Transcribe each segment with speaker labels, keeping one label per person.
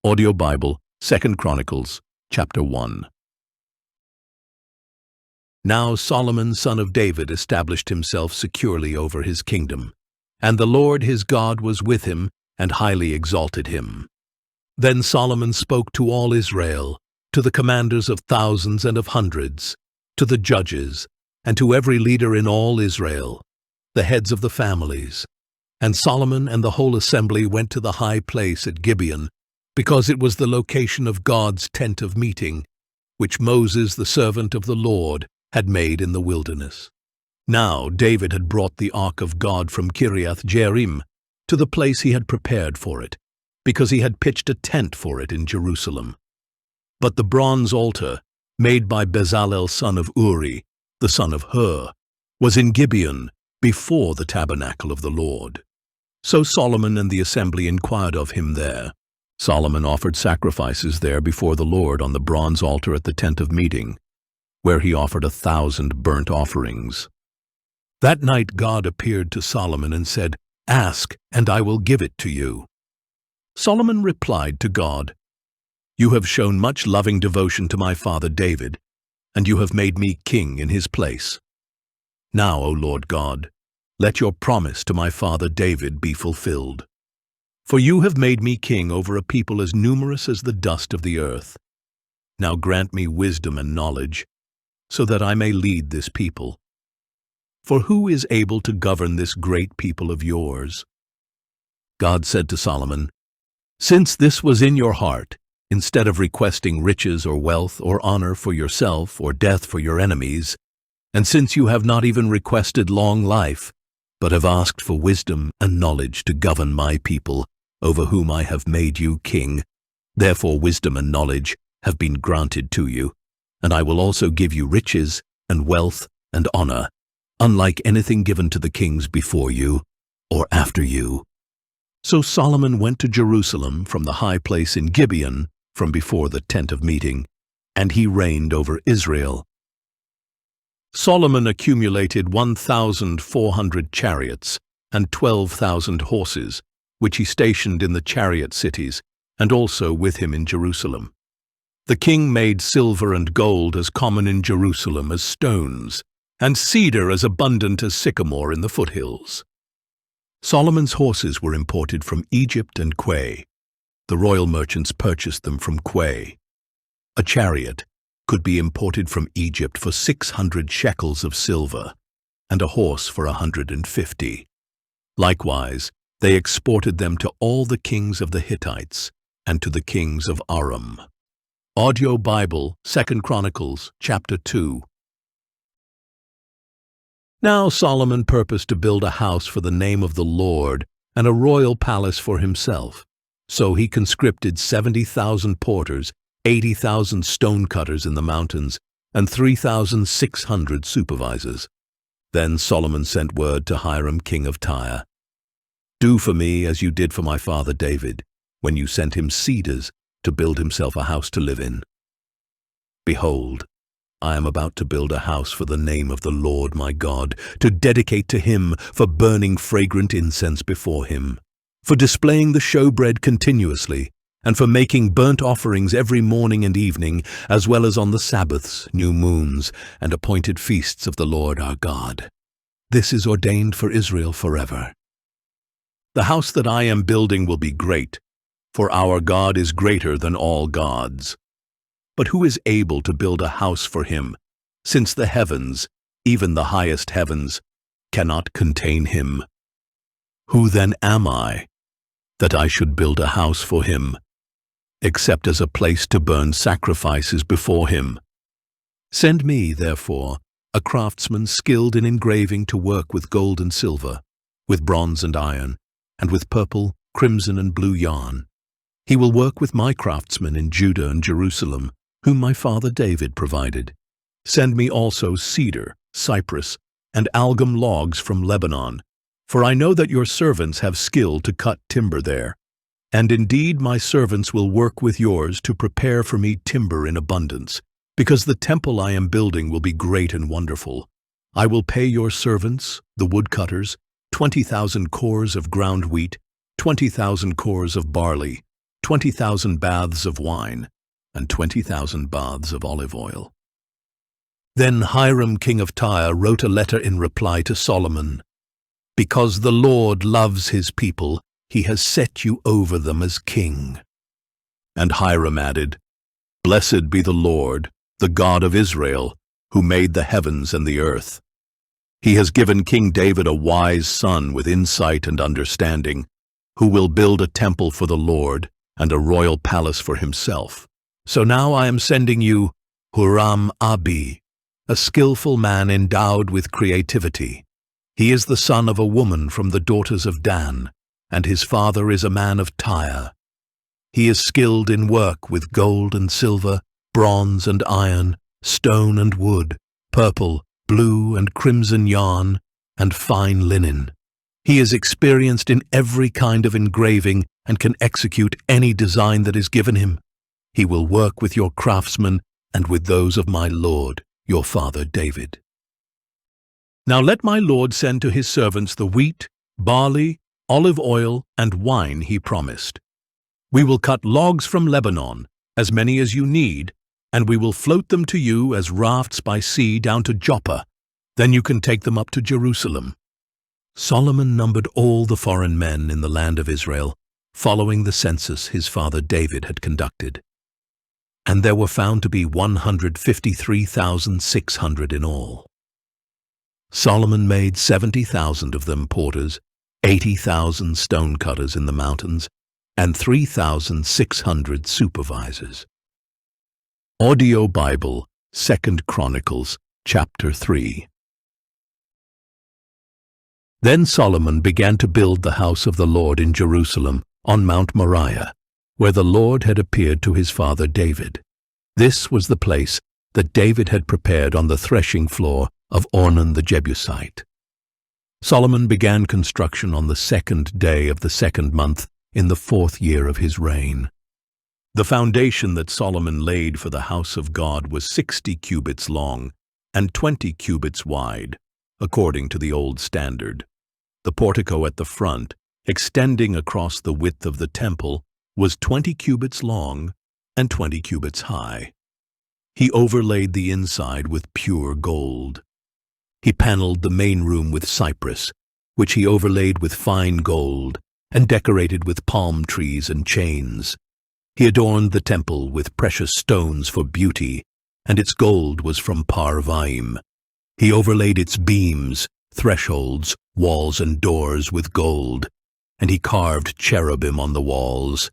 Speaker 1: Audio Bible, 2 Chronicles, chapter 1. Now Solomon son of David established himself securely over his kingdom, and the Lord his God was with him and highly exalted him. Then Solomon spoke to all Israel, to the commanders of thousands and of hundreds, to the judges, and to every leader in all Israel, the heads of the families. And Solomon and the whole assembly went to the high place at Gibeon, because it was the location of God's tent of meeting, which Moses, the servant of the Lord, had made in the wilderness. Now David had brought the ark of God from Kiriath-Jearim to the place he had prepared for it, because he had pitched a tent for it in Jerusalem. But the bronze altar, made by Bezalel son of Uri, the son of Hur, was in Gibeon before the tabernacle of the Lord. So Solomon and the assembly inquired of him there. Solomon offered sacrifices there before the Lord on the bronze altar at the tent of meeting, where he offered 1,000 burnt offerings. That night God appeared to Solomon and said, "Ask, and I will give it to you." Solomon replied to God, "You have shown much loving devotion to my father David, and you have made me king in his place. Now, O Lord God, let your promise to my father David be fulfilled. For you have made me king over a people as numerous as the dust of the earth. Now grant me wisdom and knowledge, so that I may lead this people. For who is able to govern this great people of yours?" God said to Solomon, "Since this was in your heart, instead of requesting riches or wealth or honor for yourself or death for your enemies, and since you have not even requested long life, but have asked for wisdom and knowledge to govern my people, over whom I have made you king, therefore wisdom and knowledge have been granted to you, and I will also give you riches and wealth and honor, unlike anything given to the kings before you or after you." So Solomon went to Jerusalem from the high place in Gibeon, from before the tent of meeting, and he reigned over Israel. Solomon accumulated 1,400 chariots and 12,000 horses, which he stationed in the chariot cities, and also with him in Jerusalem. The king made silver and gold as common in Jerusalem as stones, and cedar as abundant as sycamore in the foothills. Solomon's horses were imported from Egypt and Quay. The royal merchants purchased them from Quay. A chariot could be imported from Egypt for 600 shekels of silver, and a horse for 150. Likewise, they exported them to all the kings of the Hittites and to the kings of Aram. Audio Bible, 2 Chronicles, chapter 2. Now Solomon purposed to build a house for the name of the Lord and a royal palace for himself. So he conscripted 70,000 porters, 80,000 stonecutters in the mountains, and 3,600 supervisors. Then Solomon sent word to Hiram king of Tyre, "Do for me as you did for my father David, when you sent him cedars to build himself a house to live in. Behold, I am about to build a house for the name of the Lord my God, to dedicate to him, for burning fragrant incense before him, for displaying the showbread continuously, and for making burnt offerings every morning and evening, as well as on the Sabbaths, new moons, and appointed feasts of the Lord our God. This is ordained for Israel forever. The house that I am building will be great, for our God is greater than all gods. But who is able to build a house for him, since the heavens, even the highest heavens, cannot contain him? Who then am I, that I should build a house for him, except as a place to burn sacrifices before him? Send me, therefore, a craftsman skilled in engraving to work with gold and silver, with bronze and iron, and with purple, crimson, and blue yarn. He will work with my craftsmen in Judah and Jerusalem, whom my father David provided. Send me also cedar, cypress, and algum logs from Lebanon, for I know that your servants have skill to cut timber there. And indeed my servants will work with yours to prepare for me timber in abundance, because the temple I am building will be great and wonderful. I will pay your servants, the woodcutters, 20,000 cores of ground wheat, 20,000 cores of barley, 20,000 baths of wine, and 20,000 baths of olive oil. Then Hiram, king of Tyre, wrote a letter in reply to Solomon. Because the Lord loves his people, he has set you over them as king. And Hiram added, Blessed be the Lord, the God of Israel, who made the heavens and the earth. He has given King David a wise son with insight and understanding, who will build a temple for the Lord and a royal palace for himself. So now I am sending you Huram-Abi, a skillful man endowed with creativity. He is the son of a woman from the daughters of Dan, and his father is a man of Tyre. He is skilled in work with gold and silver, bronze and iron, stone and wood, purple, blue and crimson yarn, and fine linen. He is experienced in every kind of engraving and can execute any design that is given him. He will work with your craftsmen and with those of my lord, your father David. Now let my lord send to his servants the wheat, barley, olive oil, and wine he promised. We will cut logs from Lebanon, as many as you need, and we will float them to you as rafts by sea down to Joppa. Then you can take them up to Jerusalem. Solomon numbered all the foreign men in the land of Israel, following the census his father David had conducted. And there were found to be 153,600 in all. Solomon made 70,000 of them porters, 80,000 stonecutters in the mountains, and 3,600 supervisors. Audio Bible, 2 Chronicles, chapter 3. Then Solomon began to build the house of the Lord in Jerusalem on Mount Moriah, where the Lord had appeared to his father David. This was the place that David had prepared on the threshing floor of Ornan the Jebusite. Solomon began construction on the 2nd day of the 2nd month in the 4th year of his reign. The foundation that Solomon laid for the house of God was 60 cubits long and 20 cubits wide, according to the old standard. The portico at the front, extending across the width of the temple, was 20 cubits long and 20 cubits high. He overlaid the inside with pure gold. He paneled the main room with cypress, which he overlaid with fine gold and decorated with palm trees and chains. He adorned the temple with precious stones for beauty, and its gold was from Parvaim. He overlaid its beams, thresholds, walls, and doors with gold, and he carved cherubim on the walls.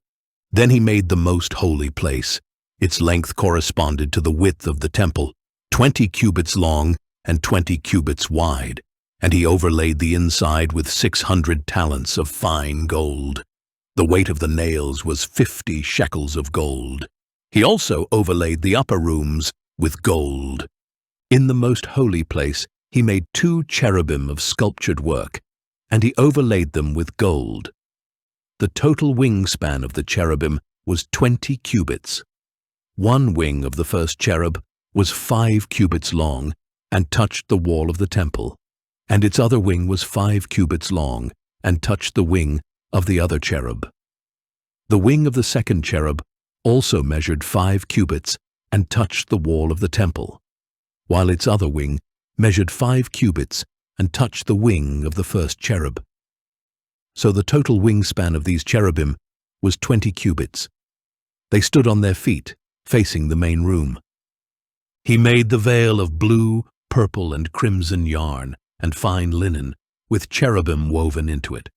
Speaker 1: Then he made the most holy place. Its length corresponded to the width of the temple, 20 cubits long and 20 cubits wide, and he overlaid the inside with 600 talents of fine gold. The weight of the nails was 50 shekels of gold. He also overlaid the upper rooms with gold. In the most holy place he made 2 cherubim of sculptured work, and he overlaid them with gold. The total wingspan of the cherubim was 20 cubits. One wing of the first cherub was 5 cubits long and touched the wall of the temple, and its other wing was 5 cubits long and touched the wing of the other cherub. The wing of the second cherub also measured 5 cubits and touched the wall of the temple, while its other wing measured 5 cubits and touched the wing of the first cherub. So the total wingspan of these cherubim was 20 cubits. They stood on their feet, facing the main room. He made the veil of blue, purple, and crimson yarn and fine linen, with cherubim woven into it.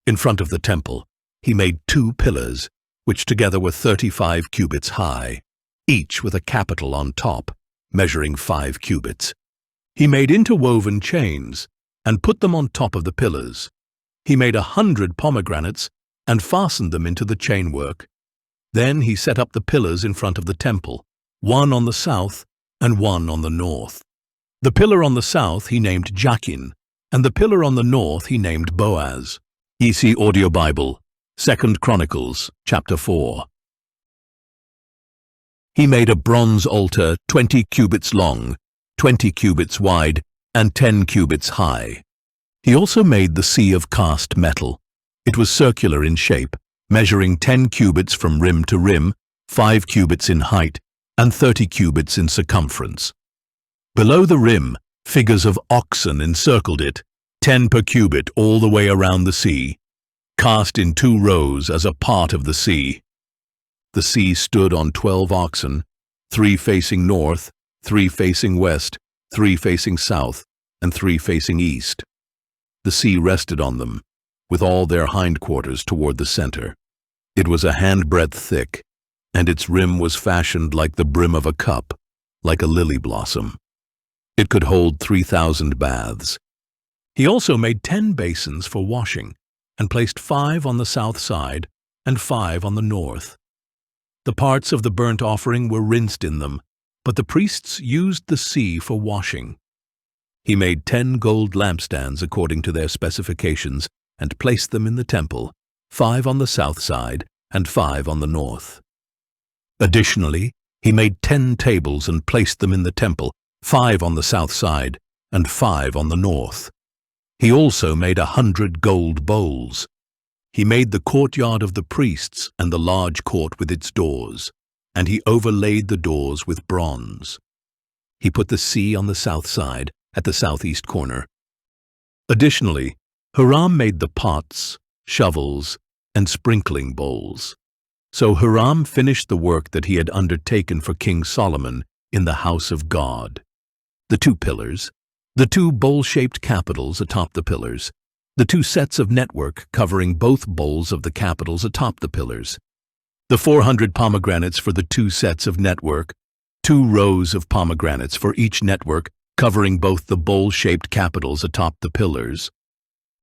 Speaker 1: In front of the temple, he made 2 pillars, which together were 35 cubits high, each with a capital on top, measuring 5 cubits. He made interwoven chains and put them on top of the pillars. He made 100 pomegranates and fastened them into the chainwork. Then he set up the pillars in front of the temple, one on the south and one on the north. The pillar on the south he named Jachin, and the pillar on the north he named Boaz. EC Audio Bible, 2 Chronicles, chapter 4. He made a bronze altar 20 cubits long, 20 cubits wide, and 10 cubits high. He also made the sea of cast metal. It was circular in shape, measuring 10 cubits from rim to rim, 5 cubits in height, and 30 cubits in circumference. Below the rim, figures of oxen encircled it, 10 per cubit all the way around the sea, cast in 2 rows as a part of the sea. The sea stood on 12 oxen, 3 facing north, 3 facing west, 3 facing south, and 3 facing east. The sea rested on them, with all their hindquarters toward the center. It was a handbreadth thick, and its rim was fashioned like the brim of a cup, like a lily blossom. It could hold 3,000 baths. He also made 10 basins for washing, and placed 5 on the south side and 5 on the north. The parts of the burnt offering were rinsed in them, but the priests used the sea for washing. He made 10 gold lampstands according to their specifications and placed them in the temple, 5 on the south side and 5 on the north. Additionally, he made 10 tables and placed them in the temple, 5 on the south side and 5 on the north. He also made 100 gold bowls. He made the courtyard of the priests and the large court with its doors, and he overlaid the doors with bronze. He put the sea on the south side, at the southeast corner. Additionally, Hiram made the pots, shovels, and sprinkling bowls. So Hiram finished the work that he had undertaken for King Solomon in the house of God. The 2 pillars, the 2 bowl-shaped capitals atop the pillars, the 2 sets of network covering both bowls of the capitals atop the pillars, the 400 pomegranates for the 2 sets of network, 2 rows of pomegranates for each network covering both the bowl-shaped capitals atop the pillars,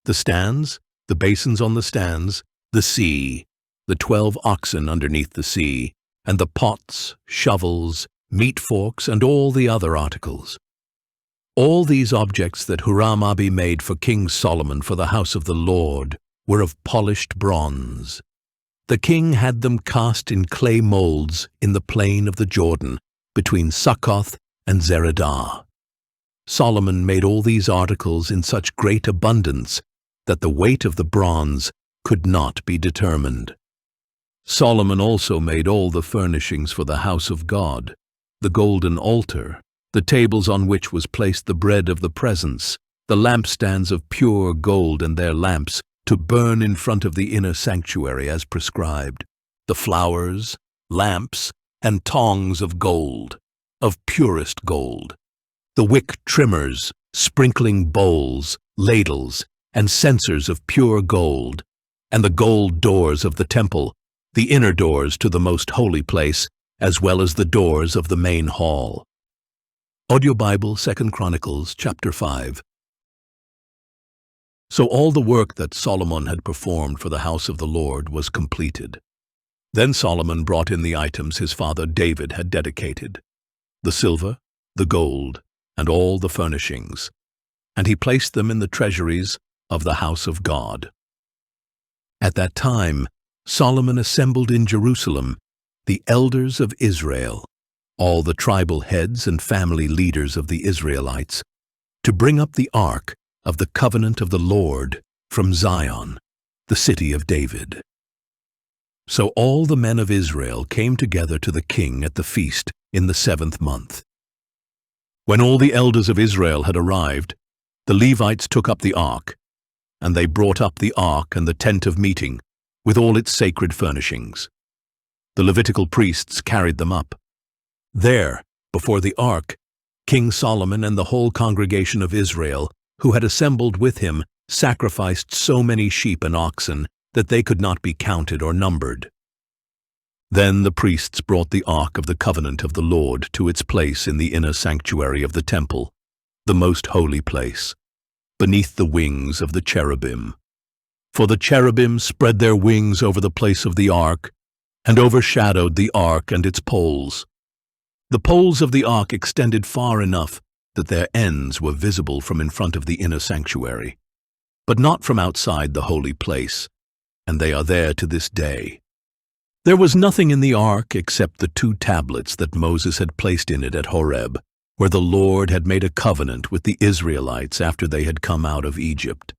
Speaker 1: the stands, the basins on the stands, the sea, the 12 oxen underneath the sea, and the pots, shovels, meat forks, and all the other articles. All these objects that Huram-Abi made for King Solomon for the house of the Lord were of polished bronze. The king had them cast in clay molds in the plain of the Jordan between Succoth and Zeredah. Solomon made all these articles in such great abundance that the weight of the bronze could not be determined. Solomon also made all the furnishings for the house of God, the golden altar, the tables on which was placed the bread of the presence, the lampstands of pure gold and their lamps to burn in front of the inner sanctuary as prescribed, the flowers, lamps, and tongs of gold, of purest gold, the wick trimmers, sprinkling bowls, ladles, and censers of pure gold, and the gold doors of the temple, the inner doors to the most holy place, as well as the doors of the main hall. Audio Bible, 2 Chronicles, chapter 5. So all the work that Solomon had performed for the house of the Lord was completed. Then Solomon brought in the items his father David had dedicated, the silver, the gold, and all the furnishings, and he placed them in the treasuries of the house of God. At that time, Solomon assembled in Jerusalem the elders of Israel, all the tribal heads and family leaders of the Israelites, to bring up the ark of the covenant of the Lord from Zion, the city of David. So all the men of Israel came together to the king at the feast in the 7th month. When all the elders of Israel had arrived, the Levites took up the ark, and they brought up the ark and the tent of meeting, with all its sacred furnishings. The Levitical priests carried them up. There, before the ark, King Solomon and the whole congregation of Israel, who had assembled with him, sacrificed so many sheep and oxen that they could not be counted or numbered. Then the priests brought the ark of the covenant of the Lord to its place in the inner sanctuary of the temple, the most holy place, beneath the wings of the cherubim. For the cherubim spread their wings over the place of the ark, and overshadowed the ark and its poles. The poles of the ark extended far enough that their ends were visible from in front of the inner sanctuary, but not from outside the holy place, and they are there to this day. There was nothing in the ark except the 2 tablets that Moses had placed in it at Horeb, where the Lord had made a covenant with the Israelites after they had come out of Egypt.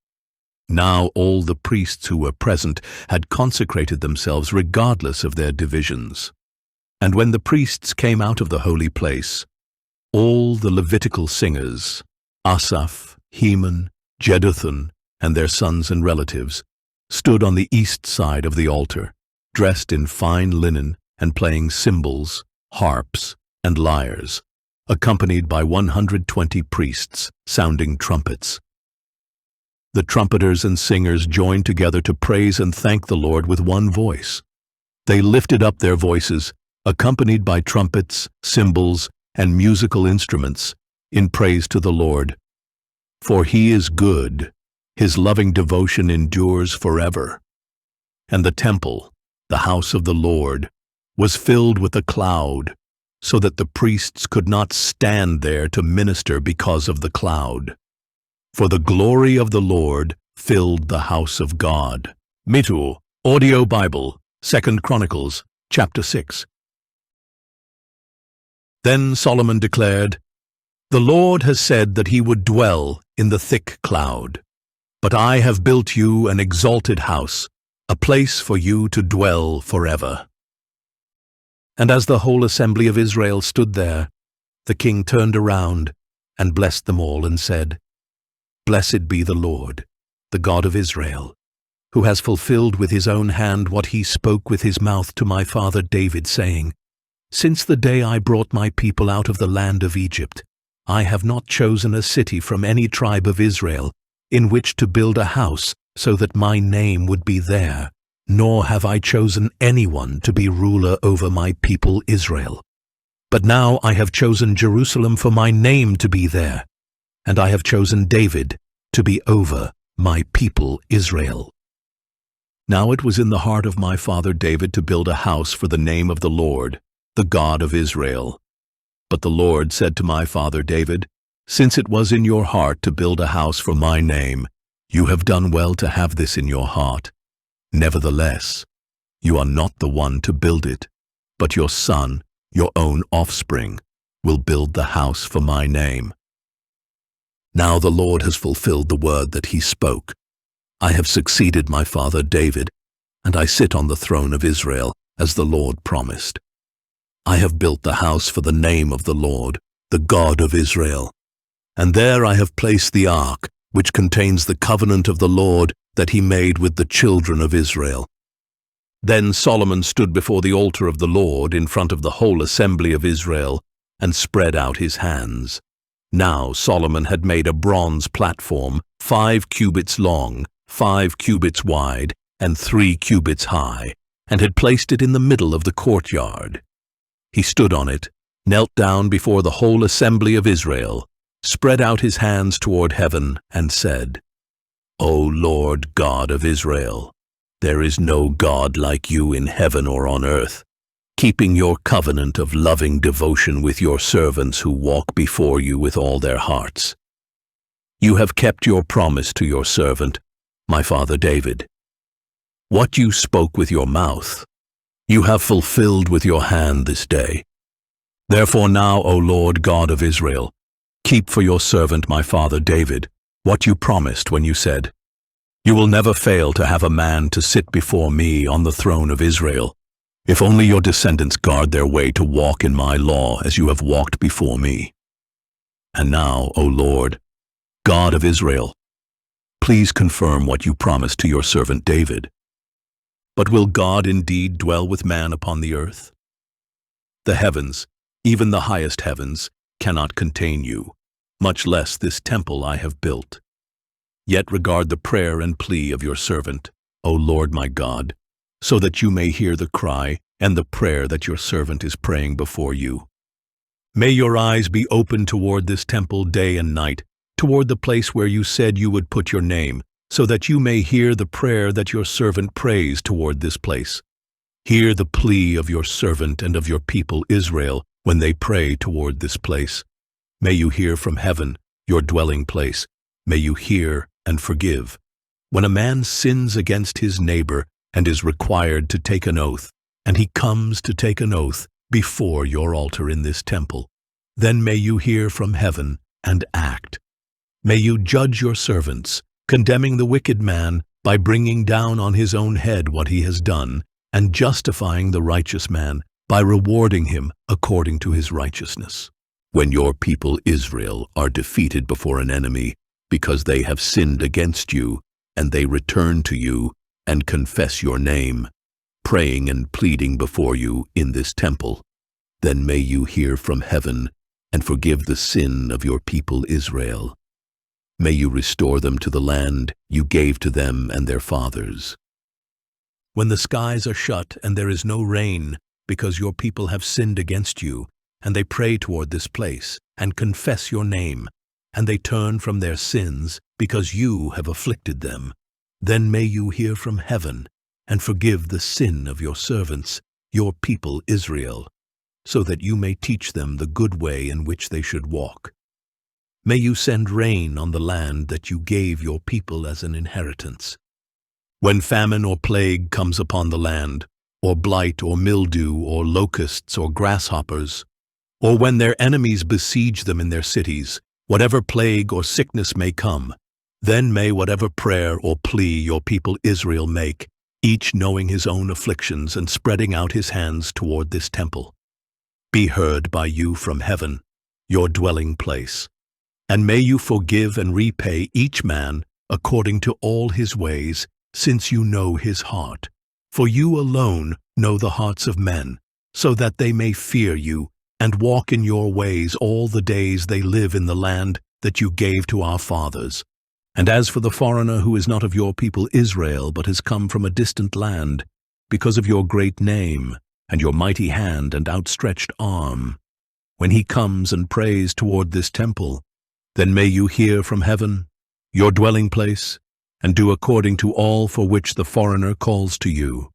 Speaker 1: Now all the priests who were present had consecrated themselves regardless of their divisions. And when the priests came out of the holy place, all the Levitical singers, Asaph, Heman, Jeduthun, and their sons and relatives, stood on the east side of the altar, dressed in fine linen and playing cymbals, harps, and lyres, accompanied by 120 priests sounding trumpets. The trumpeters and singers joined together to praise and thank the Lord with one voice. They lifted up their voices, accompanied by trumpets, cymbals, and musical instruments, in praise to the Lord. For he is good, his loving devotion endures forever. And the temple, the house of the Lord, was filled with a cloud, so that the priests could not stand there to minister because of the cloud. For the glory of the Lord filled the house of God. Mitu, Audio Bible, 2 Chronicles, chapter 6. Then Solomon declared, "The Lord has said that he would dwell in the thick cloud. But I have built you an exalted house, a place for you to dwell forever." And as the whole assembly of Israel stood there, the king turned around and blessed them all and said, "Blessed be the Lord, the God of Israel, who has fulfilled with his own hand what he spoke with his mouth to my father David, saying, Since the day I brought my people out of the land of Egypt, I have not chosen a city from any tribe of Israel in which to build a house so that my name would be there, nor have I chosen anyone to be ruler over my people Israel. But now I have chosen Jerusalem for my name to be there, and I have chosen David to be over my people Israel. Now it was in the heart of my father David to build a house for the name of the Lord, the God of Israel. But the Lord said to my father David, Since it was in your heart to build a house for my name, you have done well to have this in your heart. Nevertheless, you are not the one to build it, but your son, your own offspring, will build the house for my name. Now the Lord has fulfilled the word that he spoke. I have succeeded my father David, and I sit on the throne of Israel, as the Lord promised. I have built the house for the name of the Lord, the God of Israel. And there I have placed the ark, which contains the covenant of the Lord that he made with the children of Israel. Then Solomon stood before the altar of the Lord in front of the whole assembly of Israel and spread out his hands. Now Solomon had made a bronze platform, 5 cubits long, 5 cubits wide, and 3 cubits high, and had placed it in the middle of the courtyard. He stood on it, knelt down before the whole assembly of Israel, spread out his hands toward heaven, and said, O Lord God of Israel, there is no God like you in heaven or on earth, keeping your covenant of loving devotion with your servants who walk before you with all their hearts. You have kept your promise to your servant, my father David. What you spoke with your mouth, you have fulfilled with your hand this day. Therefore now, O Lord God of Israel, keep for your servant my father David what you promised when you said, You will never fail to have a man to sit before me on the throne of Israel, if only your descendants guard their way to walk in my law as you have walked before me. And now, O Lord, God of Israel, please confirm what you promised to your servant David. But will God indeed dwell with man upon the earth? The heavens, even the highest heavens, cannot contain you, much less this temple I have built. Yet regard the prayer and plea of your servant, O Lord my God, so that you may hear the cry and the prayer that your servant is praying before you. May your eyes be open toward this temple day and night, toward the place where you said you would put your name, so that you may hear the prayer that your servant prays toward this place. Hear the plea of your servant and of your people Israel when they pray toward this place. May you hear from heaven, your dwelling place. May you hear and forgive. When a man sins against his neighbor and is required to take an oath, and he comes to take an oath before your altar in this temple, then may you hear from heaven and act. May you judge your servants condemning the wicked man by bringing down on his own head what he has done, and justifying the righteous man by rewarding him according to his righteousness. When your people Israel are defeated before an enemy because they have sinned against you, and they return to you and confess your name, praying and pleading before you in this temple, then may you hear from heaven and forgive the sin of your people Israel. May you restore them to the land you gave to them and their fathers. When the skies are shut and there is no rain, because your people have sinned against you, and they pray toward this place, and confess your name, and they turn from their sins, because you have afflicted them, then may you hear from heaven, and forgive the sin of your servants, your people Israel, so that you may teach them the good way in which they should walk. May you send rain on the land that you gave your people as an inheritance. When famine or plague comes upon the land, or blight or mildew or locusts or grasshoppers, or when their enemies besiege them in their cities, whatever plague or sickness may come, then may whatever prayer or plea your people Israel make, each knowing his own afflictions and spreading out his hands toward this temple, be heard by you from heaven, your dwelling place. And may you forgive and repay each man according to all his ways, since you know his heart. For you alone know the hearts of men, so that they may fear you and walk in your ways all the days they live in the land that you gave to our fathers. And as for the foreigner who is not of your people Israel, but has come from a distant land, because of your great name and your mighty hand and outstretched arm, when he comes and prays toward this temple, then may you hear from heaven, your dwelling place, and do according to all for which the foreigner calls to you.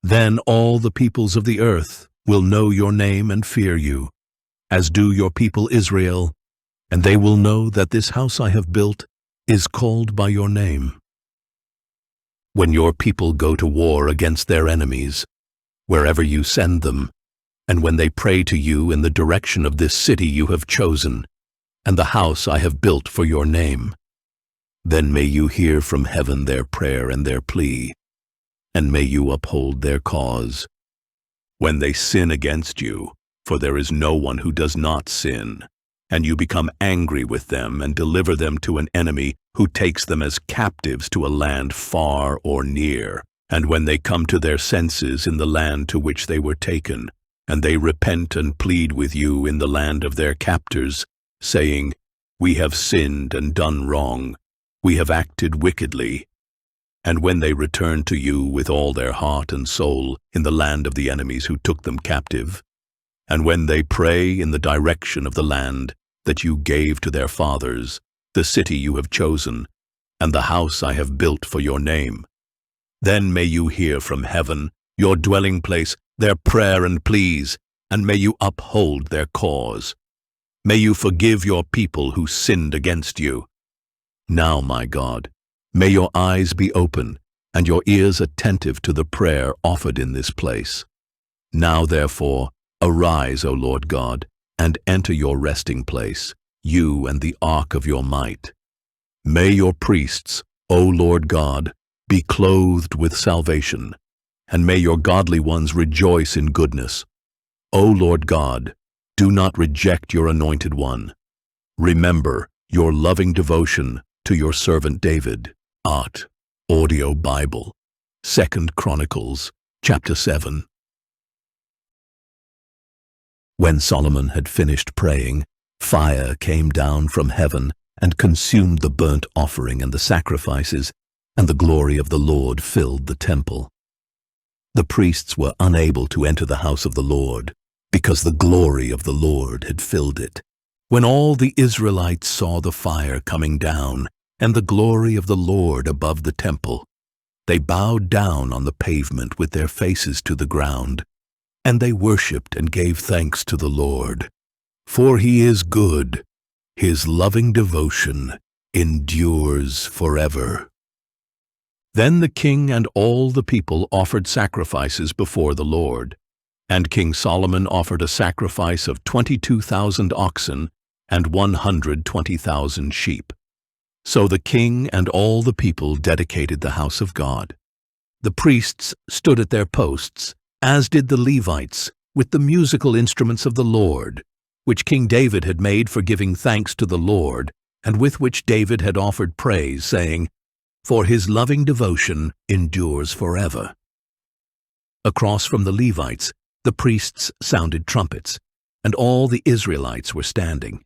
Speaker 1: Then all the peoples of the earth will know your name and fear you, as do your people Israel, and they will know that this house I have built is called by your name. When your people go to war against their enemies, wherever you send them, and when they pray to you in the direction of this city you have chosen, and the house I have built for your name, then may you hear from heaven their prayer and their plea, and may you uphold their cause. When they sin against you, for there is no one who does not sin, and you become angry with them and deliver them to an enemy who takes them as captives to a land far or near, and when they come to their senses in the land to which they were taken, and they repent and plead with you in the land of their captors, saying, We have sinned and done wrong, we have acted wickedly. And when they return to you with all their heart and soul in the land of the enemies who took them captive, and when they pray in the direction of the land that you gave to their fathers, the city you have chosen, and the house I have built for your name, then may you hear from heaven, your dwelling place, their prayer and pleas, and may you uphold their cause. May you forgive your people who sinned against you. Now, my God, may your eyes be open and your ears attentive to the prayer offered in this place. Now, therefore, arise, O Lord God, and enter your resting place, you and the ark of your might. May your priests, O Lord God, be clothed with salvation, and may your godly ones rejoice in goodness. O Lord God, do not reject your anointed one. Remember your loving devotion to your servant David. Art, Audio Bible, 2 Chronicles, chapter 7. When Solomon had finished praying, fire came down from heaven and consumed the burnt offering and the sacrifices, and the glory of the Lord filled the temple. The priests were unable to enter the house of the Lord, because the glory of the Lord had filled it. When all the Israelites saw the fire coming down, and the glory of the Lord above the temple, they bowed down on the pavement with their faces to the ground, and they worshipped and gave thanks to the Lord. For he is good, his loving devotion endures forever. Then the king and all the people offered sacrifices before the Lord, and King Solomon offered a sacrifice of 22,000 oxen and 120,000 sheep. So the king and all the people dedicated the house of God. The priests stood at their posts, as did the Levites, with the musical instruments of the Lord, which King David had made for giving thanks to the Lord, and with which David had offered praise, saying, "For his loving devotion endures forever." Across from the Levites, the priests sounded trumpets, and all the Israelites were standing.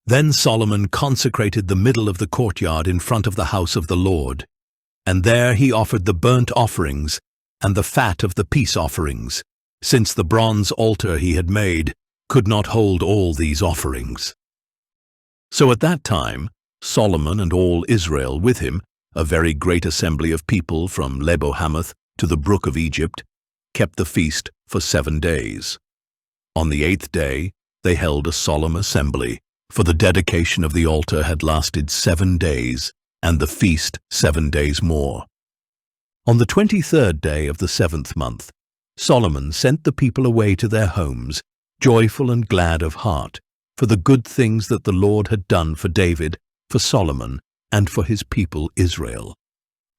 Speaker 1: Then Solomon consecrated the middle of the courtyard in front of the house of the Lord, and there he offered the burnt offerings and the fat of the peace offerings, since the bronze altar he had made could not hold all these offerings. So at that time, Solomon and all Israel with him, a very great assembly of people from Lebo-Hamath to the brook of Egypt, kept the feast for 7 days. On the 8th day, they held a solemn assembly, for the dedication of the altar had lasted 7 days, and the feast 7 days more. On the 23rd day of the 7th month, Solomon sent the people away to their homes, joyful and glad of heart, for the good things that the Lord had done for David, for Solomon, and for his people Israel.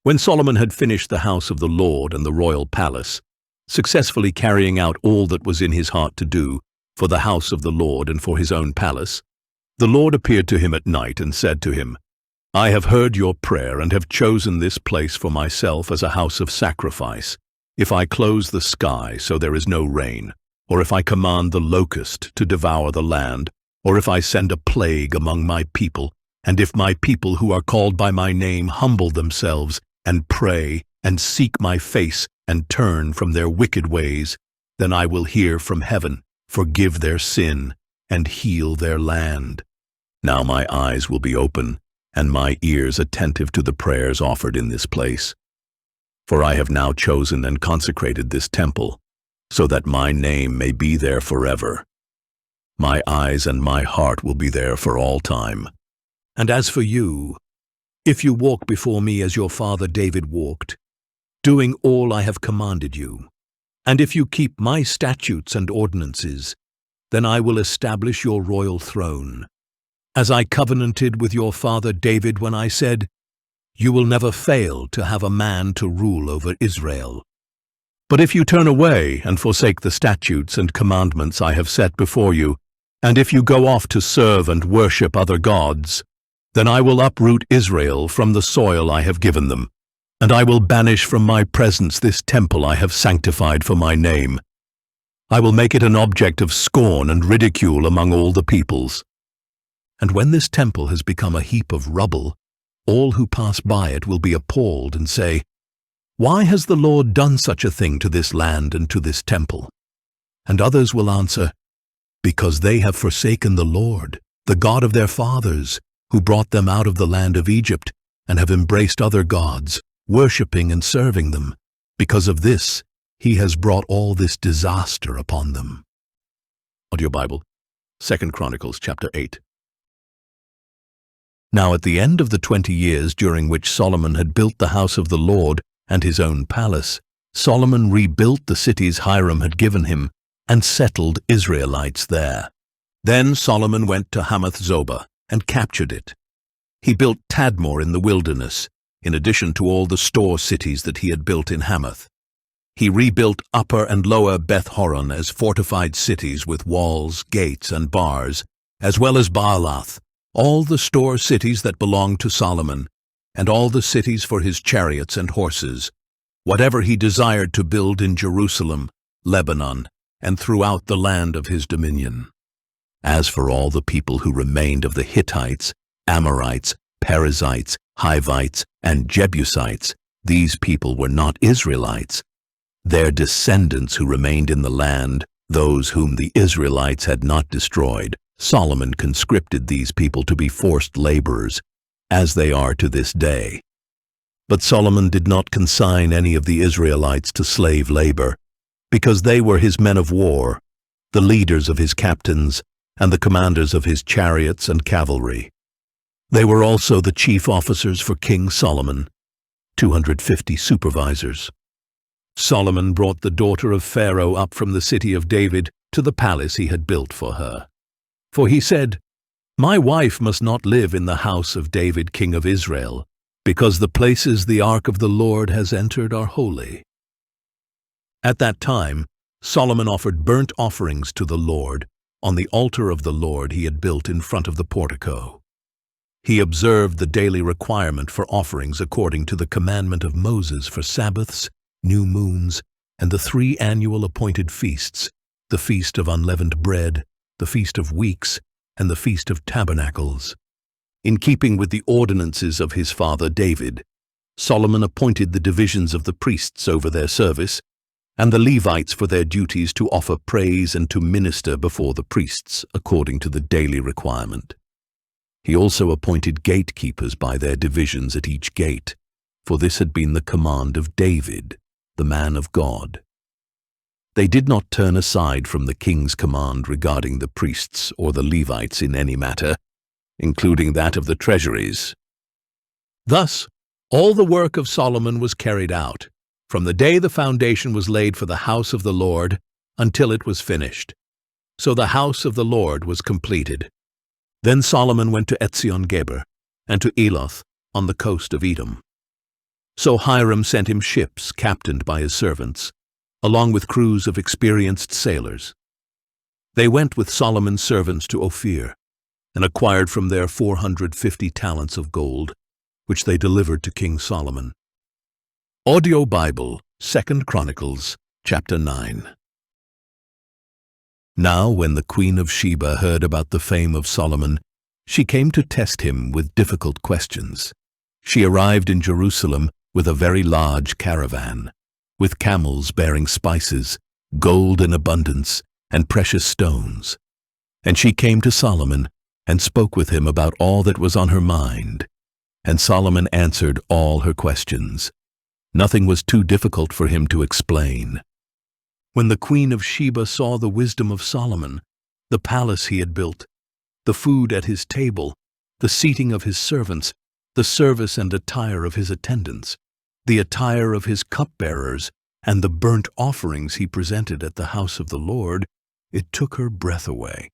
Speaker 1: When Solomon had finished the house of the Lord and the royal palace, successfully carrying out all that was in his heart to do for the house of the Lord and for his own palace, the Lord appeared to him at night and said to him, "I have heard your prayer and have chosen this place for myself as a house of sacrifice. If I close the sky so there is no rain, or if I command the locust to devour the land, or if I send a plague among my people, and if my people who are called by my name humble themselves and pray and seek my face and turn from their wicked ways, then I will hear from heaven, forgive their sin, and heal their land. Now my eyes will be open, and my ears attentive to the prayers offered in this place. For I have now chosen and consecrated this temple, so that my name may be there forever. My eyes and my heart will be there for all time. And as for you, if you walk before me as your father David walked, doing all I have commanded you, and if you keep my statutes and ordinances, then I will establish your royal throne, as I covenanted with your father David when I said, 'You will never fail to have a man to rule over Israel.' But if you turn away and forsake the statutes and commandments I have set before you, and if you go off to serve and worship other gods, then I will uproot Israel from the soil I have given them, and I will banish from my presence this temple I have sanctified for my name. I will make it an object of scorn and ridicule among all the peoples. And when this temple has become a heap of rubble, all who pass by it will be appalled and say, 'Why has the Lord done such a thing to this land and to this temple?' And others will answer, 'Because they have forsaken the Lord, the God of their fathers, who brought them out of the land of Egypt, and have embraced other gods, worshipping and serving them. Because of this, he has brought all this disaster upon them." Audio Bible, 2 Chronicles chapter 8. Now at the end of the 20 years during which Solomon had built the house of the Lord and his own palace, Solomon rebuilt the cities Hiram had given him and settled Israelites there. Then Solomon went to Hamath-Zobah and captured it. He built Tadmor in the wilderness, in addition to all the store cities that he had built in Hamath. He rebuilt Upper and Lower Beth-horon as fortified cities with walls, gates, and bars, as well as Baalath, all the store cities that belonged to Solomon, and all the cities for his chariots and horses, whatever he desired to build in Jerusalem, Lebanon, and throughout the land of his dominion. As for all the people who remained of the Hittites, Amorites, Perizzites, Hivites, and Jebusites, these people were not Israelites. Their descendants who remained in the land, those whom the Israelites had not destroyed, Solomon conscripted these people to be forced laborers, as they are to this day. But Solomon did not consign any of the Israelites to slave labor, because they were his men of war, the leaders of his captains, and the commanders of his chariots and cavalry. They were also the chief officers for King Solomon, 250 supervisors. Solomon brought the daughter of Pharaoh up from the city of David to the palace he had built for her. For he said, My wife must not live in the house of David, king of Israel, because the places the ark of the Lord has entered are holy." At that time, Solomon offered burnt offerings to the Lord on the altar of the Lord he had built in front of the portico. He observed the daily requirement for offerings according to the commandment of Moses for Sabbaths, new moons, and the 3 annual appointed feasts, the Feast of Unleavened Bread, the Feast of Weeks, and the Feast of Tabernacles. In keeping with the ordinances of his father David, Solomon appointed the divisions of the priests over their service, and the Levites for their duties to offer praise and to minister before the priests according to the daily requirement. He also appointed gatekeepers by their divisions at each gate, for this had been the command of David, the man of God. They did not turn aside from the king's command regarding the priests or the Levites in any matter, including that of the treasuries. Thus, all the work of Solomon was carried out, from the day the foundation was laid for the house of the Lord until it was finished. So the house of the Lord was completed. Then Solomon went to Etzion-Geber and to Eloth on the coast of Edom. So Hiram sent him ships captained by his servants, along with crews of experienced sailors. They went with Solomon's servants to Ophir and acquired from there 450 talents of gold, which they delivered to King Solomon. Audio Bible, 2 Chronicles, chapter 9. Now when the Queen of Sheba heard about the fame of Solomon, she came to test him with difficult questions. She arrived in Jerusalem with a very large caravan, with camels bearing spices, gold in abundance, and precious stones. And she came to Solomon and spoke with him about all that was on her mind. And Solomon answered all her questions. Nothing was too difficult for him to explain. When the Queen of Sheba saw the wisdom of Solomon, the palace he had built, the food at his table, the seating of his servants, the service and attire of his attendants, the attire of his cupbearers, and the burnt offerings he presented at the house of the Lord, it took her breath away.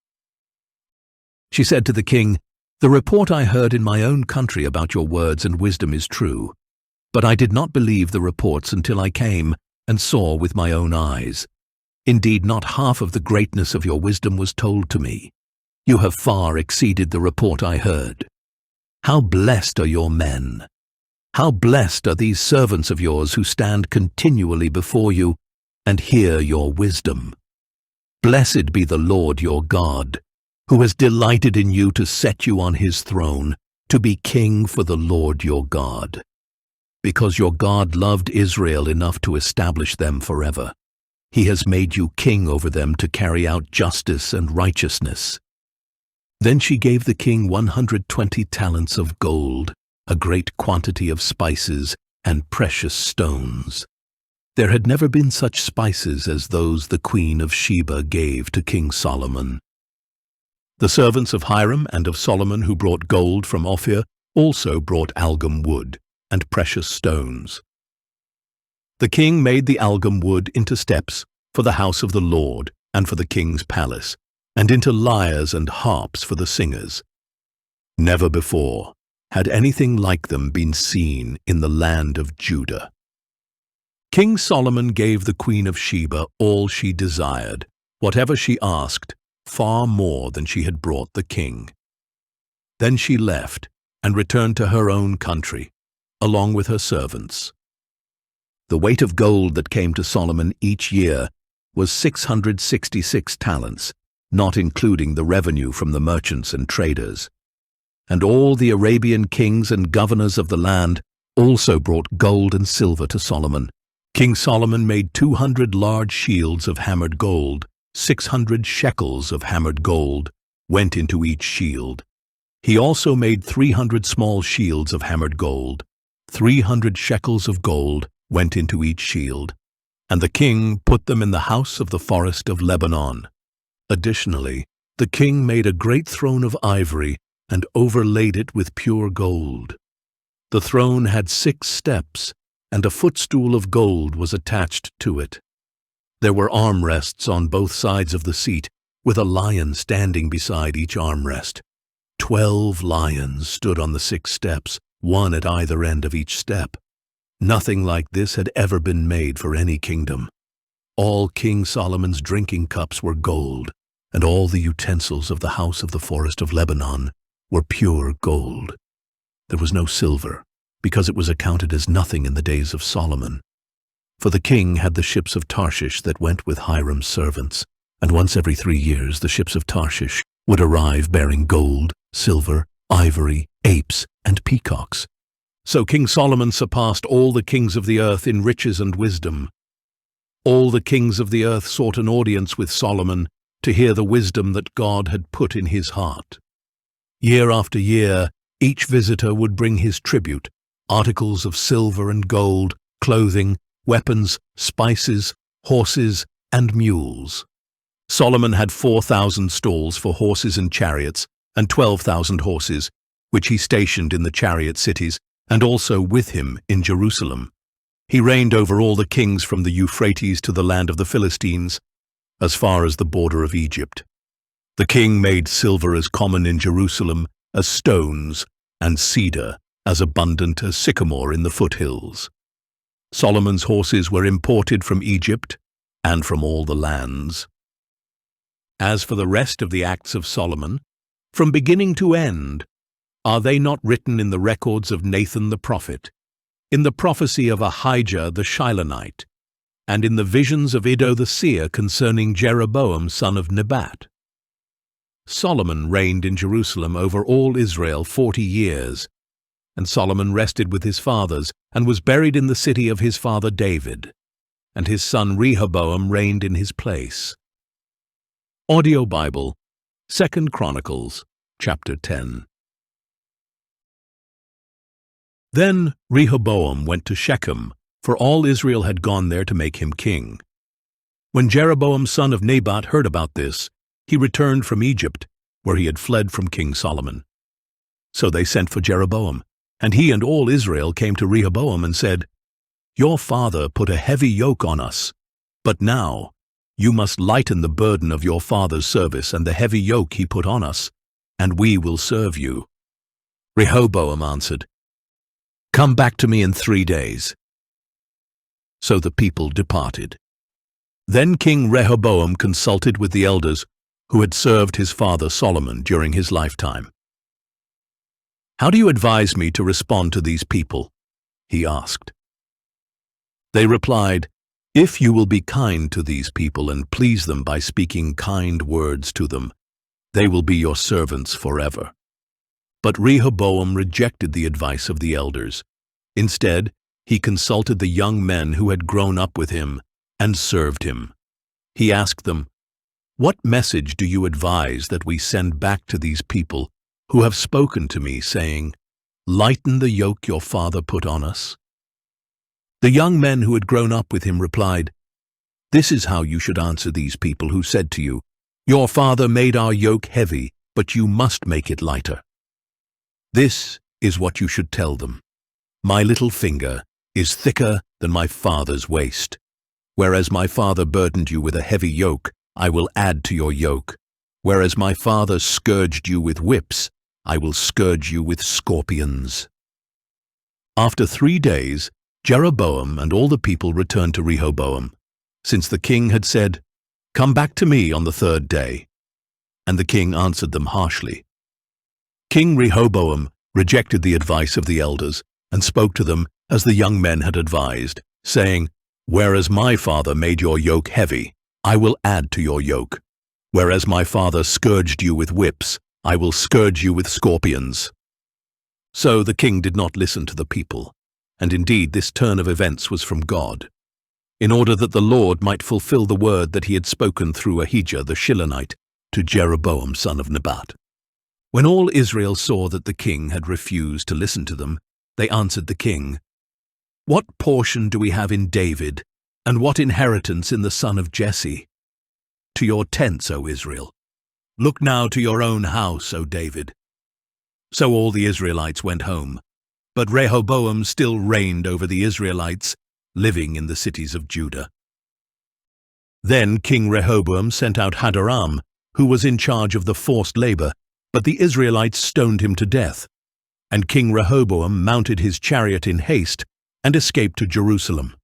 Speaker 1: She said to the king, "The report I heard in my own country about your words and wisdom is true, but I did not believe the reports until I came and saw with my own eyes. Indeed, not half of the greatness of your wisdom was told to me. You have far exceeded the report I heard. How blessed are your men! How blessed are these servants of yours who stand continually before you and hear your wisdom. Blessed be the Lord your God, who has delighted in you to set you on his throne, to be king for the Lord your God. Because your God loved Israel enough to establish them forever, he has made you king over them to carry out justice and righteousness." Then she gave the king 120 talents of gold, a great quantity of spices, and precious stones. There had never been such spices as those the Queen of Sheba gave to King Solomon. The servants of Hiram and of Solomon who brought gold from Ophir also brought algum wood and precious stones. The king made the algum wood into steps for the house of the Lord and for the king's palace, and into lyres and harps for the singers. Never before had anything like them been seen in the land of Judah. King Solomon gave the Queen of Sheba all she desired, whatever she asked, far more than she had brought the king. Then she left and returned to her own country, along with her servants. The weight of gold that came to Solomon each year was 666 talents, not including the revenue from the merchants and traders. And all the Arabian kings and governors of the land also brought gold and silver to Solomon. King Solomon made 200 large shields of hammered gold. 600 shekels of hammered gold went into each shield. He also made 300 small shields of hammered gold. 300 shekels of gold went into each shield, and the king put them in the house of the forest of Lebanon. Additionally, the king made a great throne of ivory and overlaid it with pure gold. The throne had 6 steps, and a footstool of gold was attached to it. There were armrests on both sides of the seat, with a lion standing beside each armrest. 12 lions stood on the 6 steps, one at either end of each step. Nothing like this had ever been made for any kingdom. All King Solomon's drinking cups were gold, and all the utensils of the house of the forest of Lebanon were pure gold. There was no silver, because it was accounted as nothing in the days of Solomon. For the king had the ships of Tarshish that went with Hiram's servants, and once every 3 years the ships of Tarshish would arrive bearing gold, silver, ivory, apes, and peacocks. So King Solomon surpassed all the kings of the earth in riches and wisdom. All the kings of the earth sought an audience with Solomon to hear the wisdom that God had put in his heart. Year after year, each visitor would bring his tribute, articles of silver and gold, clothing, weapons, spices, horses, and mules. Solomon had 4,000 stalls for horses and chariots, and 12,000 horses, which he stationed in the chariot cities, and also with him in Jerusalem. He reigned over all the kings from the Euphrates to the land of the Philistines, as far as the border of Egypt. The king made silver as common in Jerusalem as stones, and cedar as abundant as sycamore in the foothills. Solomon's horses were imported from Egypt and from all the lands. As for the rest of the acts of Solomon, from beginning to end, are they not written in the records of Nathan the prophet, in the prophecy of Ahijah the Shilonite, and in the visions of Iddo the seer concerning Jeroboam son of Nebat? Solomon reigned in Jerusalem over all Israel 40 years, and Solomon rested with his fathers, and was buried in the city of his father David, and his son Rehoboam reigned in his place. Audio Bible, 2 Chronicles, chapter 10. Then Rehoboam went to Shechem, for all Israel had gone there to make him king. When Jeroboam son of Nebat heard about this, he returned from Egypt, where he had fled from King Solomon. So they sent for Jeroboam, and he and all Israel came to Rehoboam and said, "Your father put a heavy yoke on us, but now you must lighten the burden of your father's service and the heavy yoke he put on us, and we will serve you." Rehoboam answered, "Come back to me in 3 days." So the people departed. Then King Rehoboam consulted with the elders who had served his father Solomon during his lifetime. "How do you advise me to respond to these people?" he asked. They replied, "If you will be kind to these people and please them by speaking kind words to them, they will be your servants forever." But Rehoboam rejected the advice of the elders. Instead, he consulted the young men who had grown up with him and served him. He asked them, "What message do you advise that we send back to these people who have spoken to me, saying, 'Lighten the yoke your father put on us'?" The young men who had grown up with him replied, "This is how you should answer these people who said to you, 'Your father made our yoke heavy, but you must make it lighter.' This is what you should tell them. 'My little finger is thicker than my father's waist. Whereas my father burdened you with a heavy yoke, I will add to your yoke. Whereas my father scourged you with whips, I will scourge you with scorpions." After 3 days, Jeroboam and all the people returned to Rehoboam, since the king had said, "Come back to me on the 3rd day." And the king answered them harshly. King Rehoboam rejected the advice of the elders and spoke to them as the young men had advised, saying, "Whereas my father made your yoke heavy, I will add to your yoke. Whereas my father scourged you with whips, I will scourge you with scorpions." So the king did not listen to the people, and indeed this turn of events was from God, in order that the Lord might fulfill the word that he had spoken through Ahijah the Shilonite to Jeroboam son of Nebat. When all Israel saw that the king had refused to listen to them, they answered the king, "What portion do we have in David, and what inheritance in the son of Jesse? To your tents, O Israel. Look now to your own house, O David." So all the Israelites went home, but Rehoboam still reigned over the Israelites, living in the cities of Judah. Then King Rehoboam sent out Hadoram, who was in charge of the forced labor, But the Israelites stoned him to death, and King Rehoboam mounted his chariot in haste and escaped to Jerusalem.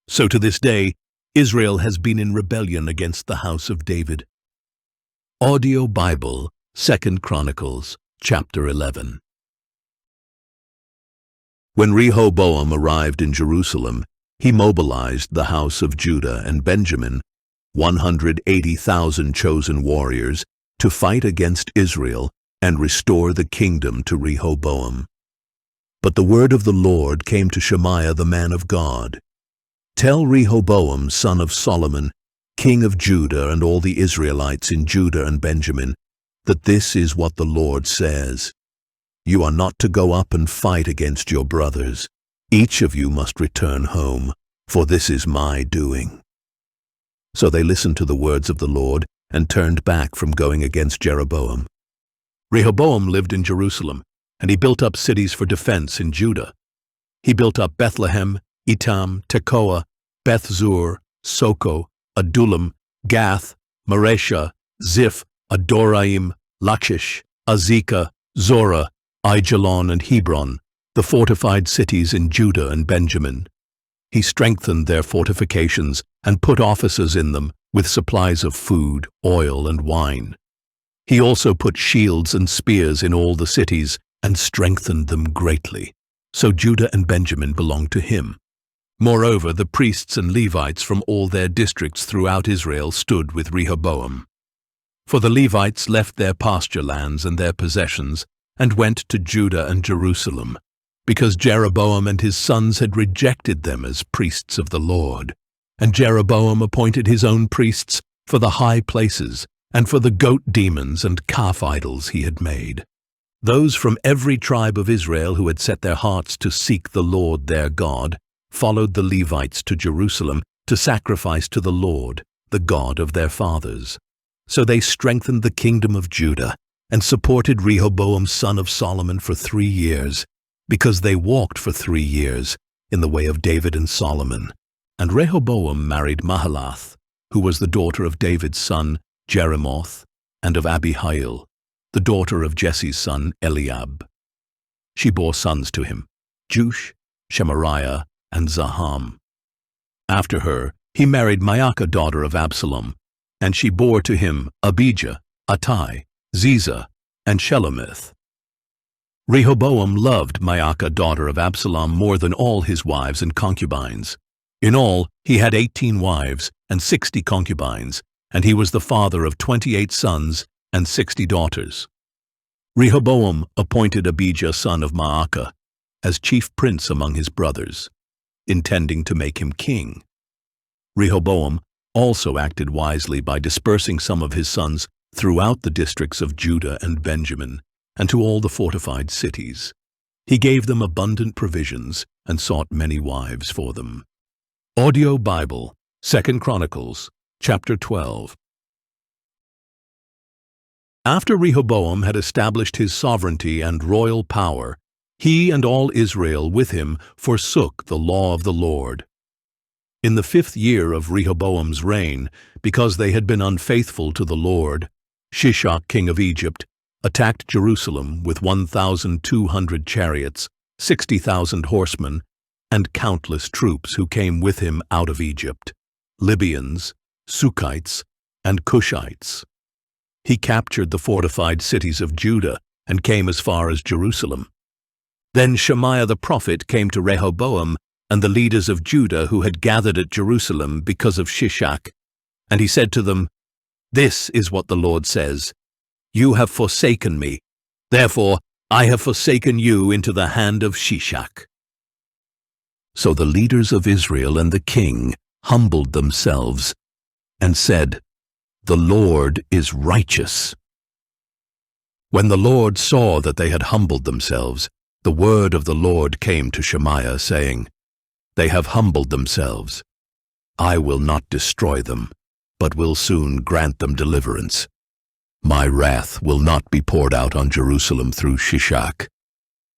Speaker 1: So to this day, Israel has been in rebellion against the house of David. Audio Bible, 2 Chronicles, chapter 11. When Rehoboam arrived in Jerusalem, he mobilized the house of Judah and Benjamin, 180,000 chosen warriors, to fight against Israel and restore the kingdom to Rehoboam. But the word of the Lord came to Shemaiah the man of God. Tell Rehoboam, son of Solomon, king of Judah, and all the Israelites in Judah and Benjamin, that this is what the Lord says. You are not to go up and fight against your brothers. Each of you must return home, for this is my doing. So they listened to the words of the Lord and turned back from going against Jeroboam. Rehoboam lived in Jerusalem, and he built up cities for defense in Judah. He built up Bethlehem, Etam, Tekoa, Beth-zur, Soko, Adullam, Gath, Maresha, Ziph, Adoraim, Lachish, Azekah, Zorah, Aijalon, and Hebron, the fortified cities in Judah and Benjamin. He strengthened their fortifications and put officers in them with supplies of food, oil, and wine. He also put shields and spears in all the cities and strengthened them greatly. So Judah and Benjamin belonged to him. Moreover, the priests and Levites from all their districts throughout Israel stood with Rehoboam. For the Levites left their pasture lands and their possessions and went to Judah and Jerusalem, because Jeroboam and his sons had rejected them as priests of the Lord. And Jeroboam appointed his own priests for the high places and for the goat demons and calf idols he had made. Those from every tribe of Israel who had set their hearts to seek the Lord their God followed the Levites to Jerusalem to sacrifice to the Lord, the God of their fathers. So they strengthened the kingdom of Judah and supported Rehoboam son of Solomon for 3 years, because they walked for 3 years in the way of David and Solomon. And Rehoboam married Mahalath, who was the daughter of David's son Jeremoth, and of Abihail, the daughter of Jesse's son Eliab. She bore sons to him, Jush, Shemariah, and Zaham. After her, he married Maacah, daughter of Absalom, and she bore to him Abijah, Attai, Ziza, and Shelomith. Rehoboam loved Maacah, daughter of Absalom, more than all his wives and concubines. In all, he had 18 wives and 60 concubines, and he was the father of 28 sons and 60 daughters. Rehoboam appointed Abijah, son of Maacah, as chief prince among his brothers, intending to make him king. Rehoboam also acted wisely by dispersing some of his sons throughout the districts of Judah and Benjamin, and to all the fortified cities. He gave them abundant provisions and sought many wives for them. Audio Bible, 2 Chronicles, chapter 12. After Rehoboam had established his sovereignty and royal power, he and all Israel with him forsook the law of the Lord. In the 5th year of Rehoboam's reign, because they had been unfaithful to the Lord, Shishak, king of Egypt, attacked Jerusalem with 1,200 chariots, 60,000 horsemen, and countless troops who came with him out of Egypt, Libyans, Sukkites, and Cushites. He captured the fortified cities of Judah and came as far as Jerusalem. Then Shemaiah the prophet came to Rehoboam and the leaders of Judah who had gathered at Jerusalem because of Shishak, and he said to them, "This is what the Lord says, you have forsaken me, therefore I have forsaken you into the hand of Shishak." So the leaders of Israel and the king humbled themselves and said, "The Lord is righteous." When the Lord saw that they had humbled themselves, the word of the Lord came to Shemaiah, saying, "They have humbled themselves. I will not destroy them, but will soon grant them deliverance. My wrath will not be poured out on Jerusalem through Shishak.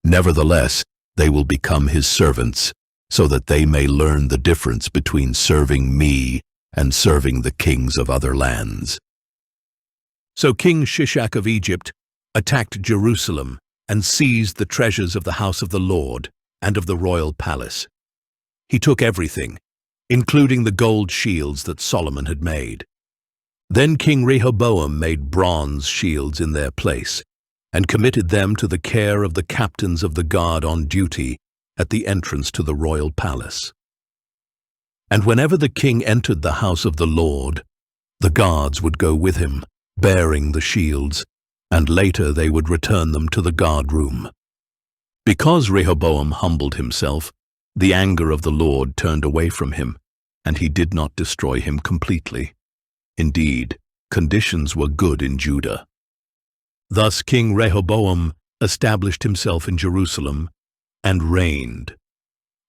Speaker 1: Nevertheless, they will become his servants, so that they may learn the difference between serving me and serving the kings of other lands." So King Shishak of Egypt attacked Jerusalem, and seized the treasures of the house of the Lord and of the royal palace. He took everything, including the gold shields that Solomon had made. Then King Rehoboam made bronze shields in their place, and committed them to the care of the captains of the guard on duty at the entrance to the royal palace. And whenever the king entered the house of the Lord, the guards would go with him, bearing the shields, and later they would return them to the guard room. Because Rehoboam humbled himself, the anger of the Lord turned away from him, and he did not destroy him completely. Indeed, conditions were good in Judah. Thus King Rehoboam established himself in Jerusalem and reigned.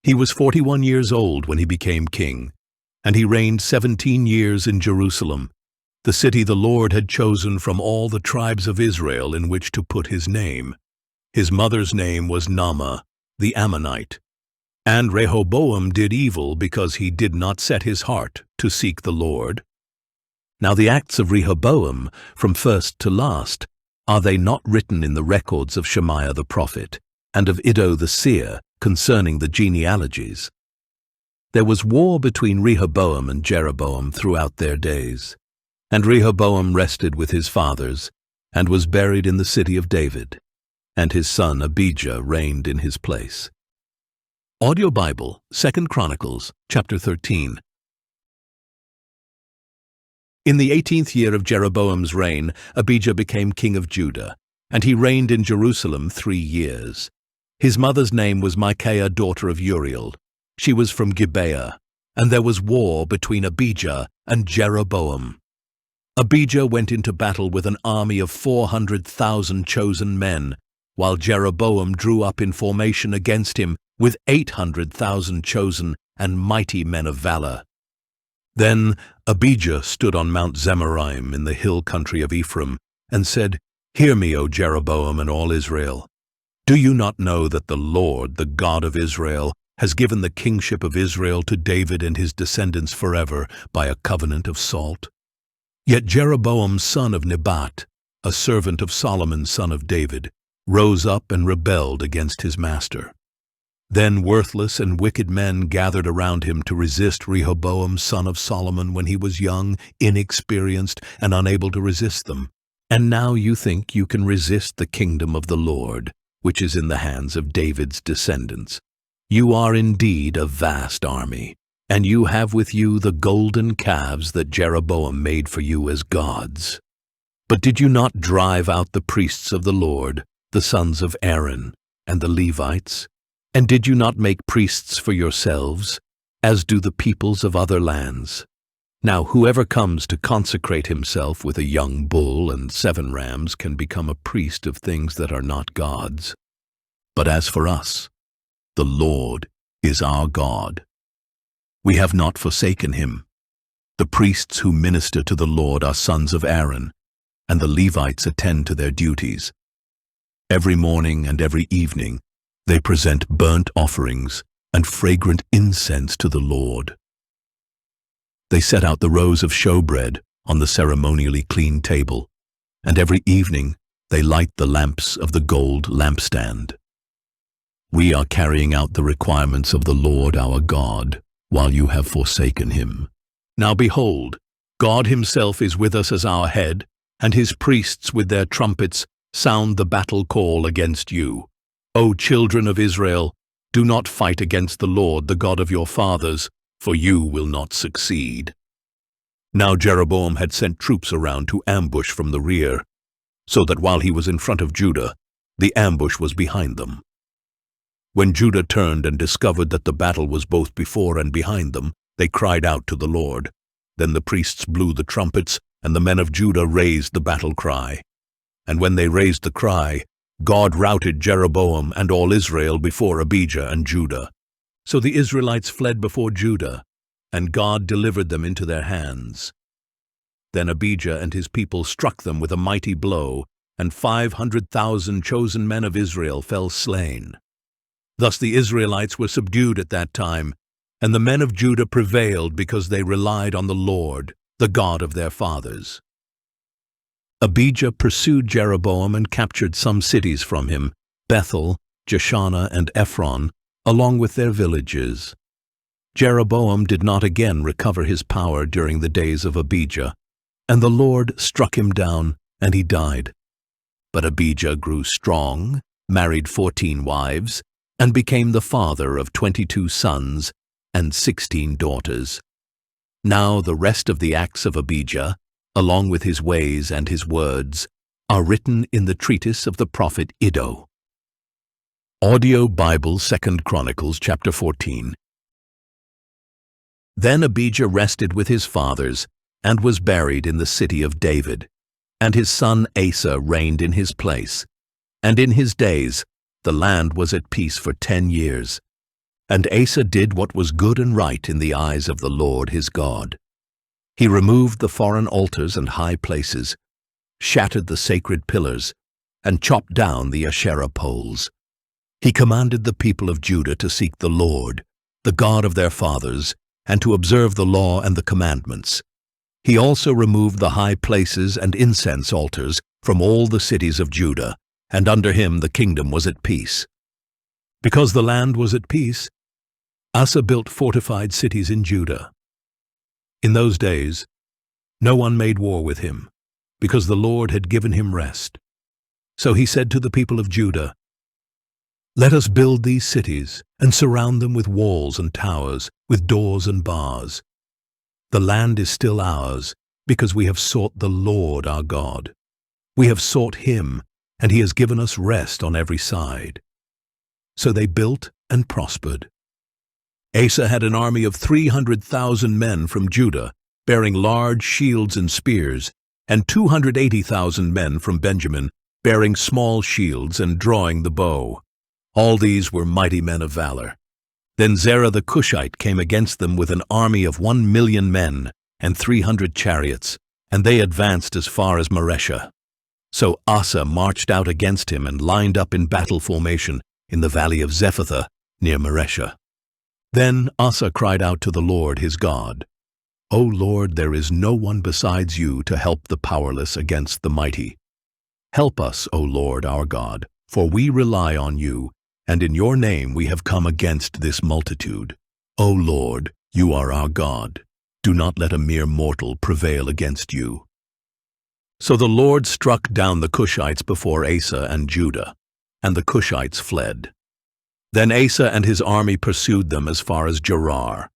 Speaker 1: He was 41 years old when he became king, and he reigned 17 years in Jerusalem, the city the Lord had chosen from all the tribes of Israel in which to put his name. His mother's name was Naamah, the Ammonite. And Rehoboam did evil because he did not set his heart to seek the Lord. Now the acts of Rehoboam, from first to last, are they not written in the records of Shemaiah the prophet, and of Iddo the seer, concerning the genealogies? There was war between Rehoboam and Jeroboam throughout their days. And Rehoboam rested with his fathers, and was buried in the city of David, and his son Abijah reigned in his place. Audio Bible, 2 Chronicles, chapter 13. In the 18th year of Jeroboam's reign, Abijah became king of Judah, and he reigned in Jerusalem 3 years. His mother's name was Micaiah, daughter of Uriel. She was from Gibeah, and there was war between Abijah and Jeroboam. Abijah went into battle with an army of 400,000 chosen men, while Jeroboam drew up in formation against him with 800,000 chosen and mighty men of valor. Then Abijah stood on Mount Zemaraim in the hill country of Ephraim, and said, "Hear me, O Jeroboam and all Israel. Do you not know that the Lord, the God of Israel, has given the kingship of Israel to David and his descendants forever by a covenant of salt? Yet Jeroboam son of Nebat, a servant of Solomon son of David, rose up and rebelled against his master. Then worthless and wicked men gathered around him to resist Rehoboam son of Solomon when he was young, inexperienced, and unable to resist them. And now you think you can resist the kingdom of the Lord, which is in the hands of David's descendants. You are indeed a vast army, and you have with you the golden calves that Jeroboam made for you as gods. But did you not drive out the priests of the Lord, the sons of Aaron, and the Levites? And did you not make priests for yourselves, as do the peoples of other lands? Now whoever comes to consecrate himself with a young bull and 7 rams can become a priest of things that are not gods. But as for us, the Lord is our God. We have not forsaken him. The priests who minister to the Lord are sons of Aaron, and the Levites attend to their duties. Every morning and every evening they present burnt offerings and fragrant incense to the Lord. They set out the rows of showbread on the ceremonially clean table, and every evening they light the lamps of the gold lampstand. We are carrying out the requirements of the Lord our God, while you have forsaken him. Now behold, God himself is with us as our head, and his priests with their trumpets sound the battle call against you. O children of Israel, do not fight against the Lord, the God of your fathers, for you will not succeed." Now Jeroboam had sent troops around to ambush from the rear, so that while he was in front of Judah, the ambush was behind them. When Judah turned and discovered that the battle was both before and behind them, they cried out to the Lord. Then the priests blew the trumpets, and the men of Judah raised the battle cry. And when they raised the cry, God routed Jeroboam and all Israel before Abijah and Judah. So the Israelites fled before Judah, and God delivered them into their hands. Then Abijah and his people struck them with a mighty blow, and 500,000 chosen men of Israel fell slain. Thus the Israelites were subdued at that time, and the men of Judah prevailed because they relied on the Lord, the God of their fathers. Abijah pursued Jeroboam and captured some cities from him, Bethel, Jeshanah, and Ephron, along with their villages. Jeroboam did not again recover his power during the days of Abijah, and the Lord struck him down, and he died. But Abijah grew strong, married 14 wives, and became the father of 22 sons and 16 daughters. Now the rest of the acts of Abijah, along with his ways and his words, are written in the treatise of the prophet Iddo. Audio Bible 2 Chronicles chapter 14. Then Abijah rested with his fathers and was buried in the city of David, and his son Asa reigned in his place. And in his days the land was at peace for 10 years. And Asa did what was good and right in the eyes of the Lord his God. He removed the foreign altars and high places, shattered the sacred pillars, and chopped down the Asherah poles. He commanded the people of Judah to seek the Lord, the God of their fathers, and to observe the law and the commandments. He also removed the high places and incense altars from all the cities of Judah, and under him the kingdom was at peace. Because the land was at peace, Asa built fortified cities in Judah. In those days, no one made war with him, because the Lord had given him rest. So he said to the people of Judah, "Let us build these cities and surround them with walls and towers, with doors and bars. The land is still ours, because we have sought the Lord our God. We have sought him, and he has given us rest on every side." So they built and prospered. Asa had an army of 300,000 men from Judah, bearing large shields and spears, and 280,000 men from Benjamin, bearing small shields and drawing the bow. All these were mighty men of valor. Then Zerah the Cushite came against them with an army of 1,000,000 men and 300 chariots, and they advanced as far as Mareshah. So Asa marched out against him and lined up in battle formation in the valley of Zephathah near Mareshah. Then Asa cried out to the Lord his God, "O Lord, there is no one besides you to help the powerless against the mighty. Help us, O Lord our God, for we rely on you, and in your name we have come against this multitude. O Lord, you are our God. Do not let a mere mortal prevail against you." So the Lord struck down the Cushites before Asa and Judah, and the Cushites fled. Then Asa and his army pursued them as far as Gerar.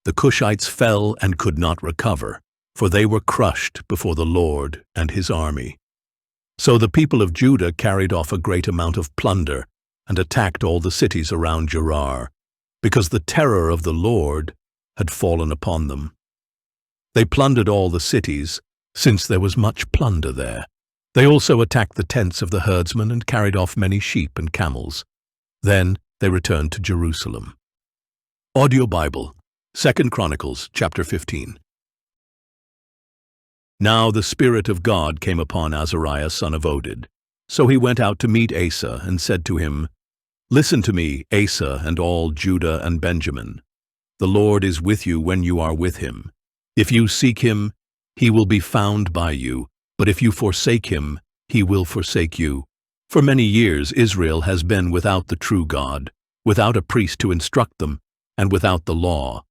Speaker 1: The Cushites fell and could not recover, for they were crushed before the Lord and his army. So the people of Judah carried off a great amount of plunder and attacked all the cities around Gerar, because the terror of the Lord had fallen upon them. They plundered all the cities, since there was much plunder there. They also attacked the tents of the herdsmen and carried off many sheep and camels. Then they returned to Jerusalem. Audio Bible, 2 Chronicles chapter 15. Now the Spirit of God came upon Azariah son of Oded. So he went out to meet Asa and said to him, "Listen to me, Asa and all Judah and Benjamin. The Lord is with you when you are with him. If you seek him, he will be found by you, but if you forsake him, he will forsake you. For many years Israel has been without the true God, without a priest to instruct them, and without the law.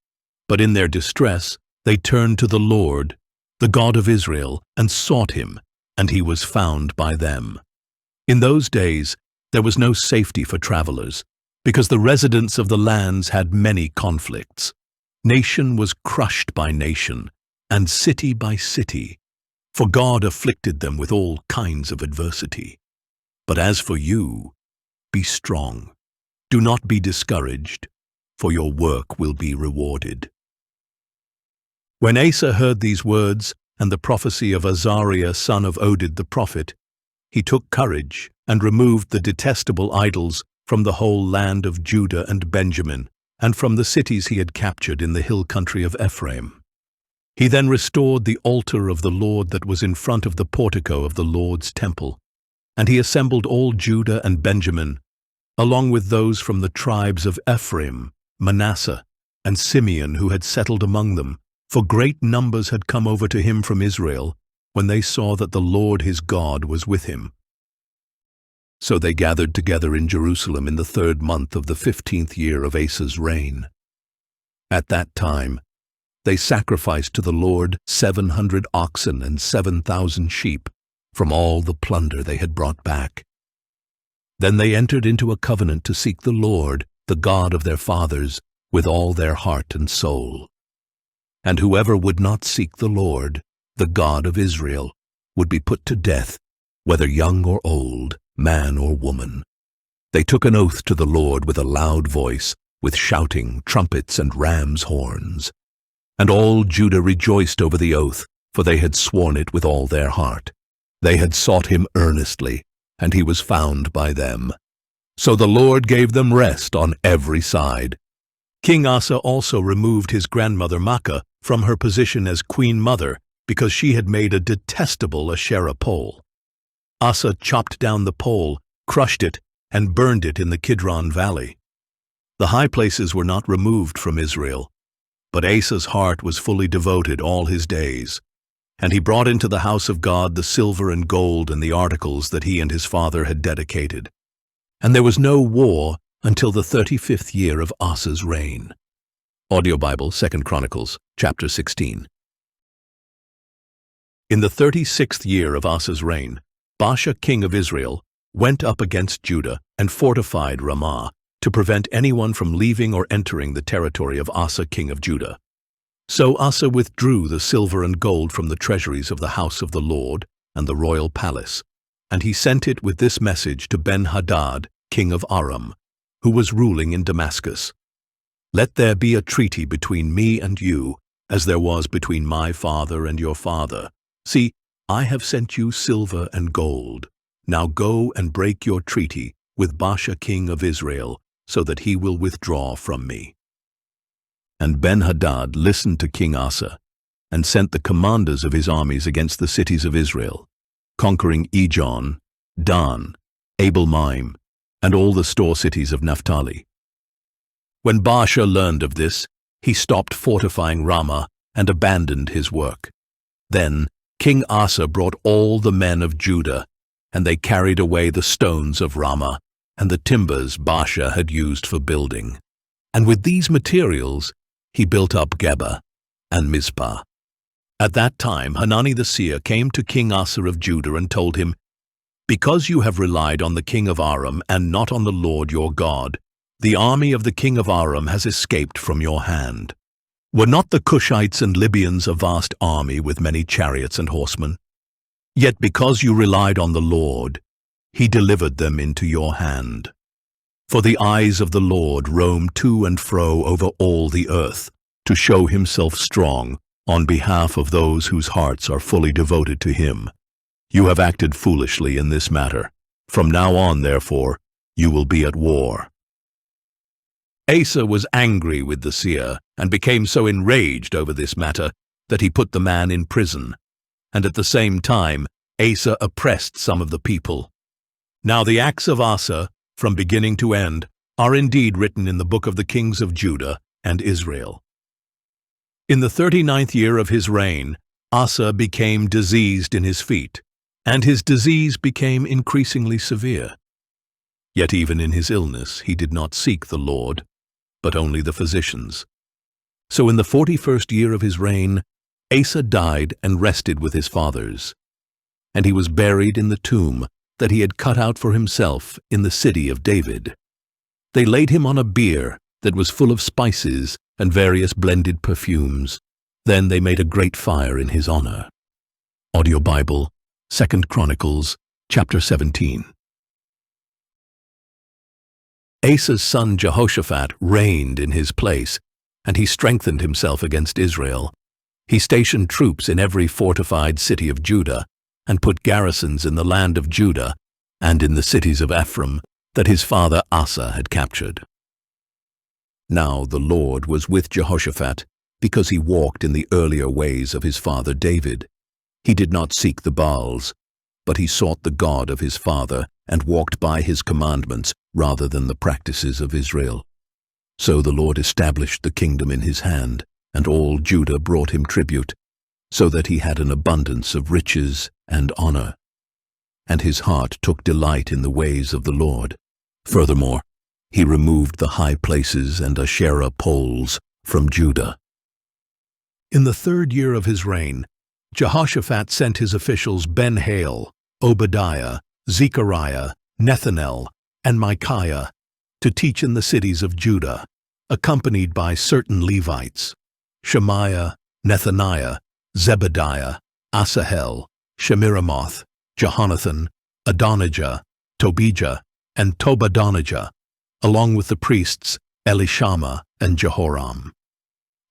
Speaker 1: But in their distress they turned to the Lord, the God of Israel, and sought him, and he was found by them. In those days there was no safety for travelers, because the residents of the lands had many conflicts. Nation was crushed by nation, and city by city, for God afflicted them with all kinds of adversity. But as for you, be strong. Do not be discouraged, for your work will be rewarded." When Asa heard these words and the prophecy of Azariah son of Oded the prophet, he took courage and removed the detestable idols from the whole land of Judah and Benjamin, and from the cities he had captured in the hill country of Ephraim. He then restored the altar of the Lord that was in front of the portico of the Lord's temple, and he assembled all Judah and Benjamin, along with those from the tribes of Ephraim, Manasseh, and Simeon who had settled among them, for great numbers had come over to him from Israel, when they saw that the Lord his God was with him. So they gathered together in Jerusalem in the 3rd month of the 15th year of Asa's reign. At that time, they sacrificed to the Lord 700 oxen and 7,000 sheep from all the plunder they had brought back. Then they entered into a covenant to seek the Lord, the God of their fathers, with all their heart and soul. And whoever would not seek the Lord, the God of Israel, would be put to death, whether young or old, man or woman. They took an oath to the Lord with a loud voice, with shouting, trumpets, and ram's horns. And all Judah rejoiced over the oath, for they had sworn it with all their heart. They had sought him earnestly, and he was found by them. So the Lord gave them rest on every side. King Asa also removed his grandmother Maacah from her position as queen mother because she had made a detestable Asherah pole. Asa chopped down the pole, crushed it, and burned it in the Kidron Valley. The high places were not removed from Israel, but Asa's heart was fully devoted all his days. And he brought into the house of God the silver and gold and the articles that he and his father had dedicated. And there was no war until the 35th year of Asa's reign. Audio Bible, 2 Chronicles, chapter 16. In the 36th year of Asa's reign, Baasha king of Israel went up against Judah and fortified Ramah to prevent anyone from leaving or entering the territory of Asa king of Judah. So Asa withdrew the silver and gold from the treasuries of the house of the Lord and the royal palace, and he sent it with this message to Ben-Hadad, king of Aram, who was ruling in Damascus. Let there be a treaty between me and you, as there was between my father and your father. See, I have sent you silver and gold. Now go and break your treaty with Baasha king of Israel, so that he will withdraw from me. And Ben-Hadad listened to King Asa, and sent the commanders of his armies against the cities of Israel, conquering Ijon, Dan, Abel-Maim, and all the store cities of Naphtali. When Baasha learned of this, he stopped fortifying Ramah and abandoned his work. Then King Asa brought all the men of Judah, and they carried away the stones of Ramah and the timbers Baasha had used for building. And with these materials he built up Geba and Mizpah. At that time Hanani the seer came to King Asa of Judah and told him, Because you have relied on the king of Aram and not on the Lord your God, the army of the king of Aram has escaped from your hand. Were not the Cushites and Libyans a vast army with many chariots and horsemen? Yet because you relied on the Lord, he delivered them into your hand. For the eyes of the Lord roam to and fro over all the earth, to show himself strong on behalf of those whose hearts are fully devoted to him. You have acted foolishly in this matter. From now on, therefore, you will be at war. Asa was angry with the seer, and became so enraged over this matter that he put the man in prison, and at the same time Asa oppressed some of the people. Now the acts of Asa, from beginning to end, are indeed written in the book of the kings of Judah and Israel. In the 39th year of his reign, Asa became diseased in his feet, and his disease became increasingly severe. Yet even in his illness he did not seek the Lord, but only the physicians. So in the 41st year of his reign, Asa died and rested with his fathers. And he was buried in the tomb that he had cut out for himself in the city of David. They laid him on a bier that was full of spices and various blended perfumes. Then they made a great fire in his honor. Audio Bible, 2 Chronicles, chapter 17. Asa's son Jehoshaphat reigned in his place, and he strengthened himself against Israel. He stationed troops in every fortified city of Judah, and put garrisons in the land of Judah and in the cities of Ephraim that his father Asa had captured. Now the Lord was with Jehoshaphat, because he walked in the earlier ways of his father David. He did not seek the Baals, but he sought the God of his father, and walked by his commandments rather than the practices of Israel. So the Lord established the kingdom in his hand, and all Judah brought him tribute. so that he had an abundance of riches and honor. And his heart took delight in the ways of the Lord. Furthermore, he removed the high places and Asherah poles from Judah. In the 3rd year of his reign, Jehoshaphat sent his officials Ben-Hail, Obadiah, Zechariah, Nethanel, and Micaiah to teach in the cities of Judah, accompanied by certain Levites, Shemaiah, Nethaniah, Zebediah, Asahel, Shemiramoth, Jehonathan, Adonijah, Tobijah, and Tobadonijah, along with the priests Elishama and Jehoram.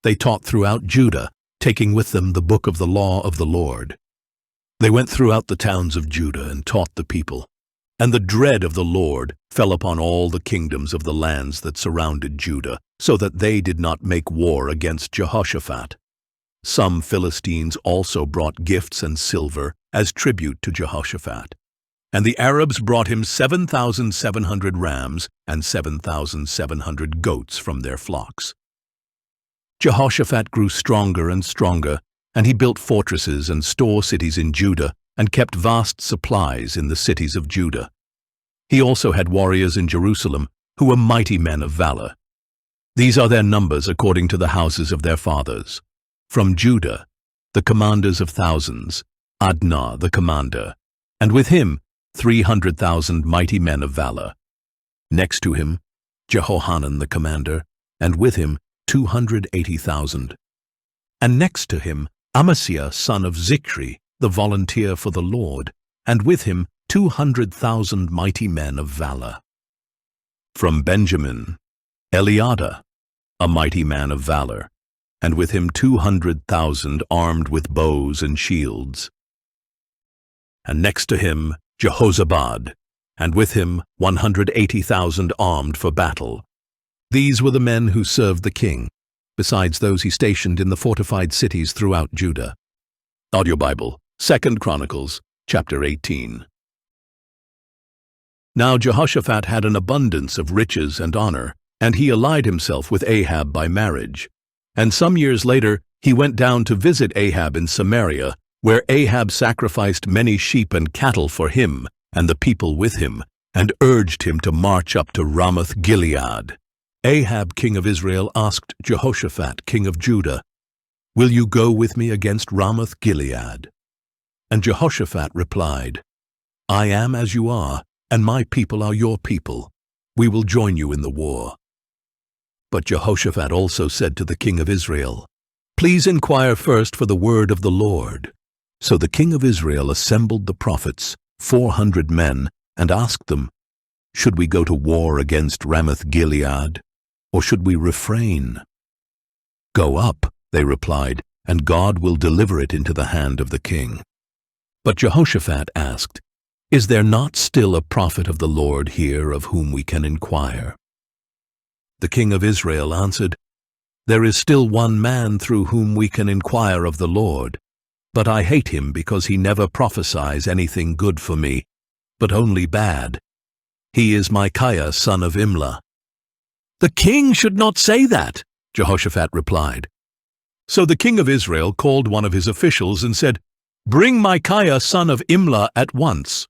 Speaker 1: They taught throughout Judah, taking with them the book of the law of the Lord. They went throughout the towns of Judah and taught the people. And the dread of the Lord fell upon all the kingdoms of the lands that surrounded Judah, so that they did not make war against Jehoshaphat. Some Philistines also brought gifts and silver as tribute to Jehoshaphat. And the Arabs brought him 7,700 rams and 7,700 goats from their flocks. Jehoshaphat grew stronger and stronger, and he built fortresses and store cities in Judah and kept vast supplies in the cities of Judah. He also had warriors in Jerusalem who were mighty men of valor. These are their numbers according to the houses of their fathers. From Judah, the commanders of thousands, Adnah the commander, and with him 300,000 mighty men of valor. Next to him, Jehohanan the commander, and with him 280,000. And next to him, Amasiah son of Zichri, the volunteer for the Lord, and with him 200,000 mighty men of valor. From Benjamin, Eliada, a mighty man of valor, and with him 200,000 armed with bows and shields. And next to him, Jehozabad, and with him 180,000 armed for battle. These were the men who served the king, besides those he stationed in the fortified cities throughout Judah. Audio Bible, 2 Chronicles, chapter 18. Now Jehoshaphat had an abundance of riches and honor, and he allied himself with Ahab by marriage. And some years later he went down to visit Ahab in Samaria, where Ahab sacrificed many sheep and cattle for him and the people with him, and urged him to march up to Ramoth-Gilead. Ahab, king of Israel, asked Jehoshaphat, king of Judah, "Will you go with me against Ramoth-Gilead?" And Jehoshaphat replied, "I am as you are, and my people are your people. We will join you in the war." But Jehoshaphat also said to the king of Israel, "Please inquire first for the word of the Lord." So the king of Israel assembled the prophets, 400 men, and asked them, "Should we go to war against Ramoth-Gilead, or should we refrain?" "Go up," they replied, "and God will deliver it into the hand of the king." But Jehoshaphat asked, "Is there not still a prophet of the Lord here of whom we can inquire?" The king of Israel answered, "There is still one man through whom we can inquire of the Lord, but I hate him because he never prophesies anything good for me, but only bad. He is Micaiah son of Imlah." "The king should not say that," Jehoshaphat replied. So the king of Israel called one of his officials and said, "Bring Micaiah son of Imlah at once."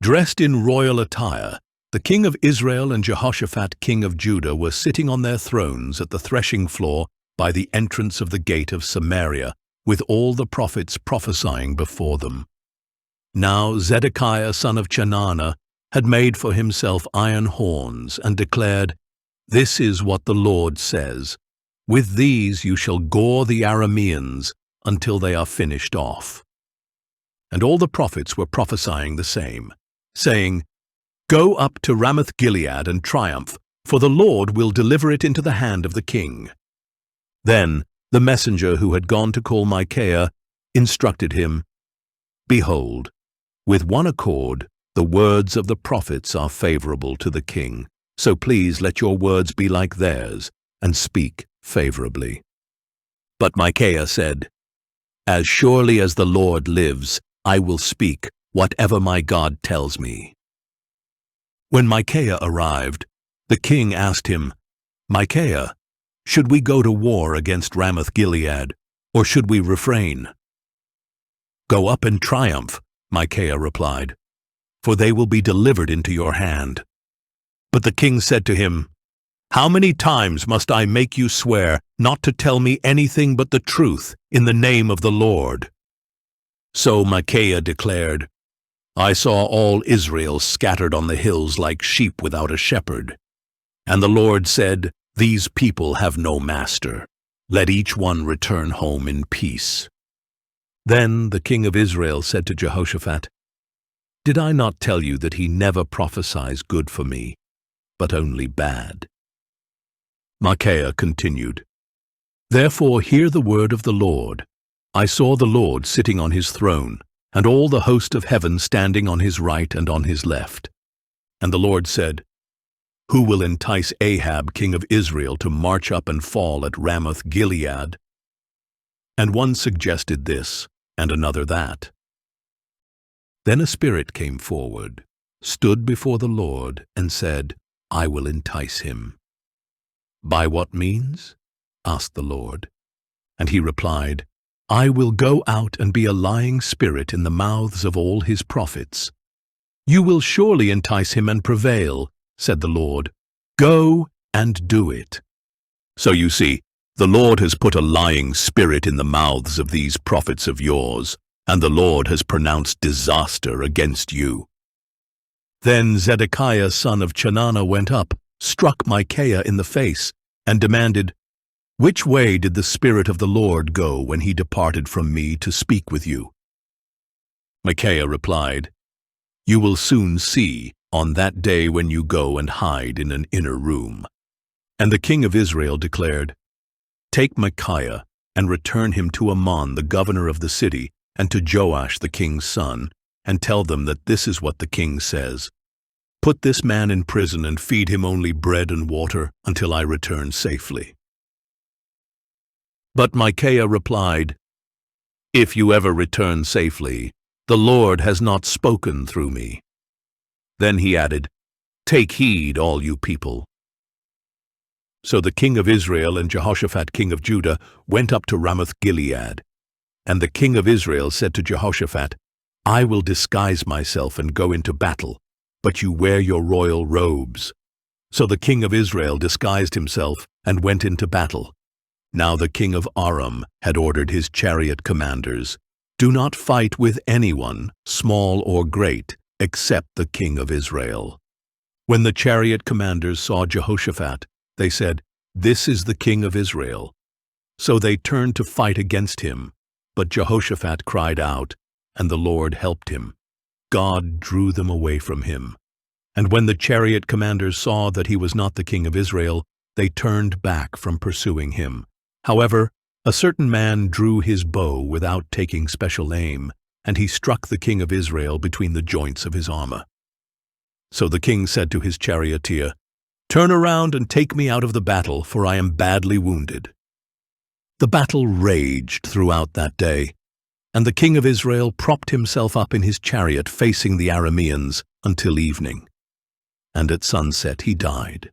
Speaker 1: Dressed in royal attire, the king of Israel and Jehoshaphat king of Judah were sitting on their thrones at the threshing floor by the entrance of the gate of Samaria, with all the prophets prophesying before them. Now Zedekiah son of Chenaanah had made for himself iron horns and declared, "This is what the Lord says, with these you shall gore the Arameans until they are finished off." And all the prophets were prophesying the same, saying, "Go up to Ramoth-Gilead and triumph, for the Lord will deliver it into the hand of the king." Then the messenger who had gone to call Micaiah instructed him, "Behold, with one accord the words of the prophets are favorable to the king, so please let your words be like theirs, and speak favorably." But Micaiah said, "As surely as the Lord lives, I will speak whatever my God tells me." When Micaiah arrived, the king asked him, "Micaiah, should we go to war against Ramoth-Gilead, or should we refrain?" "Go up in triumph," Micaiah replied, "for they will be delivered into your hand." But the king said to him, "How many times must I make you swear not to tell me anything but the truth in the name of the Lord?" So Micaiah declared, "I saw all Israel scattered on the hills like sheep without a shepherd. And the Lord said, 'These people have no master. Let each one return home in peace.'" Then the king of Israel said to Jehoshaphat, "Did I not tell you that he never prophesies good for me, but only bad?" Micaiah continued, "Therefore hear the word of the Lord. I saw the Lord sitting on his throne, and all the host of heaven standing on his right and on his left. And the Lord said, 'Who will entice Ahab king of Israel to march up and fall at Ramoth Gilead?' And one suggested this, and another that. Then a spirit came forward, stood before the Lord, and said, 'I will entice him.' 'By what means?' asked the Lord. And he replied, 'I will go out and be a lying spirit in the mouths of all his prophets.' 'You will surely entice him and prevail,' said the Lord. 'Go and do it.' So you see, the Lord has put a lying spirit in the mouths of these prophets of yours, and the Lord has pronounced disaster against you." Then Zedekiah son of Chenaanah went up, struck Micaiah in the face, and demanded, "Which way did the Spirit of the Lord go when he departed from me to speak with you?" Micaiah replied, "You will soon see on that day when you go and hide in an inner room." And the king of Israel declared, "Take Micaiah and return him to Amon the governor of the city, and to Joash the king's son, and tell them that this is what the king says. Put this man in prison and feed him only bread and water until I return safely." But Micaiah replied, "If you ever return safely, the Lord has not spoken through me." Then he added, "Take heed, all you people." So the king of Israel and Jehoshaphat king of Judah went up to Ramoth Gilead. And the king of Israel said to Jehoshaphat, "I will disguise myself and go into battle, but you wear your royal robes." So the king of Israel disguised himself and went into battle. Now the king of Aram had ordered his chariot commanders, "Do not fight with anyone, small or great, except the king of Israel." When the chariot commanders saw Jehoshaphat, they said, "This is the king of Israel." So they turned to fight against him. But Jehoshaphat cried out, and the Lord helped him. God drew them away from him. And when the chariot commanders saw that he was not the king of Israel, they turned back from pursuing him. However, a certain man drew his bow without taking special aim, and he struck the king of Israel between the joints of his armor. So the king said to his charioteer, "Turn around and take me out of the battle, for I am badly wounded." The battle raged throughout that day, and the king of Israel propped himself up in his chariot facing the Arameans until evening. And at sunset he died.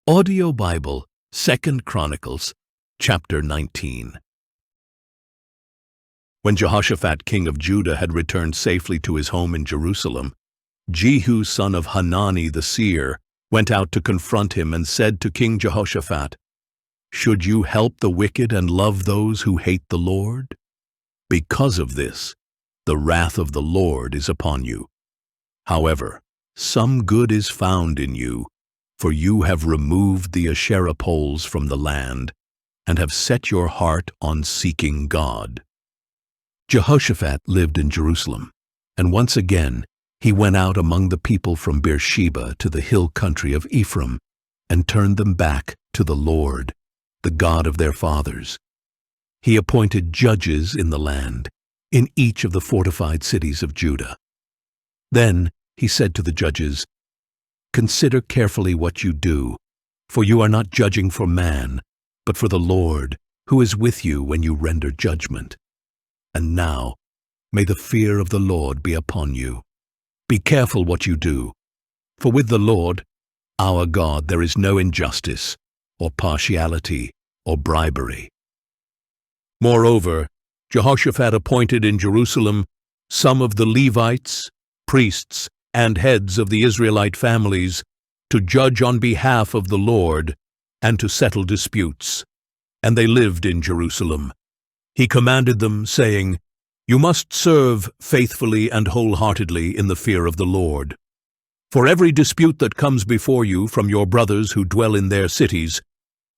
Speaker 1: Audio Bible, 2 Chronicles, chapter 19. When Jehoshaphat king of Judah had returned safely to his home in Jerusalem, Jehu son of Hanani the seer went out to confront him and said to King Jehoshaphat, "Should you help the wicked and love those who hate the Lord? Because of this, the wrath of the Lord is upon you. However, some good is found in you, for you have removed the Asherah poles from the land and have set your heart on seeking God." Jehoshaphat lived in Jerusalem, and once again he went out among the people from Beersheba to the hill country of Ephraim and turned them back to the Lord, the God of their fathers. He appointed judges in the land, in each of the fortified cities of Judah. Then he said to the judges, "Consider carefully what you do, for you are not judging for man, but for the Lord, who is with you when you render judgment. And now, may the fear of the Lord be upon you. Be careful what you do, for with the Lord, our God, there is no injustice, or partiality, or bribery." Moreover, Jehoshaphat appointed in Jerusalem some of the Levites, priests, and heads of the Israelite families to judge on behalf of the Lord and to settle disputes. And they lived in Jerusalem. He commanded them, saying, "You must serve faithfully and wholeheartedly in the fear of the Lord. For every dispute that comes before you from your brothers who dwell in their cities,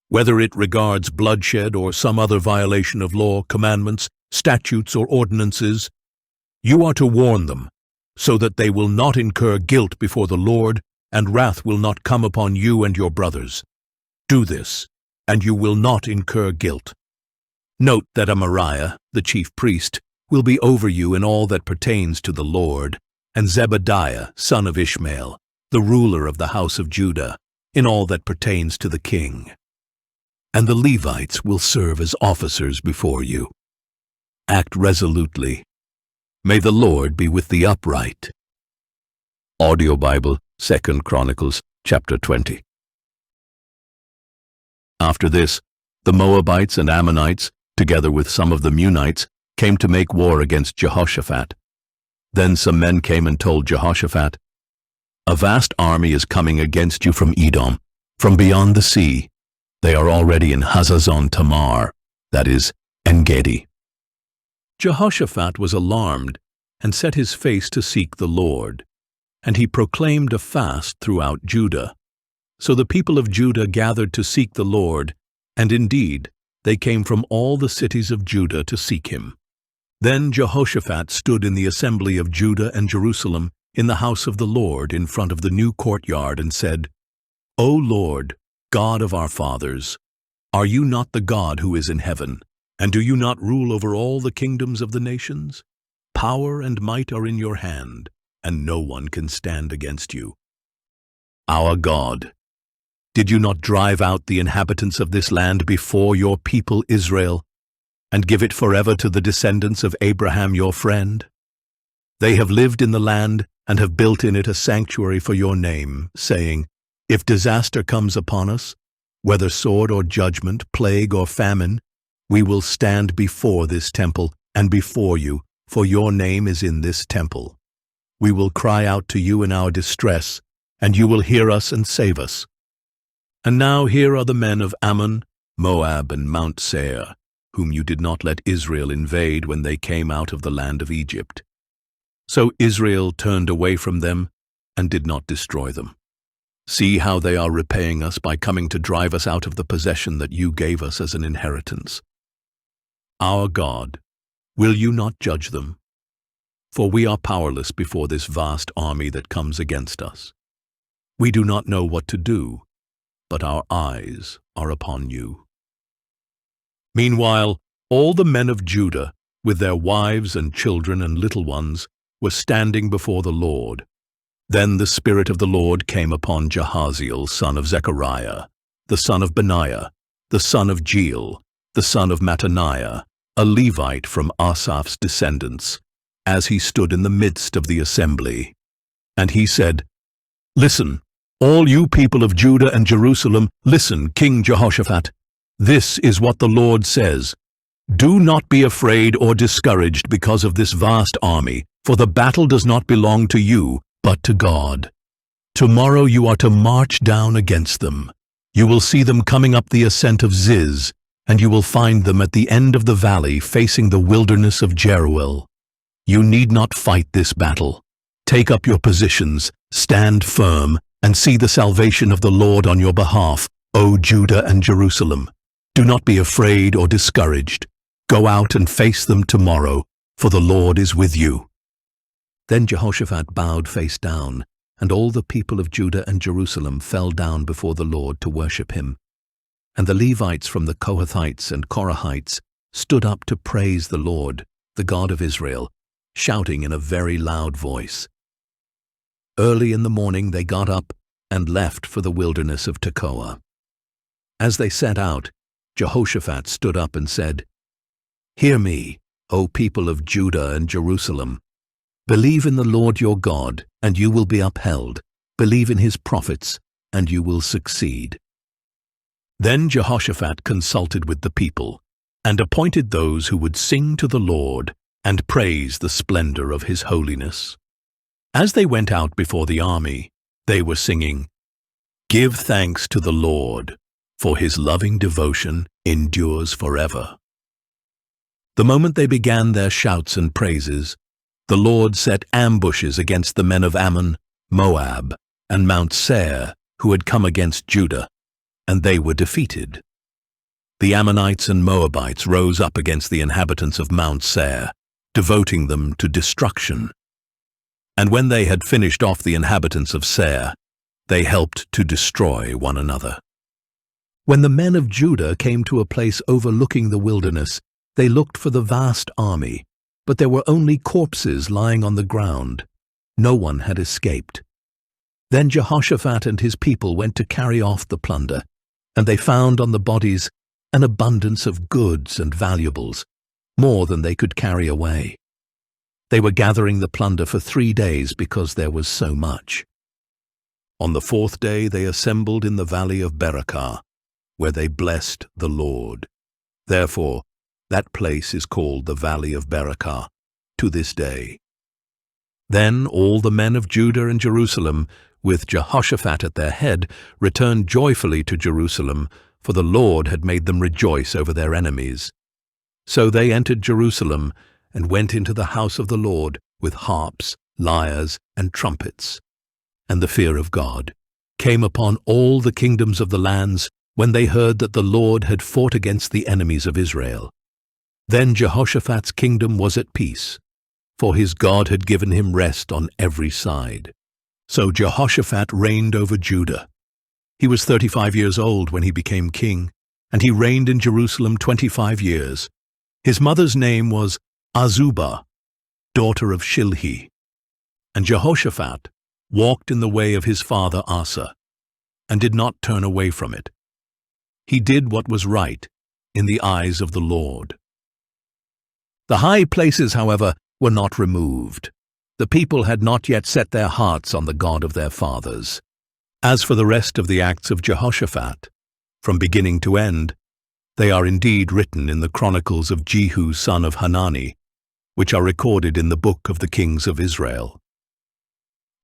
Speaker 1: whether it regards bloodshed or some other violation of law, commandments, statutes, or ordinances, you are to warn them, so that they will not incur guilt before the Lord, and wrath will not come upon you and your brothers. Do this, and you will not incur guilt. Note that Amariah, the chief priest, will be over you in all that pertains to the Lord, and Zebadiah, son of Ishmael, the ruler of the house of Judah, in all that pertains to the king. And the Levites will serve as officers before you. Act resolutely. May the Lord be with the upright." Audio Bible, 2 Chronicles, chapter 20. After this, the Moabites and Ammonites, together with some of the Meunites, came to make war against Jehoshaphat. Then some men came and told Jehoshaphat, "A vast army is coming against you from Edom, from beyond the sea. They are already in Hazazon Tamar, that is, En-gedi." Jehoshaphat was alarmed and set his face to seek the Lord, and he proclaimed a fast throughout Judah. So the people of Judah gathered to seek the Lord, and indeed they came from all the cities of Judah to seek him. Then Jehoshaphat stood in the assembly of Judah and Jerusalem in the house of the Lord in front of the new courtyard and said, "O Lord, God of our fathers, are you not the God who is in heaven? And do you not rule over all the kingdoms of the nations? Power and might are in your hand, and no one can stand against you. Our God, did you not drive out the inhabitants of this land before your people Israel, and give it forever to the descendants of Abraham your friend? They have lived in the land and have built in it a sanctuary for your name, saying, 'If disaster comes upon us, whether sword or judgment, plague or famine, we will stand before this temple and before you, for your name is in this temple. We will cry out to you in our distress, and you will hear us and save us.' And now here are the men of Ammon, Moab, and Mount Seir, whom you did not let Israel invade when they came out of the land of Egypt. So Israel turned away from them and did not destroy them. See how they are repaying us by coming to drive us out of the possession that you gave us as an inheritance. Our God, will you not judge them? For we are powerless before this vast army that comes against us. We do not know what to do, but our eyes are upon you." Meanwhile, all the men of Judah, with their wives and children and little ones, were standing before the Lord. Then the Spirit of the Lord came upon Jahaziel, son of Zechariah, the son of Benaiah, the son of Jeiel, the son of Mattaniah, a Levite from Asaph's descendants, as he stood in the midst of the assembly. And he said, "Listen, all you people of Judah and Jerusalem, listen, King Jehoshaphat. This is what the Lord says. Do not be afraid or discouraged because of this vast army, for the battle does not belong to you, but to God. Tomorrow you are to march down against them. You will see them coming up the ascent of Ziz, and you will find them at the end of the valley facing the wilderness of Jeruel. You need not fight this battle. Take up your positions, stand firm, and see the salvation of the Lord on your behalf, O Judah and Jerusalem. Do not be afraid or discouraged. Go out and face them tomorrow, for the Lord is with you." Then Jehoshaphat bowed face down, and all the people of Judah and Jerusalem fell down before the Lord to worship him. And the Levites from the Kohathites and Korahites stood up to praise the Lord, the God of Israel, shouting in a very loud voice. Early in the morning they got up and left for the wilderness of Tekoa. As they set out, Jehoshaphat stood up and said, "Hear me, O people of Judah and Jerusalem. Believe in the Lord your God, and you will be upheld. Believe in his prophets, and you will succeed." Then Jehoshaphat consulted with the people, and appointed those who would sing to the Lord and praise the splendor of his holiness. As they went out before the army, they were singing, "Give thanks to the Lord, for his loving devotion endures forever." The moment they began their shouts and praises, the Lord set ambushes against the men of Ammon, Moab, and Mount Seir, who had come against Judah, and they were defeated. The Ammonites and Moabites rose up against the inhabitants of Mount Seir, devoting them to destruction. And when they had finished off the inhabitants of Seir, they helped to destroy one another. When the men of Judah came to a place overlooking the wilderness, they looked for the vast army, but there were only corpses lying on the ground. No one had escaped. Then Jehoshaphat and his people went to carry off the plunder, and they found on the bodies an abundance of goods and valuables, more than they could carry away. They were gathering the plunder for 3 days because there was so much. On the 4th day they assembled in the valley of Berakah, where they blessed the Lord. Therefore, that place is called the Valley of Berakah to this day. Then all the men of Judah and Jerusalem, with Jehoshaphat at their head, returned joyfully to Jerusalem, for the Lord had made them rejoice over their enemies. So they entered Jerusalem and went into the house of the Lord with harps, lyres, and trumpets. And the fear of God came upon all the kingdoms of the lands when they heard that the Lord had fought against the enemies of Israel. Then Jehoshaphat's kingdom was at peace, for his God had given him rest on every side. So Jehoshaphat reigned over Judah. He was 35 years old when he became king, and he reigned in Jerusalem 25 years. His mother's name was Azubah, daughter of Shilhi. And Jehoshaphat walked in the way of his father Asa, and did not turn away from it. He did what was right in the eyes of the Lord. The high places, however, were not removed. The people had not yet set their hearts on the God of their fathers. As for the rest of the acts of Jehoshaphat, from beginning to end, they are indeed written in the Chronicles of Jehu son of Hanani, which are recorded in the book of the kings of Israel.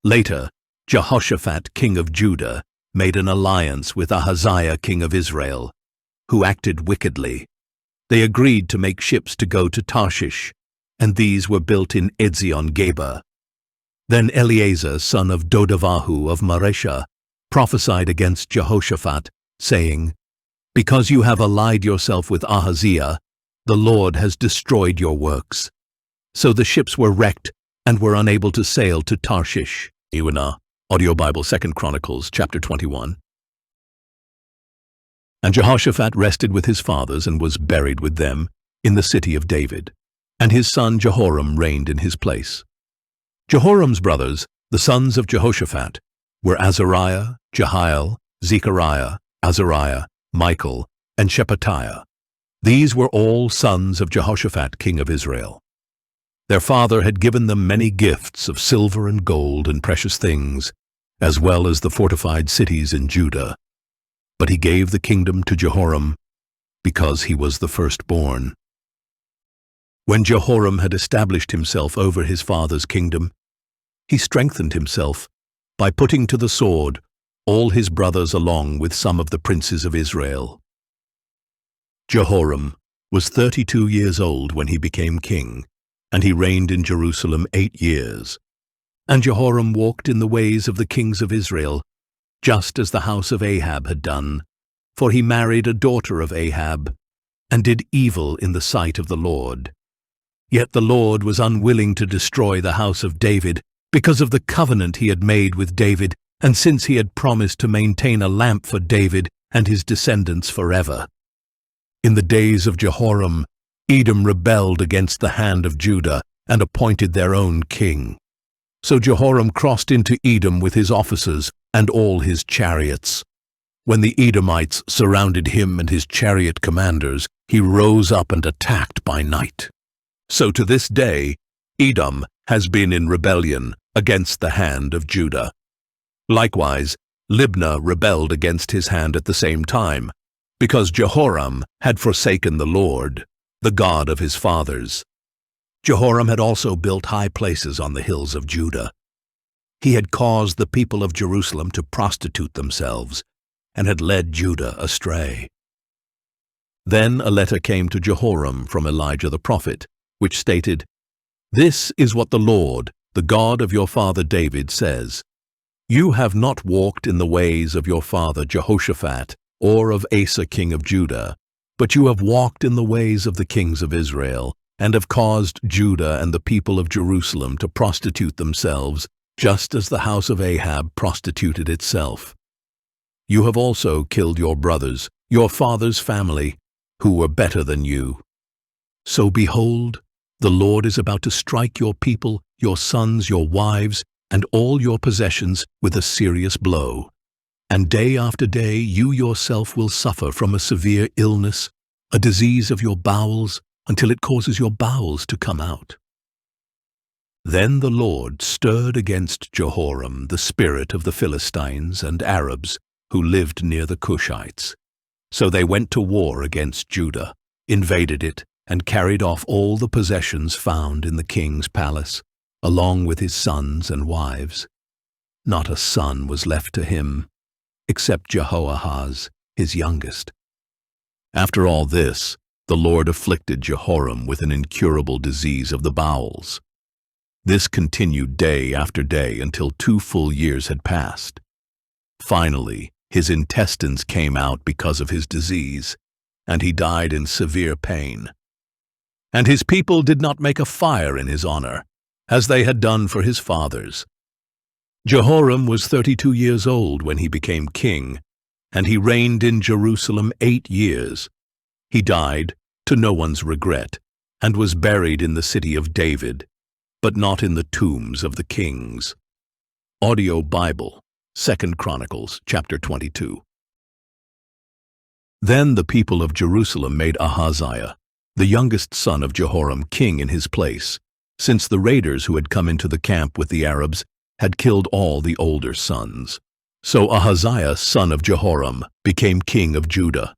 Speaker 1: Later, Jehoshaphat, king of Judah, made an alliance with Ahaziah, king of Israel, who acted wickedly. They agreed to make ships to go to Tarshish, and these were built in Ezion-Geber. Then Eleazar, son of Dodavahu of Maresha, prophesied against Jehoshaphat, saying, "Because you have allied yourself with Ahaziah, the Lord has destroyed your works." So the ships were wrecked and were unable to sail to Tarshish. Iwana, Audio Bible, 2 Chronicles, chapter 21. And Jehoshaphat rested with his fathers and was buried with them in the city of David, and his son Jehoram reigned in his place. Jehoram's brothers, the sons of Jehoshaphat, were Azariah, Jehiel, Zechariah, Azariah, Michael, and Shephatiah. These were all sons of Jehoshaphat, king of Israel. Their father had given them many gifts of silver and gold and precious things, as well as the fortified cities in Judah. But he gave the kingdom to Jehoram, because he was the firstborn. When Jehoram had established himself over his father's kingdom, he strengthened himself by putting to the sword all his brothers along with some of the princes of Israel. Jehoram was 32 years old when he became king, and he reigned in Jerusalem 8 years. And Jehoram walked in the ways of the kings of Israel, just as the house of Ahab had done, for he married a daughter of Ahab, and did evil in the sight of the Lord. Yet the Lord was unwilling to destroy the house of David, because of the covenant he had made with David, and since he had promised to maintain a lamp for David and his descendants forever. In the days of Jehoram, Edom rebelled against the hand of Judah and appointed their own king. So Jehoram crossed into Edom with his officers and all his chariots. When the Edomites surrounded him and his chariot commanders, he rose up and attacked by night. So to this day, Edom has been in rebellion against the hand of Judah. Likewise, Libnah rebelled against his hand at the same time, because Jehoram had forsaken the Lord. the God of his fathers. Jehoram had also built high places on the hills of Judah. He had caused the people of Jerusalem to prostitute themselves and had led Judah astray. Then a letter came to Jehoram from Elijah the prophet, which stated, "This is what the Lord, the God of your father David, says. You have not walked in the ways of your father Jehoshaphat or of Asa king of Judah, but you have walked in the ways of the kings of Israel, and have caused Judah and the people of Jerusalem to prostitute themselves, just as the house of Ahab prostituted itself. You have also killed your brothers, your father's family, who were better than you. So behold, the Lord is about to strike your people, your sons, your wives, and all your possessions with a serious blow. And day after day you yourself will suffer from a severe illness, a disease of your bowels, until it causes your bowels to come out." Then the Lord stirred against Jehoram the spirit of the Philistines and Arabs who lived near the Cushites. So they went to war against Judah, invaded it, and carried off all the possessions found in the king's palace, along with his sons and wives. Not a son was left to him, except Jehoahaz, his youngest. After all this, the Lord afflicted Jehoram with an incurable disease of the bowels. This continued day after day until 2 full years had passed. Finally, his intestines came out because of his disease, and he died in severe pain. And his people did not make a fire in his honor, as they had done for his fathers. Jehoram was 32 years old when he became king, and he reigned in Jerusalem 8 years. He died, to no one's regret, and was buried in the city of David, but not in the tombs of the kings. Audio Bible, 2 Chronicles, chapter 22. Then the people of Jerusalem made Ahaziah, the youngest son of Jehoram, king in his place, since the raiders who had come into the camp with the Arabs had killed all the older sons. So Ahaziah, son of Jehoram, became king of Judah.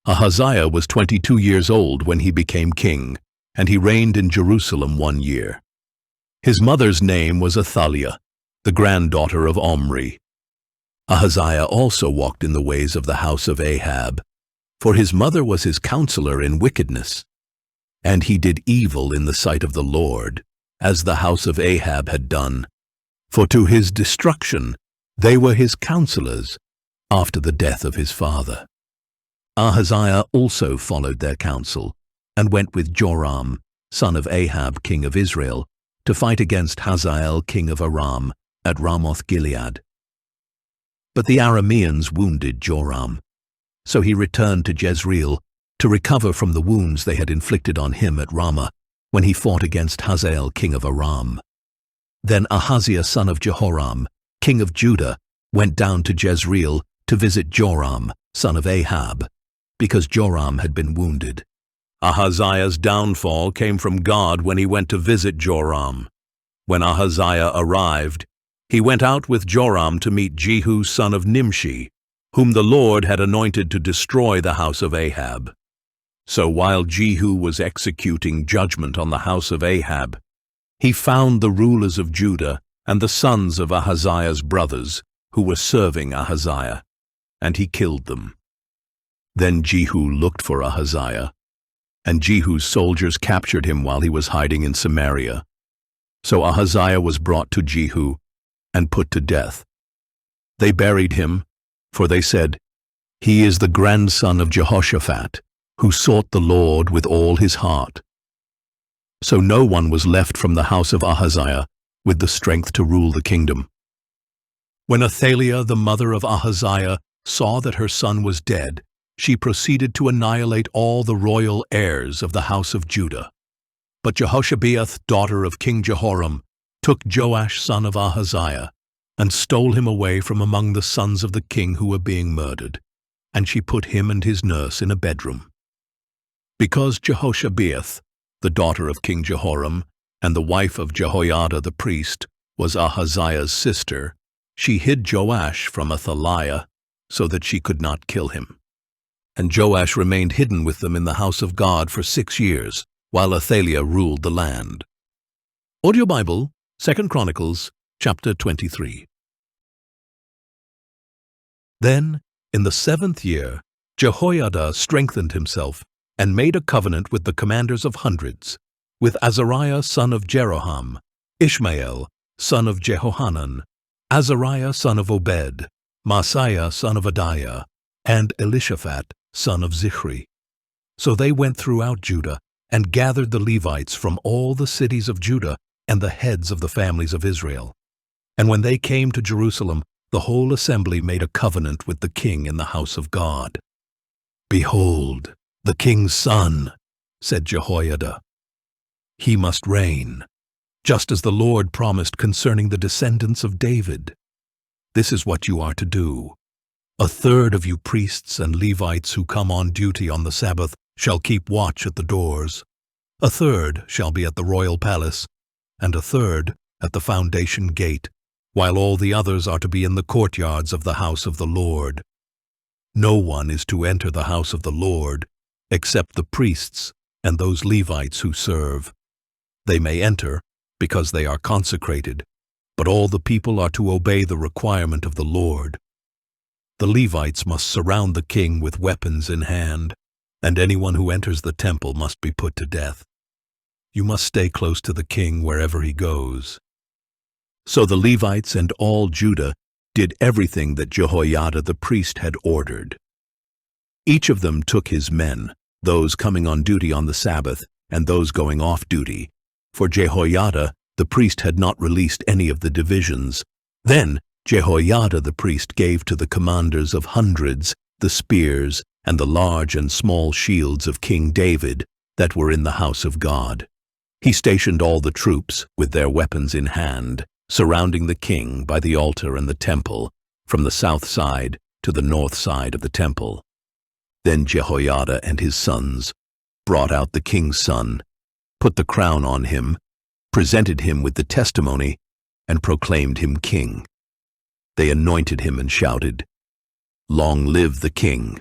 Speaker 1: Ahaziah was 22 years old when he became king, and he reigned in Jerusalem 1 year. His mother's name was Athaliah, the granddaughter of Omri. Ahaziah also walked in the ways of the house of Ahab, for his mother was his counselor in wickedness. And he did evil in the sight of the Lord, as the house of Ahab had done, for to his destruction they were his counselors after the death of his father. Ahaziah also followed their counsel, and went with Joram, son of Ahab, king of Israel, to fight against Hazael, king of Aram, at Ramoth-Gilead. But the Arameans wounded Joram, so he returned to Jezreel to recover from the wounds they had inflicted on him at Ramah, when he fought against Hazael, king of Aram. Then Ahaziah, son of Jehoram, king of Judah, went down to Jezreel to visit Joram, son of Ahab, because Joram had been wounded. Ahaziah's downfall came from God when he went to visit Joram. When Ahaziah arrived, he went out with Joram to meet Jehu, son of Nimshi, whom the Lord had anointed to destroy the house of Ahab. So while Jehu was executing judgment on the house of Ahab, he found the rulers of Judah and the sons of Ahaziah's brothers who were serving Ahaziah, and he killed them. Then Jehu looked for Ahaziah, and Jehu's soldiers captured him while he was hiding in Samaria. So Ahaziah was brought to Jehu and put to death. They buried him, for they said, "He is the grandson of Jehoshaphat, who sought the Lord with all his heart." So no one was left from the house of Ahaziah with the strength to rule the kingdom. When Athaliah, the mother of Ahaziah, saw that her son was dead, she proceeded to annihilate all the royal heirs of the house of Judah. But Jehoshabeath, daughter of King Jehoram, took Joash, son of Ahaziah, and stole him away from among the sons of the king who were being murdered, and she put him and his nurse in a bedroom. Because Jehoshabeath, the daughter of King Jehoram, and the wife of Jehoiada the priest, was Ahaziah's sister, she hid Joash from Athaliah so that she could not kill him. and Joash remained hidden with them in the house of God for 6 years, while Athaliah ruled the land. Audio Bible, 2 Chronicles, chapter 23. Then, in the 7th year, Jehoiada strengthened himself and made a covenant with the commanders of hundreds, with Azariah son of Jeroham, Ishmael son of Jehohanan, Azariah son of Obed, Maaseiah son of Adaiah, and Elishaphat son of Zichri. So they went throughout Judah and gathered the Levites from all the cities of Judah and the heads of the families of Israel. And when they came to Jerusalem, the whole assembly made a covenant with the king in the house of God. "Behold, the king's son," said Jehoiada. "He must reign, just as the Lord promised concerning the descendants of David. This is what you are to do. 1/3 of you priests and Levites who come on duty on the Sabbath shall keep watch at the doors. 1/3 shall be at the royal palace, and 1/3 at the foundation gate, while all the others are to be in the courtyards of the house of the Lord. No one is to enter the house of the Lord except the priests and those Levites who serve. They may enter because they are consecrated, but all the people are to obey the requirement of the Lord. The Levites must surround the king with weapons in hand, and anyone who enters the temple must be put to death. You must stay close to the king wherever he goes." So the Levites and all Judah did everything that Jehoiada the priest had ordered. Each of them took his men, those coming on duty on the Sabbath and those going off duty, for Jehoiada the priest had not released any of the divisions. Then Jehoiada the priest gave to the commanders of hundreds the spears and the large and small shields of King David that were in the house of God. He stationed all the troops, with their weapons in hand, surrounding the king by the altar and the temple, from the south side to the north side of the temple. Then Jehoiada and his sons brought out the king's son, put the crown on him, presented him with the testimony, and proclaimed him king. They anointed him and shouted, "Long live the king!"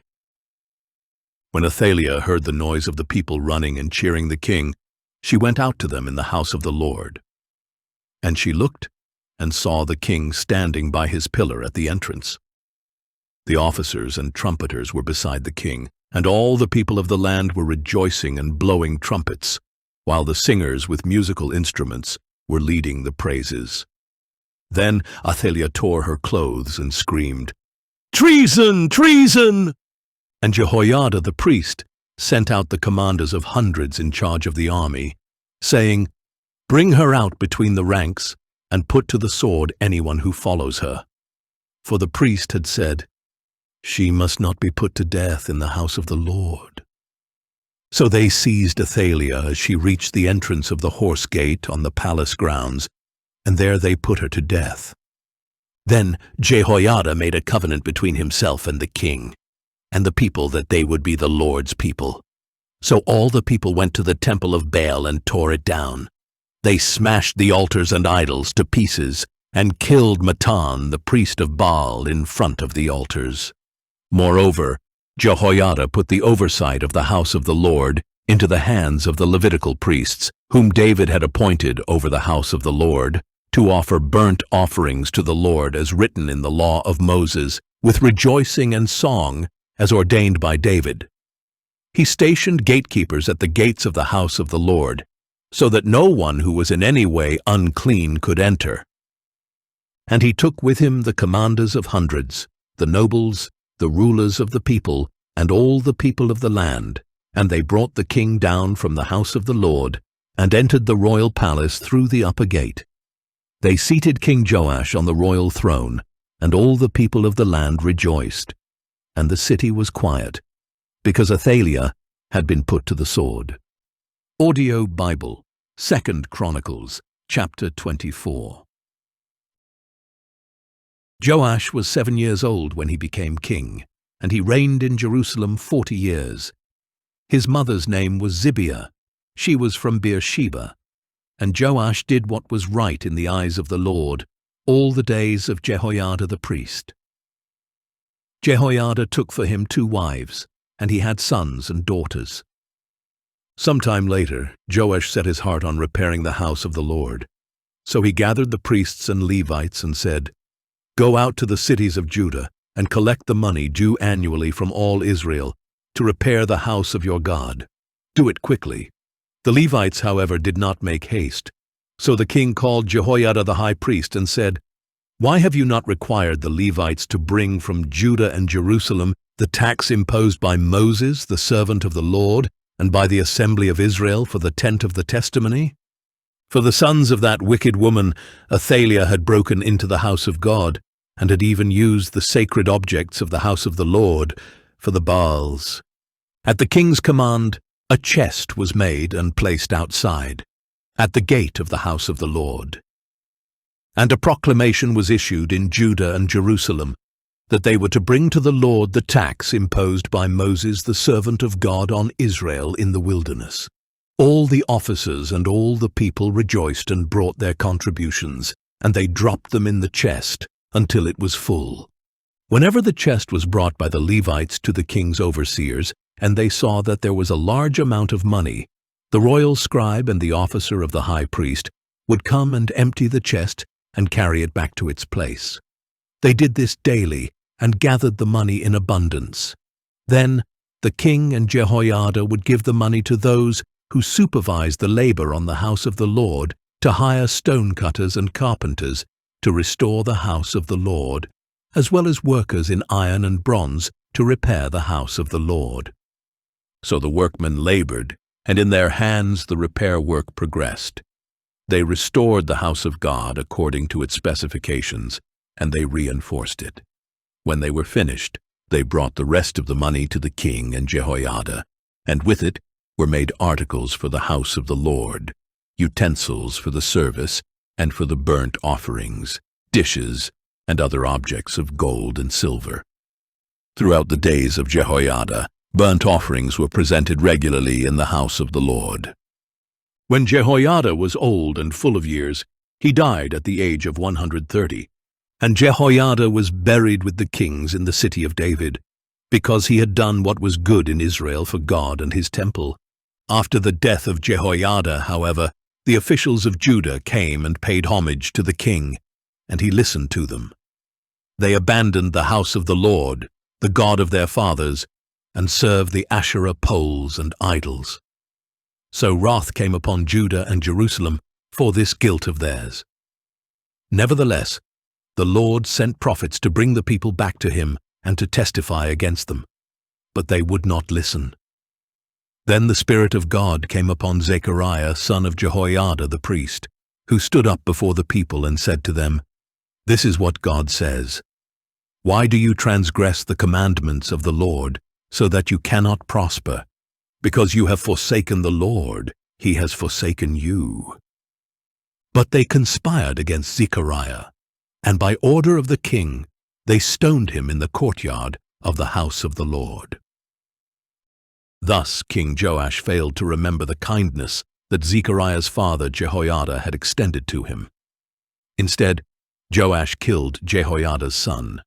Speaker 1: When Athaliah heard the noise of the people running and cheering the king, she went out to them in the house of the Lord. And she looked and saw the king standing by his pillar at the entrance. The officers and trumpeters were beside the king, and all the people of the land were rejoicing and blowing trumpets, while the singers with musical instruments were leading the praises. Then Athaliah tore her clothes and screamed, "Treason! Treason!" And Jehoiada the priest sent out the commanders of hundreds in charge of the army, saying, "Bring her out between the ranks, and put to the sword anyone who follows her." For the priest had said, "She must not be put to death in the house of the Lord." So they seized Athaliah as she reached the entrance of the horse gate on the palace grounds, and there they put her to death. Then Jehoiada made a covenant between himself and the king, and the people that they would be the Lord's people. So all the people went to the temple of Baal and tore it down. They smashed the altars and idols to pieces and killed Mattan, the priest of Baal, in front of the altars. Moreover, Jehoiada put the oversight of the house of the Lord into the hands of the Levitical priests, whom David had appointed over the house of the Lord, to offer burnt offerings to the Lord as written in the law of Moses, with rejoicing and song, as ordained by David. He stationed gatekeepers at the gates of the house of the Lord, so that no one who was in any way unclean could enter. And he took with him the commanders of hundreds, the nobles, the rulers of the people, and all the people of the land, and they brought the king down from the house of the Lord, and entered the royal palace through the upper gate. They seated King Joash on the royal throne, and all the people of the land rejoiced, and the city was quiet, because Athaliah had been put to the sword. Audio Bible, 2 Chronicles, chapter 24. Joash was 7 years old when he became king, and he reigned in Jerusalem 40 years. His mother's name was Zibiah. She was from Beersheba. And Joash did what was right in the eyes of the Lord all the days of Jehoiada the priest. Jehoiada took for him 2 wives, and he had sons and daughters. Sometime later, Joash set his heart on repairing the house of the Lord. So he gathered the priests and Levites and said, "Go out to the cities of Judah and collect the money due annually from all Israel to repair the house of your God. Do it quickly." The Levites, however, did not make haste. So the king called Jehoiada the high priest and said, "Why have you not required the Levites to bring from Judah and Jerusalem the tax imposed by Moses, the servant of the Lord, and by the assembly of Israel for the tent of the testimony?" For the sons of that wicked woman, Athaliah, had broken into the house of God, and had even used the sacred objects of the house of the Lord for the Baals. At the king's command, a chest was made and placed outside, at the gate of the house of the Lord. And a proclamation was issued in Judah and Jerusalem, that they were to bring to the Lord the tax imposed by Moses, the servant of God, on Israel in the wilderness. All the officers and all the people rejoiced and brought their contributions, and they dropped them in the chest until it was full. Whenever the chest was brought by the Levites to the king's overseers, and they saw that there was a large amount of money, the royal scribe and the officer of the high priest would come and empty the chest and carry it back to its place. They did this daily and gathered the money in abundance. Then the king and Jehoiada would give the money to those who supervised the labor on the house of the Lord to hire stonecutters and carpenters to restore the house of the Lord, as well as workers in iron and bronze to repair the house of the Lord. So the workmen labored, and in their hands the repair work progressed. They restored the house of God according to its specifications, and they reinforced it. When they were finished, they brought the rest of the money to the king and Jehoiada, and with it were made articles for the house of the Lord, utensils for the service and for the burnt offerings, dishes, and other objects of gold and silver. Throughout the days of Jehoiada, burnt offerings were presented regularly in the house of the Lord. When Jehoiada was old and full of years, he died at the age of 130. And Jehoiada was buried with the kings in the city of David, because he had done what was good in Israel for God and his temple. After the death of Jehoiada, however, the officials of Judah came and paid homage to the king, and he listened to them. They abandoned the house of the Lord, the God of their fathers, and served the Asherah poles and idols. So wrath came upon Judah and Jerusalem for this guilt of theirs. Nevertheless, the Lord sent prophets to bring the people back to him and to testify against them, but they would not listen. Then the Spirit of God came upon Zechariah, son of Jehoiada the priest, who stood up before the people and said to them, "This is what God says. Why do you transgress the commandments of the Lord, so that you cannot prosper? Because you have forsaken the Lord, he has forsaken you." But they conspired against Zechariah, and by order of the king, they stoned him in the courtyard of the house of the Lord. Thus King Joash failed to remember the kindness that Zechariah's father Jehoiada had extended to him. Instead, Joash killed Jehoiada's son.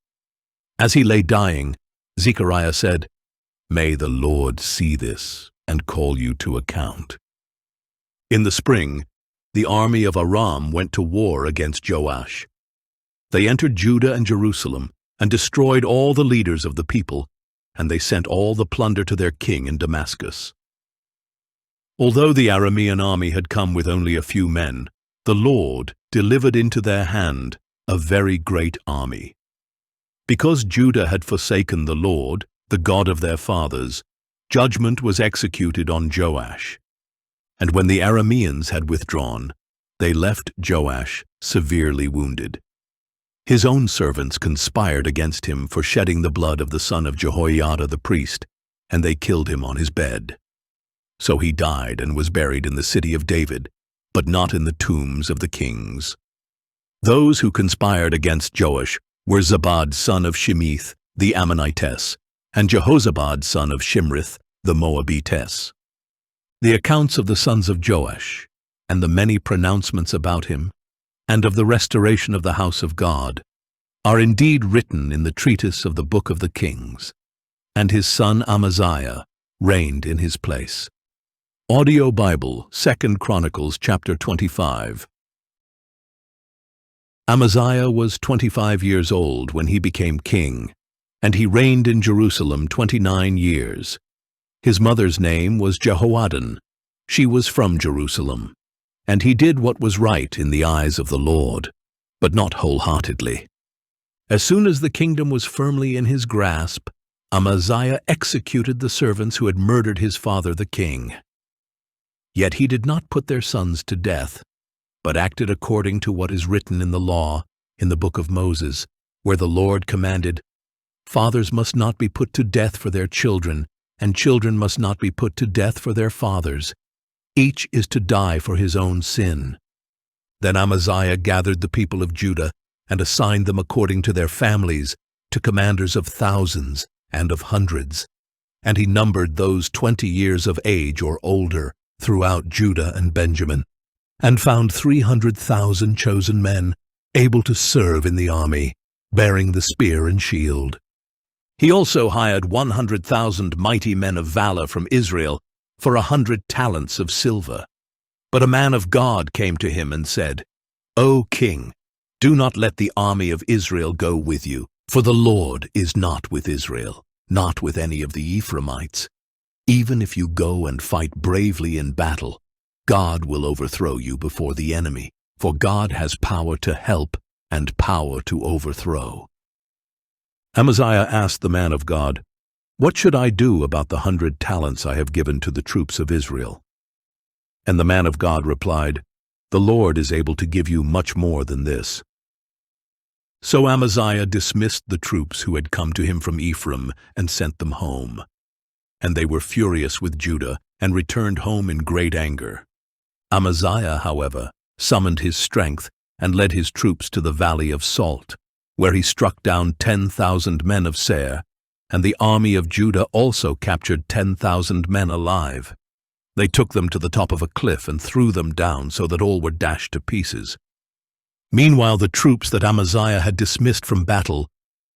Speaker 1: As he lay dying, Zechariah said, "May the Lord see this and call you to account." In the spring, the army of Aram went to war against Joash. They entered Judah and Jerusalem and destroyed all the leaders of the people, and they sent all the plunder to their king in Damascus. Although the Aramean army had come with only a few men, the Lord delivered into their hand a very great army. Because Judah had forsaken the Lord, the God of their fathers, judgment was executed on Joash. And when the Arameans had withdrawn, they left Joash severely wounded. His own servants conspired against him for shedding the blood of the son of Jehoiada the priest, and they killed him on his bed. So he died and was buried in the city of David, but not in the tombs of the kings. Those who conspired against Joash were Zabad son of Shemith, the Ammonitess, and Jehozabad son of Shimrith, the Moabitess. The accounts of the sons of Joash, and the many pronouncements about him, and of the restoration of the house of God, are indeed written in the treatise of the Book of the Kings. and his son Amaziah reigned in his place. Audio Bible, 2 Chronicles chapter 25. Amaziah was 25 years old when he became king, and he reigned in Jerusalem 29 years. His mother's name was Jehoaddin. She was from Jerusalem. And he did what was right in the eyes of the Lord, but not wholeheartedly. As soon as the kingdom was firmly in his grasp, Amaziah executed the servants who had murdered his father the king. Yet he did not put their sons to death, but acted according to what is written in the law, in the book of Moses, where the Lord commanded, "Fathers must not be put to death for their children, and children must not be put to death for their fathers. Each is to die for his own sin." Then Amaziah gathered the people of Judah and assigned them according to their families to commanders of thousands and of hundreds. And he numbered those 20 years of age or older throughout Judah and Benjamin, and found 300,000 chosen men able to serve in the army, bearing the spear and shield. He also hired 100,000 mighty men of valor from Israel for 100 talents of silver. But a man of God came to him and said, "O king, do not let the army of Israel go with you, for the Lord is not with Israel, not with any of the Ephraimites. Even if you go and fight bravely in battle, God will overthrow you before the enemy, for God has power to help and power to overthrow." Amaziah asked the man of God, "What should I do about the 100 talents I have given to the troops of Israel?" And the man of God replied, "The Lord is able to give you much more than this." So Amaziah dismissed the troops who had come to him from Ephraim and sent them home. And they were furious with Judah and returned home in great anger. Amaziah, however, summoned his strength and led his troops to the valley of Salt, where he struck down 10,000 men of Seir, and the army of Judah also captured 10,000 men alive. They took them to the top of a cliff and threw them down so that all were dashed to pieces. Meanwhile, the troops that Amaziah had dismissed from battle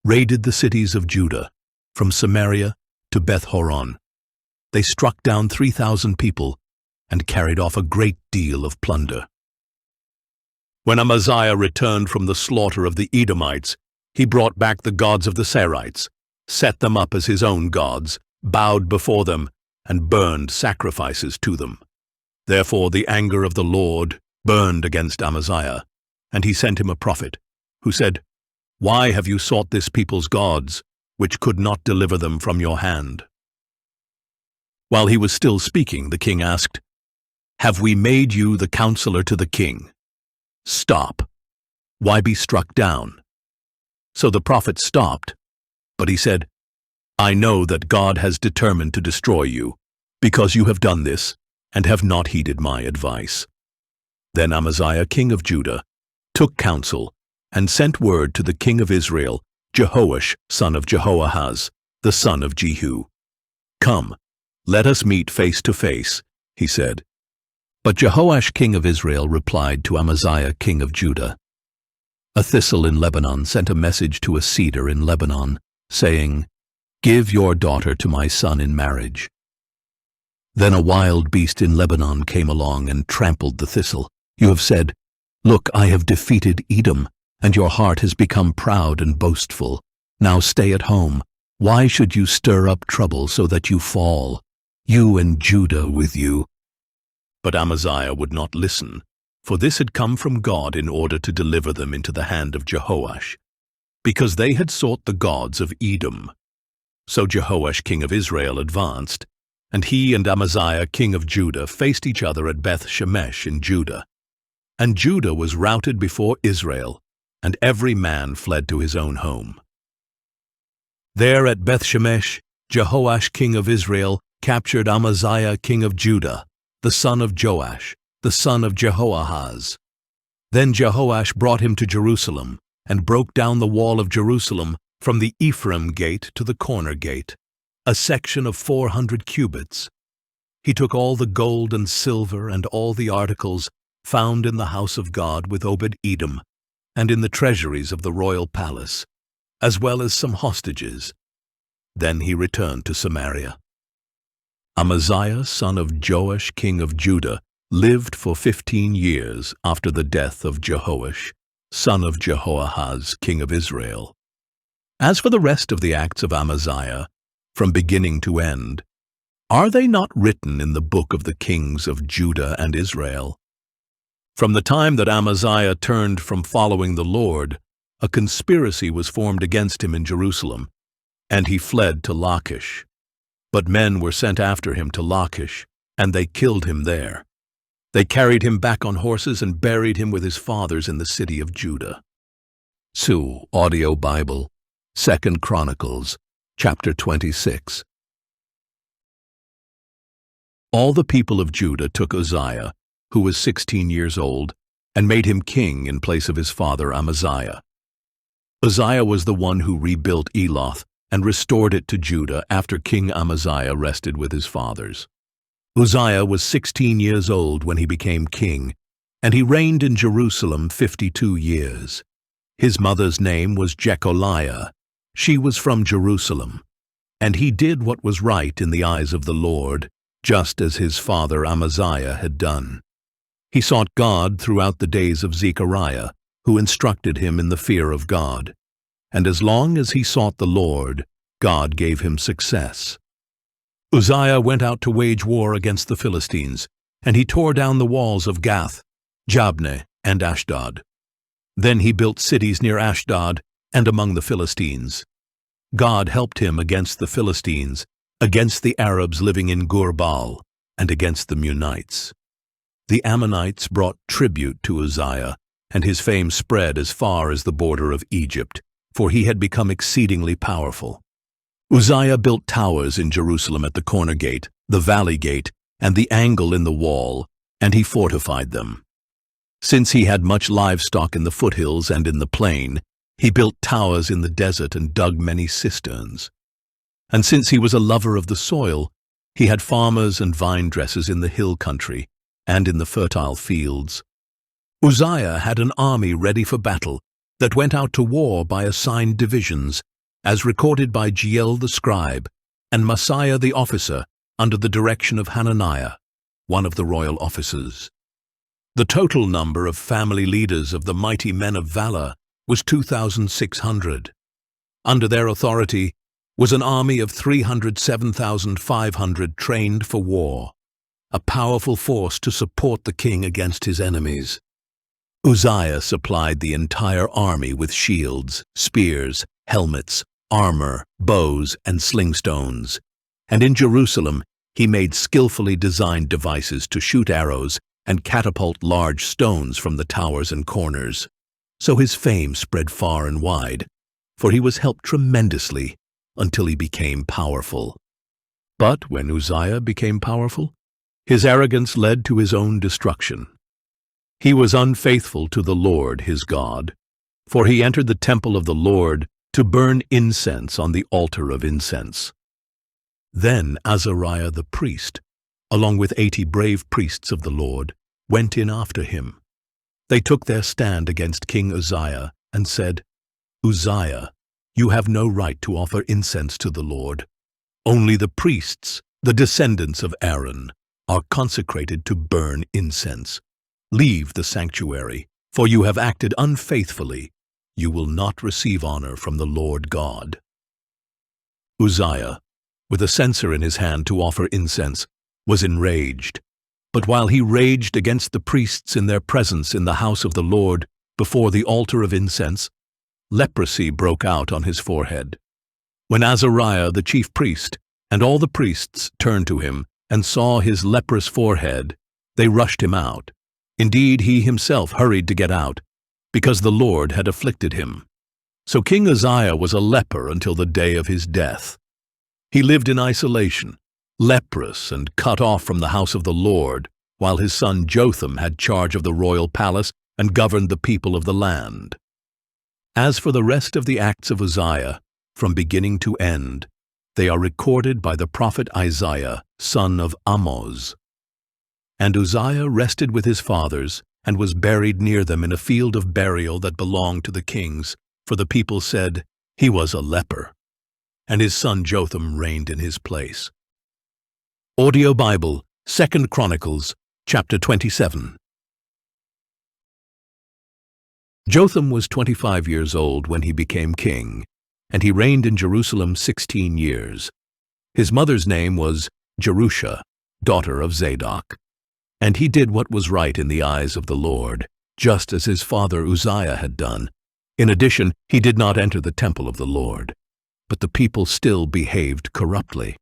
Speaker 1: raided the cities of Judah, from Samaria to Beth-horon. They struck down 3,000 people and carried off a great deal of plunder. When Amaziah returned from the slaughter of the Edomites, he brought back the gods of the Serites, set them up as his own gods, bowed before them, and burned sacrifices to them. Therefore the anger of the Lord burned against Amaziah, and he sent him a prophet, who said, "Why have you sought this people's gods, which could not deliver them from your hand?" While he was still speaking, the king asked, "Have we made you the counselor to the king? Stop. Why be struck down?" So the prophet stopped, but he said, "I know that God has determined to destroy you, because you have done this, and have not heeded my advice." Then Amaziah, king of Judah, took counsel, and sent word to the king of Israel, Jehoash, son of Jehoahaz, the son of Jehu. "Come, let us meet face to face," he said. But Jehoash, king of Israel, replied to Amaziah, king of Judah, "A thistle in Lebanon sent a message to a cedar in Lebanon, saying, 'Give your daughter to my son in marriage.' Then a wild beast in Lebanon came along and trampled the thistle. You have said, 'Look, I have defeated Edom,' and your heart has become proud and boastful. Now stay at home. Why should you stir up trouble so that you fall, you and Judah with you?" But Amaziah would not listen, for this had come from God in order to deliver them into the hand of Jehoash, because they had sought the gods of Edom. So Jehoash, king of Israel, advanced, and he and Amaziah, king of Judah, faced each other at Beth-shemesh in Judah. And Judah was routed before Israel, and every man fled to his own home. There at Beth-shemesh, Jehoash, king of Israel, captured Amaziah, king of Judah, the son of Joash, the son of Jehoahaz. Then Jehoash brought him to Jerusalem, and broke down the wall of Jerusalem from the Ephraim gate to the corner gate, a section of 400 cubits. He took all the gold and silver and all the articles found in the house of God with Obed-Edom, and in the treasuries of the royal palace, as well as some hostages. Then he returned to Samaria. Amaziah, son of Joash, king of Judah, lived for 15 years after the death of Jehoash, son of Jehoahaz, king of Israel. As for the rest of the acts of Amaziah, from beginning to end, are they not written in the book of the kings of Judah and Israel? From the time that Amaziah turned from following the Lord, a conspiracy was formed against him in Jerusalem, and he fled to Lachish. But men were sent after him to Lachish, and they killed him there. They carried him back on horses and buried him with his fathers in the city of Judah. Sue Audio Bible, 2 Chronicles, chapter 26. All the people of Judah took Uzziah, who was 16 years old, and made him king in place of his father Amaziah. Uzziah was the one who rebuilt Eloth and restored it to Judah after King Amaziah rested with his fathers. Uzziah was 16 years old when he became king, and he reigned in Jerusalem 52 years. His mother's name was Jecholiah. She was from Jerusalem. And he did what was right in the eyes of the Lord, just as his father Amaziah had done. He sought God throughout the days of Zechariah, who instructed him in the fear of God. And as long as he sought the Lord, God gave him success. Uzziah went out to wage war against the Philistines, and he tore down the walls of Gath, Jabneh, and Ashdod. Then he built cities near Ashdod and among the Philistines. God helped him against the Philistines, against the Arabs living in Gur-baal, and against the Munites. The Ammonites brought tribute to Uzziah, and his fame spread as far as the border of Egypt, for he had become exceedingly powerful. Uzziah built towers in Jerusalem at the corner gate, the valley gate, and the angle in the wall, and he fortified them. Since he had much livestock in the foothills and in the plain, he built towers in the desert and dug many cisterns. And since he was a lover of the soil, he had farmers and vine dressers in the hill country and in the fertile fields. Uzziah had an army ready for battle that went out to war by assigned divisions, as recorded by Jeiel the scribe and Messiah the officer under the direction of Hananiah, one of the royal officers. The total number of family leaders of the mighty men of valor was 2,600. Under their authority was an army of 307,500 trained for war, a powerful force to support the king against his enemies. Uzziah supplied the entire army with shields, spears, helmets, armor, bows, and slingstones, and in Jerusalem he made skillfully designed devices to shoot arrows and catapult large stones from the towers and corners. So his fame spread far and wide, for he was helped tremendously until he became powerful. But when Uzziah became powerful, his arrogance led to his own destruction. He was unfaithful to the Lord his God, for he entered the temple of the Lord to burn incense on the altar of incense. Then Azariah the priest, along with 80 brave priests of the Lord, went in after him. They took their stand against King Uzziah and said, "Uzziah, you have no right to offer incense to the Lord. Only the priests, the descendants of Aaron, are consecrated to burn incense. Leave the sanctuary, for you have acted unfaithfully. You will not receive honor from the Lord God." Uzziah, with a censer in his hand to offer incense, was enraged. But while he raged against the priests in their presence in the house of the Lord before the altar of incense, leprosy broke out on his forehead. When Azariah the chief priest and all the priests turned to him and saw his leprous forehead, they rushed him out. Indeed, he himself hurried to get out, because the Lord had afflicted him. So King Uzziah was a leper until the day of his death. He lived in isolation, leprous and cut off from the house of the Lord, while his son Jotham had charge of the royal palace and governed the people of the land. As for the rest of the acts of Uzziah, from beginning to end, they are recorded by the prophet Isaiah, son of Amoz. And Uzziah rested with his fathers, and was buried near them in a field of burial that belonged to the kings, for the people said, "He was a leper." and his son Jotham reigned in his place. Audio Bible, 2 Chronicles, chapter 27. Jotham was 25 years old when he became king, and he reigned in Jerusalem 16 years. His mother's name was Jerusha, daughter of Zadok. And he did what was right in the eyes of the Lord, just as his father Uzziah had done. In addition, he did not enter the temple of the Lord, but the people still behaved corruptly.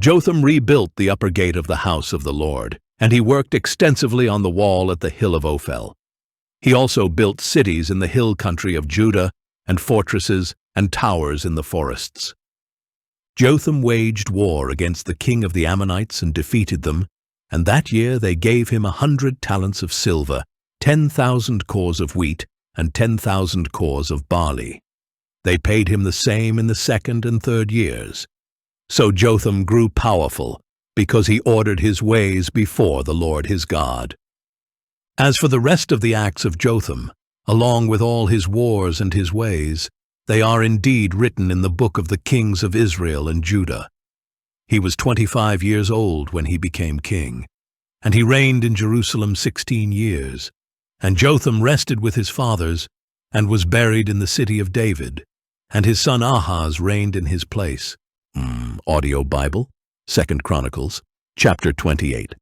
Speaker 1: Jotham rebuilt the upper gate of the house of the Lord, and he worked extensively on the wall at the hill of Ophel. He also built cities in the hill country of Judah, and fortresses and towers in the forests. Jotham waged war against the king of the Ammonites and defeated them, and that year they gave him 100 talents of silver, 10,000 cors of wheat, and 10,000 cors of barley. They paid him the same in the second and third years. So Jotham grew powerful, because he ordered his ways before the Lord his God. As for the rest of the acts of Jotham, along with all his wars and his ways, they are indeed written in the book of the kings of Israel and Judah. He was 25 years old when he became king, and he reigned in Jerusalem 16 years. And Jotham rested with his fathers, and was buried in the city of David, and his son Ahaz reigned in his place. Audio Bible, 2 Chronicles, chapter 28.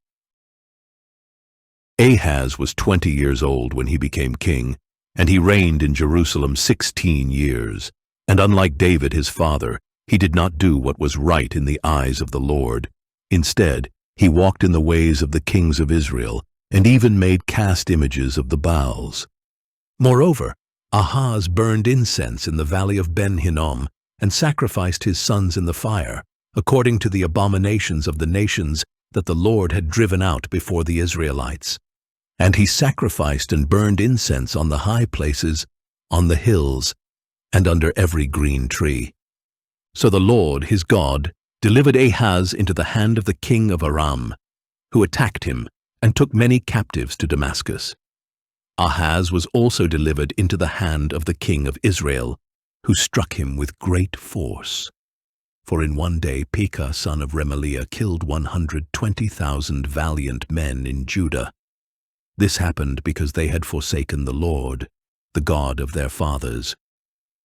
Speaker 1: Ahaz was 20 years old when he became king, and he reigned in Jerusalem 16 years. And unlike David his father, he did not do what was right in the eyes of the Lord. Instead, he walked in the ways of the kings of Israel, and even made cast images of the Baals. Moreover, Ahaz burned incense in the valley of Ben-Hinnom, and sacrificed his sons in the fire, according to the abominations of the nations that the Lord had driven out before the Israelites. And he sacrificed and burned incense on the high places, on the hills, and under every green tree. So the Lord, his God, delivered Ahaz into the hand of the king of Aram, who attacked him and took many captives to Damascus. Ahaz was also delivered into the hand of the king of Israel, who struck him with great force. For in one day Pekah son of Remaliah killed 120,000 valiant men in Judah. This happened because they had forsaken the Lord, the God of their fathers.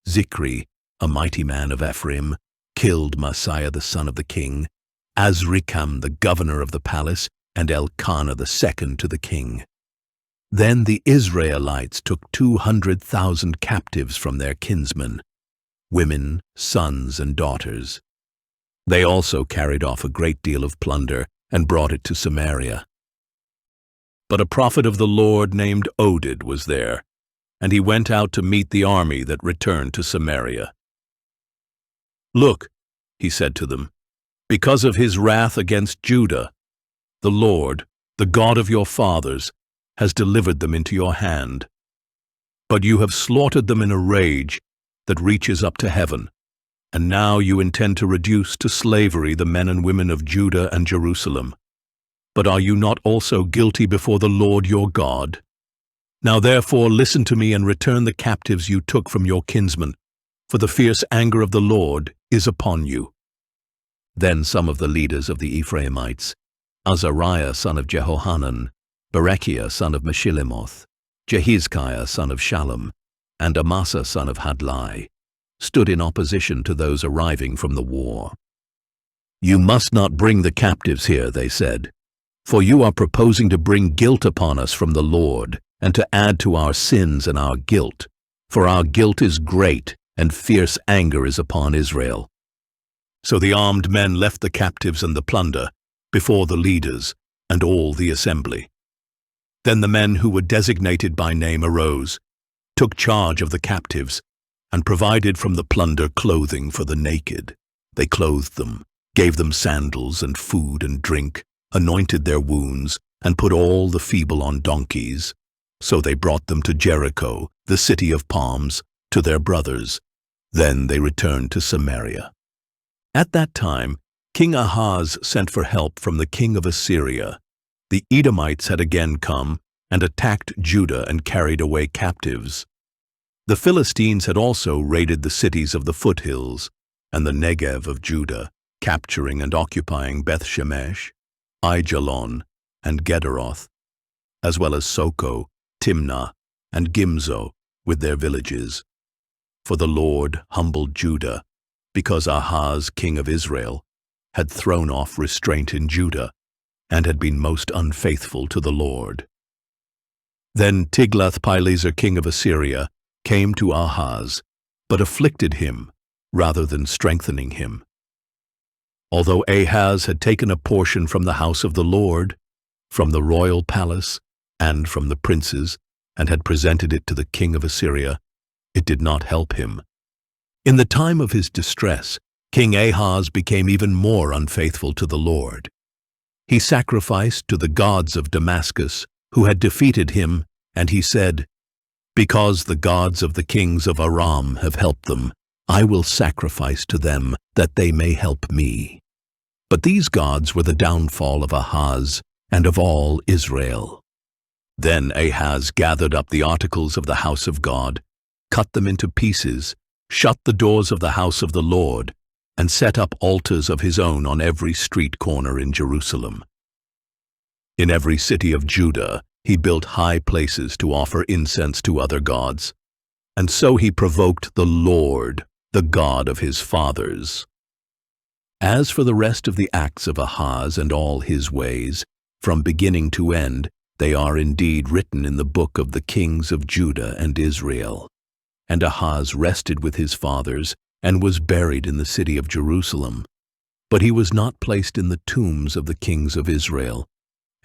Speaker 1: Zikri, a mighty man of Ephraim, killed Messiah the son of the king, Azrikam the governor of the palace, and Elkanah the second to the king. Then the Israelites took 200,000 captives from their kinsmen, women, sons, and daughters. They also carried off a great deal of plunder and brought it to Samaria. But a prophet of the Lord named Oded was there, and he went out to meet the army that returned to Samaria. "Look," he said to them, "because of his wrath against Judah, the Lord, the God of your fathers, has delivered them into your hand. But you have slaughtered them in a rage that reaches up to heaven, and now you intend to reduce to slavery the men and women of Judah and Jerusalem. But are you not also guilty before the Lord your God? Now therefore listen to me and return the captives you took from your kinsmen, for the fierce anger of the Lord is upon you." Then some of the leaders of the Ephraimites, Azariah son of Jehohanan, Berechiah son of Meshillemoth, Jehizkiah son of Shallum, and Amasa son of Hadlai, stood in opposition to those arriving from the war. "You must not bring the captives here," they said, "for you are proposing to bring guilt upon us from the Lord, and to add to our sins and our guilt, for our guilt is great, and fierce anger is upon Israel." So the armed men left the captives and the plunder before the leaders and all the assembly. Then the men who were designated by name arose, took charge of the captives, and provided from the plunder clothing for the naked. They clothed them, gave them sandals and food and drink, anointed their wounds, and put all the feeble on donkeys. So they brought them to Jericho, the city of palms, to their brothers. Then they returned to Samaria. At that time, King Ahaz sent for help from the king of Assyria. The Edomites had again come and attacked Judah and carried away captives. The Philistines had also raided the cities of the foothills, and the Negev of Judah, capturing and occupying Beth-Shemesh, Aijalon, and Gederoth, as well as Soko, Timnah, and Gimzo with their villages. For the Lord humbled Judah, because Ahaz, king of Israel, had thrown off restraint in Judah, and had been most unfaithful to the Lord. Then Tiglath-Pileser, king of Assyria, came to Ahaz, but afflicted him rather than strengthening him. Although Ahaz had taken a portion from the house of the Lord, from the royal palace, and from the princes, and had presented it to the king of Assyria, it did not help him. In the time of his distress, King Ahaz became even more unfaithful to the Lord. He sacrificed to the gods of Damascus, who had defeated him, and he said, "Because the gods of the kings of Aram have helped them, I will sacrifice to them that they may help me." But these gods were the downfall of Ahaz and of all Israel. Then Ahaz gathered up the articles of the house of God, cut them into pieces, shut the doors of the house of the Lord, and set up altars of his own on every street corner in Jerusalem. In every city of Judah he built high places to offer incense to other gods, and so he provoked the Lord, the God of his fathers. As for the rest of the acts of Ahaz and all his ways, from beginning to end, they are indeed written in the book of the kings of Judah and Israel. And Ahaz rested with his fathers and was buried in the city of Jerusalem. But he was not placed in the tombs of the kings of Israel,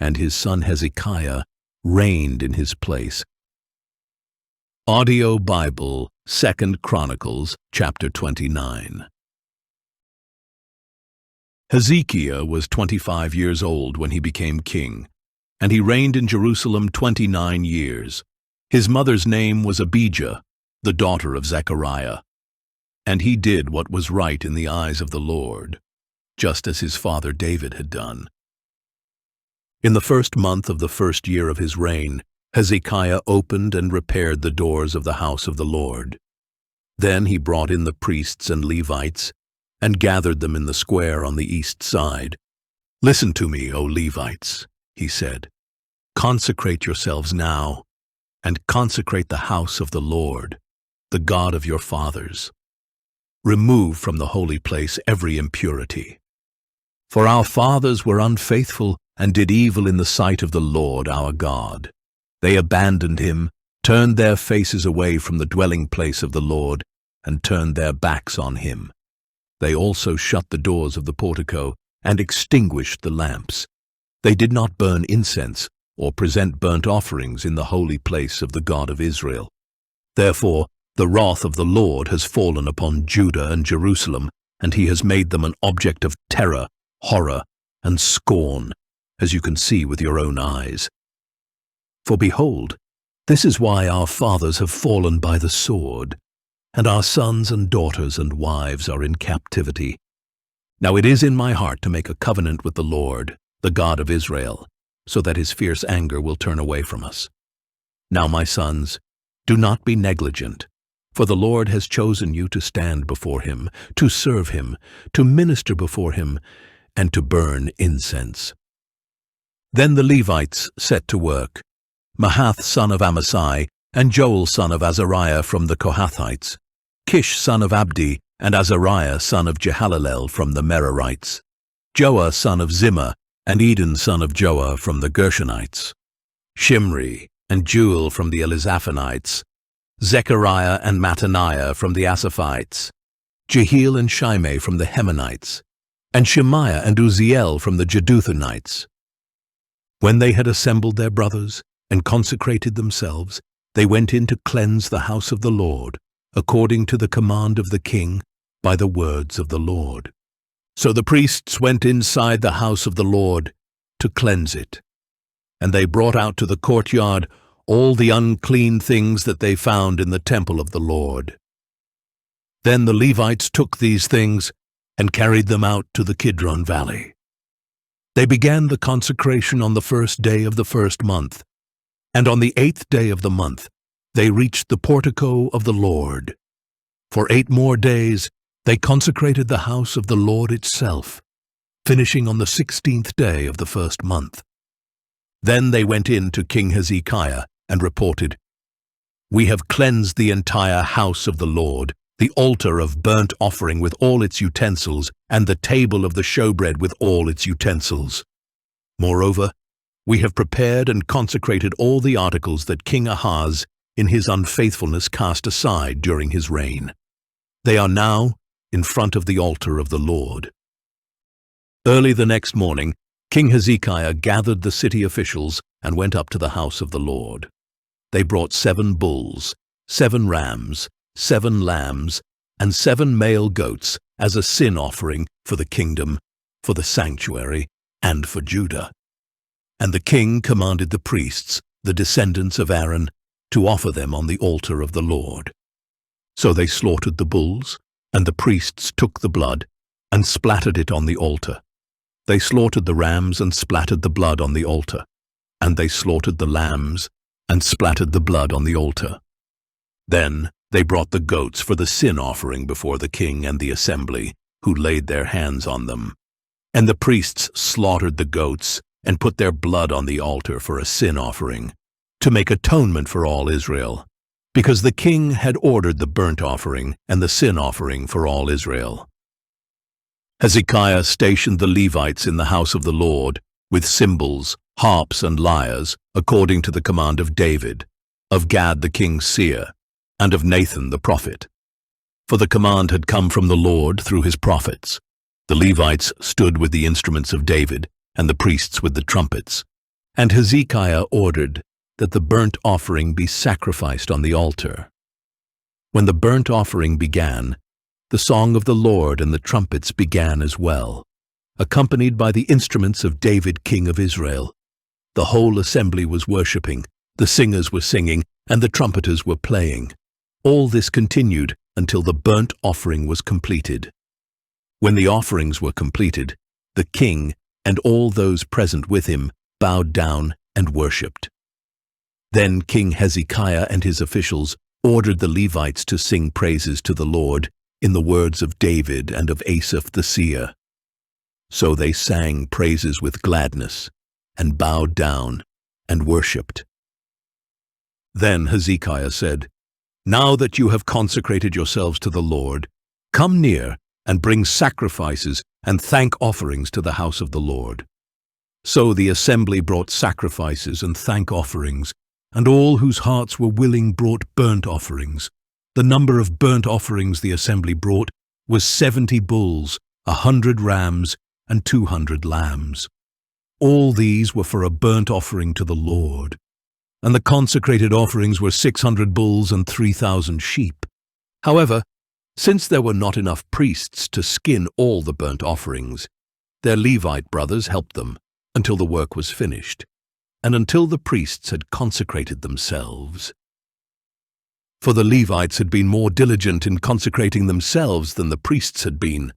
Speaker 1: and his son Hezekiah reigned in his place. Audio Bible, 2 Chronicles, chapter 29. Hezekiah was 25 years old when he became king, and he reigned in Jerusalem 29 years. His mother's name was Abijah, the daughter of Zechariah. And he did what was right in the eyes of the Lord, just as his father David had done. In the first month of the first year of his reign, Hezekiah opened and repaired the doors of the house of the Lord. Then he brought in the priests and Levites, and gathered them in the square on the east side. "Listen to me, O Levites," he said. "Consecrate yourselves now, and consecrate the house of the Lord, the God of your fathers. Remove from the holy place every impurity. For our fathers were unfaithful and did evil in the sight of the Lord our God. They abandoned him, turned their faces away from the dwelling place of the Lord, and turned their backs on him. They also shut the doors of the portico and extinguished the lamps. They did not burn incense or present burnt offerings in the holy place of the God of Israel. Therefore, the wrath of the Lord has fallen upon Judah and Jerusalem, and he has made them an object of terror, horror, and scorn, as you can see with your own eyes. For behold, this is why our fathers have fallen by the sword, and our sons and daughters and wives are in captivity. Now it is in my heart to make a covenant with the Lord, the God of Israel, so that his fierce anger will turn away from us. Now, my sons, do not be negligent, for the Lord has chosen you to stand before him, to serve him, to minister before him, and to burn incense." Then the Levites set to work, Mahath son of Amasai, and Joel son of Azariah from the Kohathites, Kish son of Abdi, and Azariah son of Jehalalel from the Merarites, Joah son of Zimmah, and Eden son of Joah from the Gershonites, Shimri and Jewel from the Elizaphanites, Zechariah and Mattaniah from the Asaphites, Jehiel and Shimei from the Hemanites, and Shemaiah and Uzziel from the Jeduthunites. When they had assembled their brothers and consecrated themselves, they went in to cleanse the house of the Lord, according to the command of the king, by the words of the Lord. So the priests went inside the house of the Lord to cleanse it, and they brought out to the courtyard all the unclean things that they found in the temple of the Lord. Then the Levites took these things and carried them out to the Kidron Valley. They began the consecration on the first day of the first month, and on the 8th day of the month they reached the portico of the Lord. For 8 more days They consecrated the house of the Lord itself, finishing on the 16th day of the first month. Then they went in to King Hezekiah and reported, "We have cleansed the entire house of the Lord, the altar of burnt offering with all its utensils, and the table of the showbread with all its utensils. Moreover, we have prepared and consecrated all the articles that King Ahaz in his unfaithfulness cast aside during his reign. They are now in front of the altar of the Lord." Early the next morning, King Hezekiah gathered the city officials and went up to the house of the Lord. They brought 7 bulls, 7 rams, 7 lambs, and 7 male goats as a sin offering for the kingdom, for the sanctuary, and for Judah. And the king commanded the priests, the descendants of Aaron, to offer them on the altar of the Lord. So they slaughtered the bulls, and the priests took the blood and splattered it on the altar. They slaughtered the rams and splattered the blood on the altar, and they slaughtered the lambs and splattered the blood on the altar. Then they brought the goats for the sin offering before the king and the assembly, who laid their hands on them. And the priests slaughtered the goats and put their blood on the altar for a sin offering, to make atonement for all Israel, because the king had ordered the burnt offering and the sin offering for all Israel. Hezekiah stationed the Levites in the house of the Lord, with cymbals, harps, and lyres, according to the command of David, of Gad the king's seer, and of Nathan the prophet. For the command had come from the Lord through his prophets. The Levites stood with the instruments of David, and the priests with the trumpets. And Hezekiah ordered that the burnt offering be sacrificed on the altar. When the burnt offering began, the song of the Lord and the trumpets began as well, accompanied by the instruments of David king of Israel. The whole assembly was worshipping, the singers were singing, and the trumpeters were playing. All this continued until the burnt offering was completed. When the offerings were completed, the king and all those present with him bowed down and worshipped. Then King Hezekiah and his officials ordered the Levites to sing praises to the Lord in the words of David and of Asaph the seer. So they sang praises with gladness, and bowed down and worshipped. Then Hezekiah said, "Now that you have consecrated yourselves to the Lord, come near and bring sacrifices and thank offerings to the house of the Lord." So the assembly brought sacrifices and thank offerings, and all whose hearts were willing brought burnt offerings. The number of burnt offerings the assembly brought was 70 bulls, 100 rams, and 200 lambs. All these were for a burnt offering to the Lord. And the consecrated offerings were 600 bulls and 3,000 sheep. However, since there were not enough priests to skin all the burnt offerings, their Levite brothers helped them until the work was finished, and until the priests had consecrated themselves. For the Levites had been more diligent in consecrating themselves than the priests had been.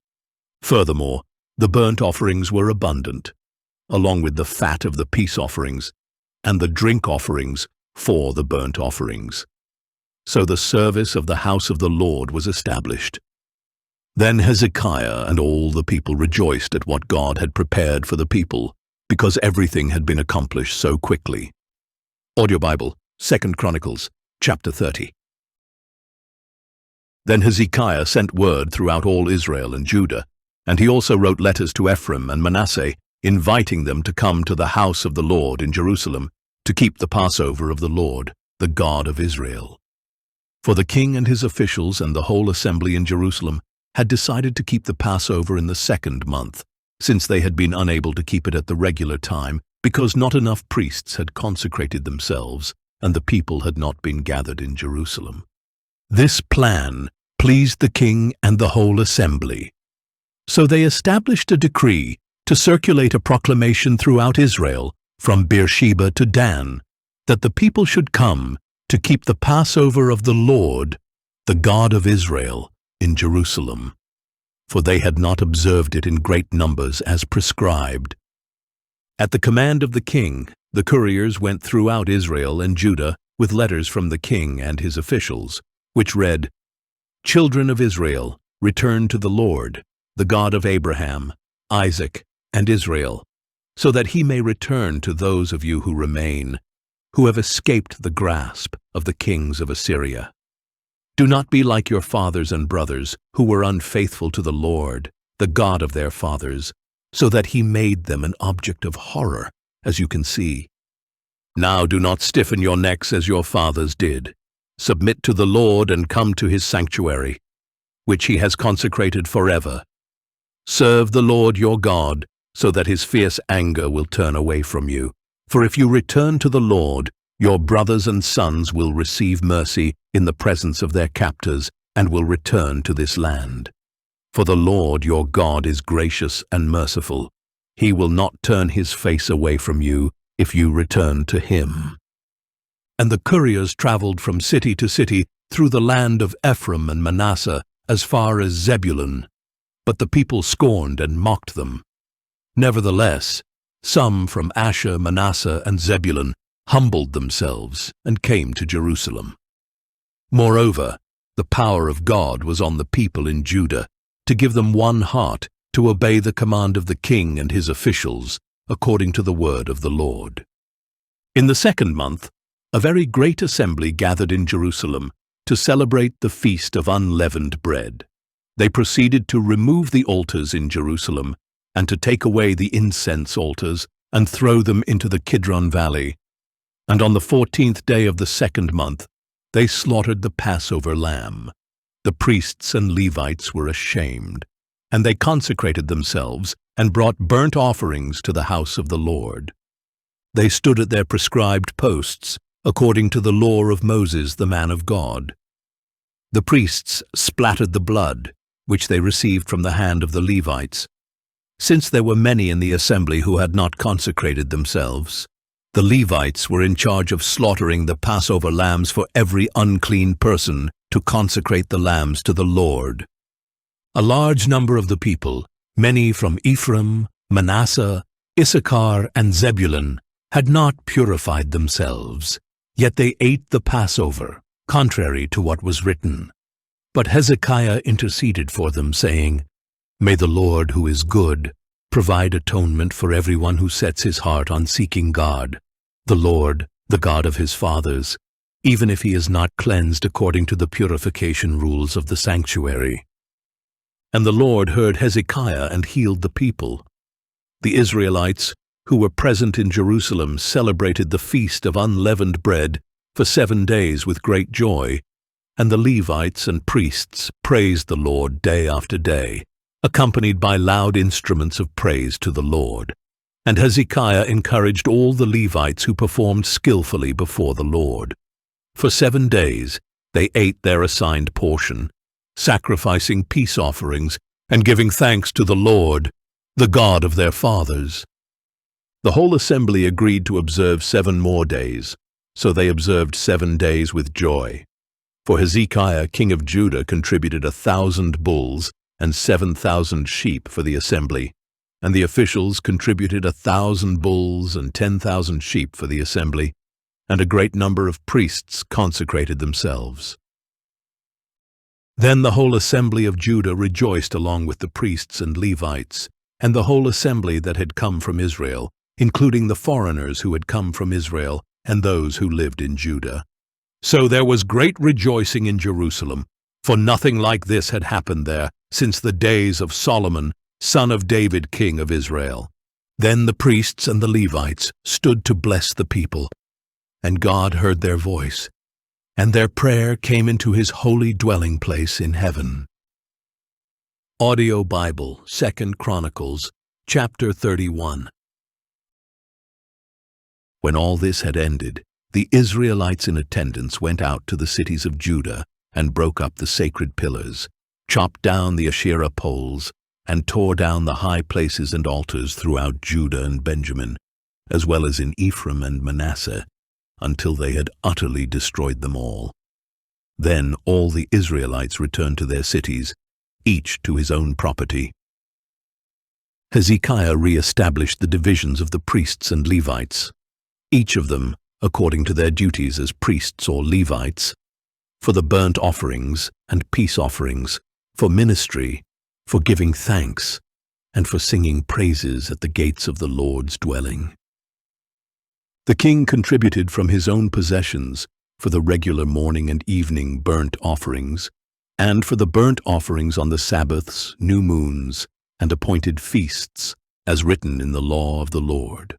Speaker 1: Furthermore, the burnt offerings were abundant, along with the fat of the peace offerings, and the drink offerings for the burnt offerings. So the service of the house of the Lord was established. Then Hezekiah and all the people rejoiced at what God had prepared for the people, because everything had been accomplished so quickly. Audio Bible, 2 Chronicles, chapter 30. Then Hezekiah sent word throughout all Israel and Judah, and he also wrote letters to Ephraim and Manasseh, inviting them to come to the house of the Lord in Jerusalem, to keep the Passover of the Lord, the God of Israel. For the king and his officials and the whole assembly in Jerusalem had decided to keep the Passover in the 2nd month, since they had been unable to keep it at the regular time, because not enough priests had consecrated themselves, and the people had not been gathered in Jerusalem. This plan pleased the king and the whole assembly. So they established a decree to circulate a proclamation throughout Israel, from Beersheba to Dan, that the people should come to keep the Passover of the Lord, the God of Israel, in Jerusalem, for they had not observed it in great numbers as prescribed. At the command of the king, the couriers went throughout Israel and Judah with letters from the king and his officials, which read, "Children of Israel, Return to the Lord, the God of Abraham, Isaac, and Israel, so that he may return to those of you who remain, who have escaped the grasp of the kings of Assyria. Do not be like your fathers and brothers, who were unfaithful to the Lord, the God of their fathers, so that he made them an object of horror, as you can see. Now do not stiffen your necks as your fathers did. Submit to the Lord and come to his sanctuary, which he has consecrated forever. Serve the Lord your God, so that his fierce anger will turn away from you. For if you return to the Lord, your brothers and sons will receive mercy in the presence of their captors and will return to this land. For the Lord your God is gracious and merciful. He will not turn his face away from you if you return to him. And the couriers traveled from city to city through the land of Ephraim and Manasseh as far as Zebulun, but the people scorned and mocked them. Nevertheless, some from Asher, Manasseh, and Zebulun humbled themselves and came to Jerusalem. Moreover, the power of God was on the people in Judah to give them one heart to obey the command of the king and his officials, according to the word of the Lord. In the 2nd month, a very great assembly gathered in Jerusalem to celebrate the feast of unleavened bread. They proceeded to remove the altars in Jerusalem and to take away the incense altars and throw them into the Kidron Valley. And on the 14th day of the 2nd month, they slaughtered the Passover lamb. The priests and Levites were ashamed, and they consecrated themselves and brought burnt offerings to the house of the Lord. They stood at their prescribed posts, according to the law of Moses, the man of God. The priests splattered the blood, which they received from the hand of the Levites. Since there were many in the assembly who had not consecrated themselves, the Levites were in charge of slaughtering the Passover lambs for every unclean person to consecrate the lambs to the Lord. A large number of the people, many from Ephraim, Manasseh, Issachar, and Zebulun, had not purified themselves, yet they ate the Passover, contrary to what was written. But Hezekiah interceded for them, saying, "May the Lord, who is good, provide atonement for everyone who sets his heart on seeking God, the Lord, the God of his fathers, even if he is not cleansed according to the purification rules of the sanctuary." And the Lord heard Hezekiah and healed the people. The Israelites, who were present in Jerusalem, celebrated the feast of unleavened bread for 7 days with great joy, and the Levites and priests praised the Lord day after day, accompanied by loud instruments of praise to the Lord. And Hezekiah encouraged all the Levites who performed skillfully before the Lord. For 7 days they ate their assigned portion, sacrificing peace offerings and giving thanks to the Lord, the God of their fathers. The whole assembly agreed to observe 7 more days, so they observed 7 days with joy. For Hezekiah, king of Judah, contributed 1,000 bulls and 7,000 sheep for the assembly, and the officials contributed 1,000 bulls and 10,000 sheep for the assembly, and a great number of priests consecrated themselves. Then the whole assembly of Judah rejoiced along with the priests and Levites, and the whole assembly that had come from Israel, including the foreigners who had come from Israel and those who lived in Judah. So there was great rejoicing in Jerusalem, for nothing like this had happened there since the days of Solomon, son of David, king of Israel. Then the priests and the Levites stood to bless the people, and God heard their voice, and their prayer came into his holy dwelling place in heaven. Audio Bible, 2 Chronicles, chapter 31. When all this had ended, the Israelites in attendance went out to the cities of Judah and broke up the sacred pillars, chopped down the Asherah poles, and tore down the high places and altars throughout Judah and Benjamin, as well as in Ephraim and Manasseh, until they had utterly destroyed them all. Then all the Israelites returned to their cities, each to his own property. Hezekiah re-established the divisions of the priests and Levites, each of them according to their duties as priests or Levites, for the burnt offerings and peace offerings, for ministry, for giving thanks, and for singing praises at the gates of the Lord's dwelling. The king contributed from his own possessions for the regular morning and evening burnt offerings, and for the burnt offerings on the Sabbaths, new moons, and appointed feasts, as written in the law of the Lord.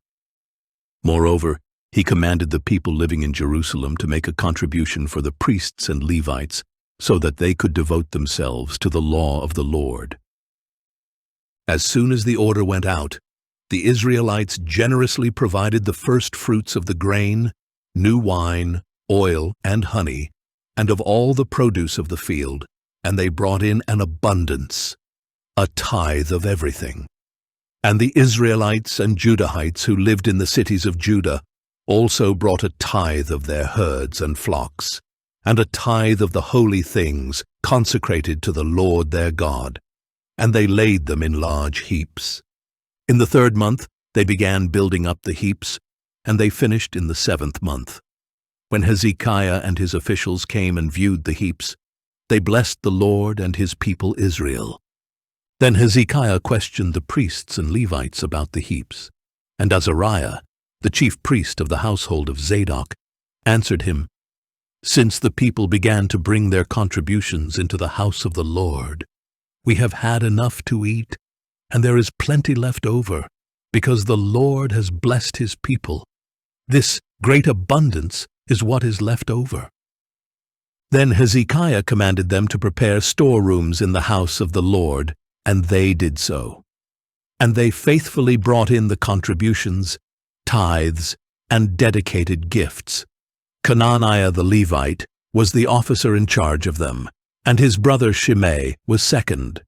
Speaker 1: Moreover, he commanded the people living in Jerusalem to make a contribution for the priests and Levites, so that they could devote themselves to the law of the Lord. As soon as the order went out, the Israelites generously provided the first fruits of the grain, new wine, oil, and honey, and of all the produce of the field, and they brought in an abundance, a tithe of everything. And the Israelites and Judahites who lived in the cities of Judah also brought a tithe of their herds and flocks, and a tithe of the holy things consecrated to the Lord their God, and they laid them in large heaps. In the 3rd month they began building up the heaps, and they finished in the 7th month. When Hezekiah and his officials came and viewed the heaps, they blessed the Lord and his people Israel. Then Hezekiah questioned the priests and Levites about the heaps, and Azariah, the chief priest of the household of Zadok, answered him, "Since the people began to bring their contributions into the house of the Lord, we have had enough to eat, and there is plenty left over, because the Lord has blessed his people. This great abundance is what is left over." Then Hezekiah commanded them to prepare storerooms in the house of the Lord, and they did so. And they faithfully brought in the contributions, tithes, and dedicated gifts. Conaniah the Levite was the officer in charge of them, and his brother Shimei was second.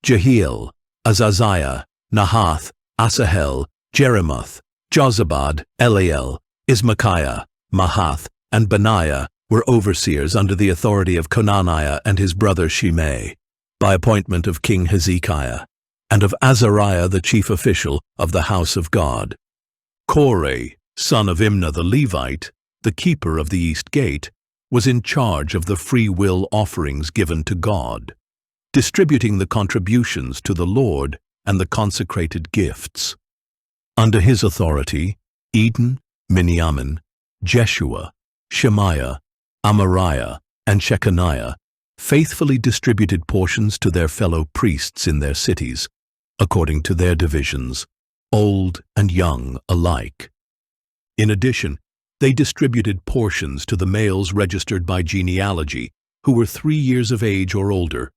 Speaker 1: Jehiel, Azaziah, Nahath, Asahel, Jeremoth, Jozabad, Eliel, Ismachiah, Mahath, and Benaiah were overseers under the authority of Conaniah and his brother Shimei, by appointment of King Hezekiah, and of Azariah the chief official of the house of God. Korah, son of Imnah the Levite, the keeper of the east gate, was in charge of the free will offerings given to God, distributing the contributions to the Lord and the consecrated gifts. Under his authority, Eden, Miniamin, Jeshua, Shemaiah, Amariah, and Shechaniah faithfully distributed portions to their fellow priests in their cities, according to their divisions, old and young alike. In addition, they distributed portions to the males registered by genealogy, who were 3 years of age or older,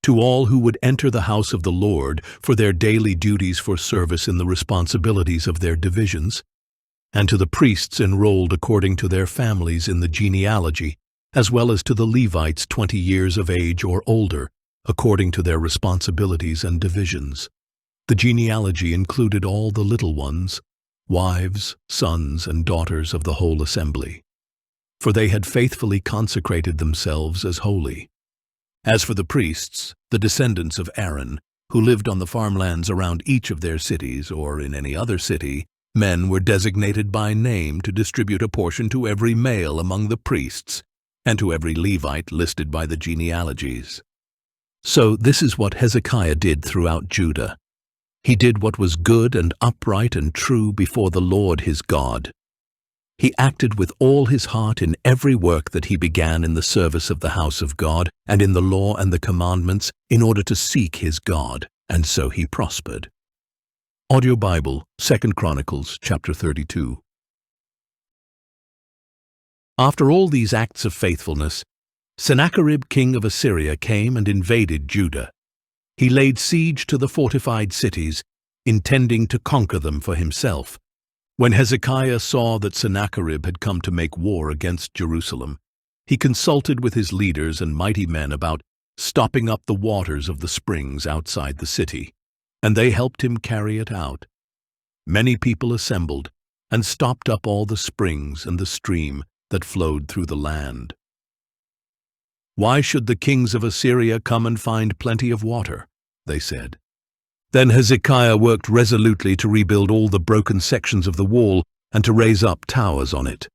Speaker 1: to all who would enter the house of the Lord for their daily duties for service in the responsibilities of their divisions, and to the priests enrolled according to their families in the genealogy, as well as to the Levites 20 years of age or older, according to their responsibilities and divisions. The genealogy included all the little ones, wives, sons, and daughters of the whole assembly, for they had faithfully consecrated themselves as holy. As for the priests, the descendants of Aaron, who lived on the farmlands around each of their cities or in any other city, men were designated by name to distribute a portion to every male among the priests, and to every Levite listed by the genealogies. So this is what Hezekiah did throughout Judah. He did what was good and upright and true before the Lord his God. He acted with all his heart in every work that he began in the service of the house of God and in the law and the commandments in order to seek his God, and so he prospered. Audio Bible, 2 Chronicles, chapter 32. After all these acts of faithfulness, Sennacherib king of Assyria came and invaded Judah. He laid siege to the fortified cities, intending to conquer them for himself. When Hezekiah saw that Sennacherib had come to make war against Jerusalem, he consulted with his leaders and mighty men about stopping up the waters of the springs outside the city, and they helped him carry it out. Many people assembled and stopped up all the springs and the stream that flowed through the land. "Why should the kings of Assyria come and find plenty of water?" they said. Then Hezekiah worked resolutely to rebuild all the broken sections of the wall and to raise up towers on it.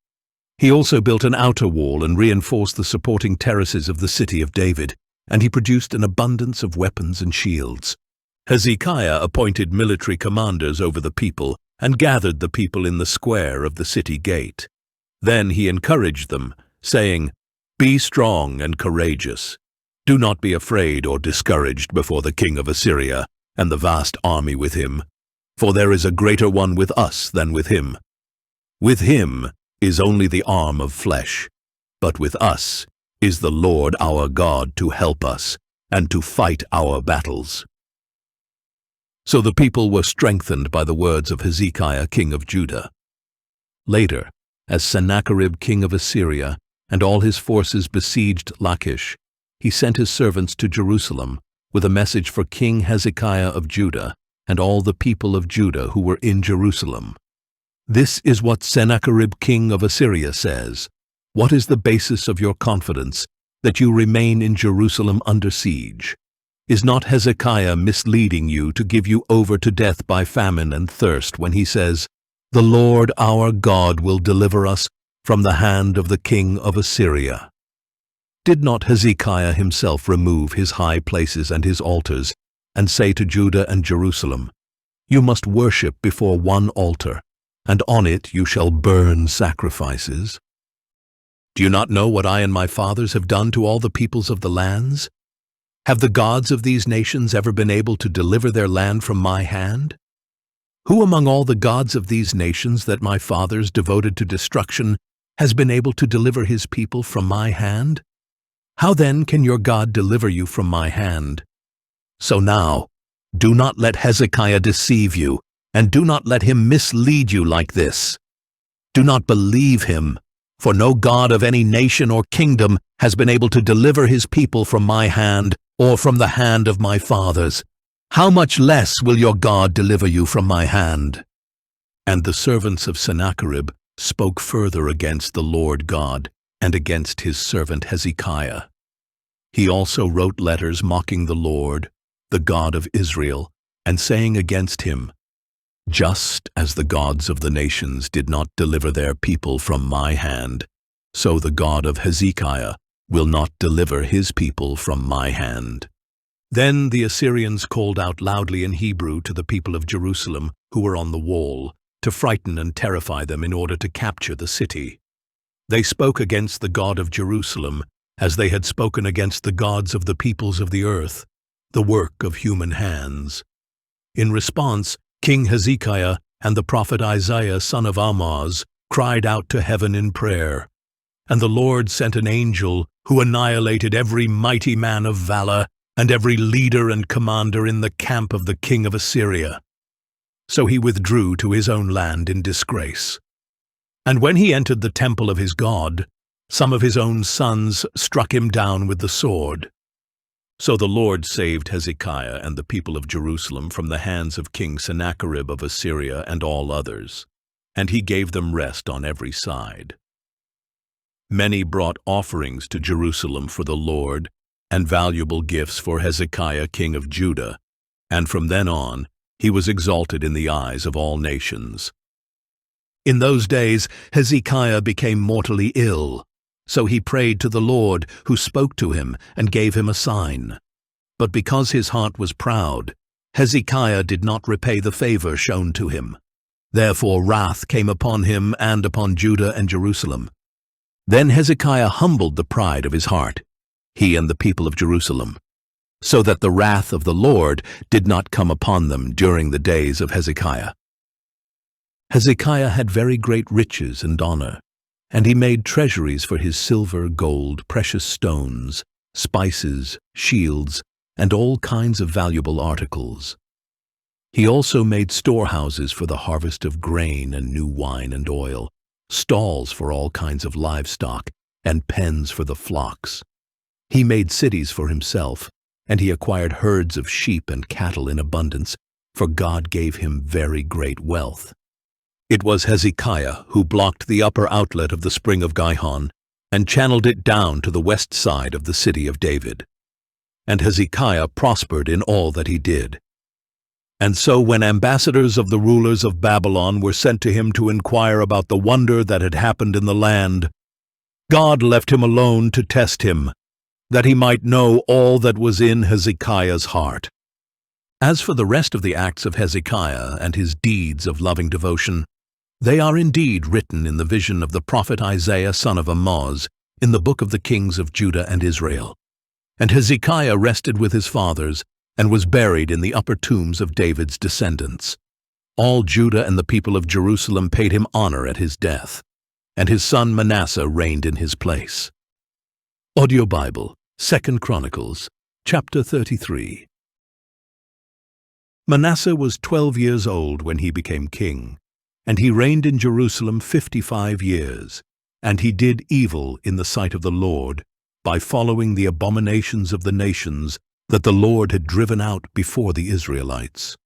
Speaker 1: He also built an outer wall and reinforced the supporting terraces of the city of David, and he produced an abundance of weapons and shields. Hezekiah appointed military commanders over the people and gathered the people in the square of the city gate. Then he encouraged them, saying, "Be strong and courageous. Do not be afraid or discouraged before the king of Assyria and the vast army with him, for there is a greater one with us than with him. With him is only the arm of flesh, but with us is the Lord our God to help us and to fight our battles." So the people were strengthened by the words of Hezekiah king of Judah. Later, as Sennacherib king of Assyria and all his forces besieged Lachish, he sent his servants to Jerusalem with a message for King Hezekiah of Judah and all the people of Judah who were in Jerusalem. "This is what Sennacherib king of Assyria says. What is the basis of your confidence that you remain in Jerusalem under siege? Is not Hezekiah misleading you to give you over to death by famine and thirst when he says, 'The Lord our God will deliver us from the hand of the king of Assyria'? Did not Hezekiah himself remove his high places and his altars, and say to Judah and Jerusalem, 'You must worship before one altar, and on it you shall burn sacrifices'? Do you not know what I and my fathers have done to all the peoples of the lands? Have the gods of these nations ever been able to deliver their land from my hand? Who among all the gods of these nations that my fathers devoted to destruction has been able to deliver his people from my hand? How then can your God deliver you from my hand? So now, do not let Hezekiah deceive you, and do not let him mislead you like this. Do not believe him, for no god of any nation or kingdom has been able to deliver his people from my hand or from the hand of my fathers. How much less will your God deliver you from my hand?" And the servants of Sennacherib spoke further against the Lord God and against his servant Hezekiah. He also wrote letters mocking the Lord, the God of Israel, and saying against him, "Just as the gods of the nations did not deliver their people from my hand, so the God of Hezekiah will not deliver his people from my hand." Then the Assyrians called out loudly in Hebrew to the people of Jerusalem who were on the wall, to frighten and terrify them in order to capture the city. They spoke against the God of Jerusalem as they had spoken against the gods of the peoples of the earth, the work of human hands. In response, King Hezekiah and the prophet Isaiah son of Amoz cried out to heaven in prayer, and the Lord sent an angel who annihilated every mighty man of valor and every leader and commander in the camp of the king of Assyria. So he withdrew to his own land in disgrace. And when he entered the temple of his God, some of his own sons struck him down with the sword. So the Lord saved Hezekiah and the people of Jerusalem from the hands of King Sennacherib of Assyria and all others, and he gave them rest on every side. Many brought offerings to Jerusalem for the Lord and valuable gifts for Hezekiah king of Judah, and from then on he was exalted in the eyes of all nations. In those days Hezekiah became mortally ill, so he prayed to the Lord, who spoke to him and gave him a sign. But because his heart was proud, Hezekiah did not repay the favor shown to him. Therefore wrath came upon him and upon Judah and Jerusalem. Then Hezekiah humbled the pride of his heart, he and the people of Jerusalem, so that the wrath of the Lord did not come upon them during the days of Hezekiah. Hezekiah had very great riches and honor, and he made treasuries for his silver, gold, precious stones, spices, shields, and all kinds of valuable articles. He also made storehouses for the harvest of grain and new wine and oil, stalls for all kinds of livestock, and pens for the flocks. He made cities for himself, and he acquired herds of sheep and cattle in abundance, for God gave him very great wealth. It was Hezekiah who blocked the upper outlet of the spring of Gihon and channeled it down to the west side of the city of David. And Hezekiah prospered in all that he did. And so when ambassadors of the rulers of Babylon were sent to him to inquire about the wonder that had happened in the land, God left him alone to test him. that he might know all that was in Hezekiah's heart. As for the rest of the acts of Hezekiah and his deeds of loving devotion, they are indeed written in the vision of the prophet Isaiah son of Amoz in the book of the kings of Judah and Israel. And Hezekiah rested with his fathers and was buried in the upper tombs of David's descendants. All Judah and the people of Jerusalem paid him honor at his death, and his son Manasseh reigned in his place. Audio Bible, 2 Chronicles, chapter 33. Manasseh was 12 years old when he became king, and he reigned in Jerusalem 55 years, and he did evil in the sight of the Lord by following the abominations of the nations that the Lord had driven out before the Israelites.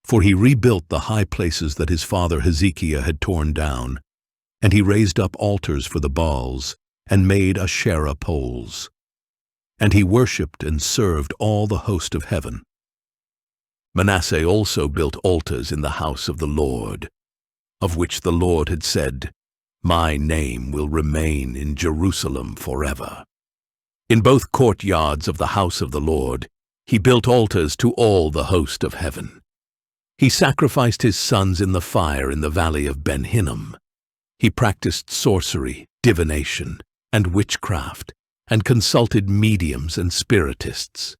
Speaker 1: For he rebuilt the high places that his father Hezekiah had torn down, and he raised up altars for the Baals, and made Asherah poles. And he worshipped and served all the host of heaven. Manasseh also built altars in the house of the Lord, of which the Lord had said, "My name will remain in Jerusalem forever." In both courtyards of the house of the Lord, he built altars to all the host of heaven. He sacrificed his sons in the fire in the valley of Ben Hinnom. He practiced sorcery, divination, and witchcraft, and consulted mediums and spiritists.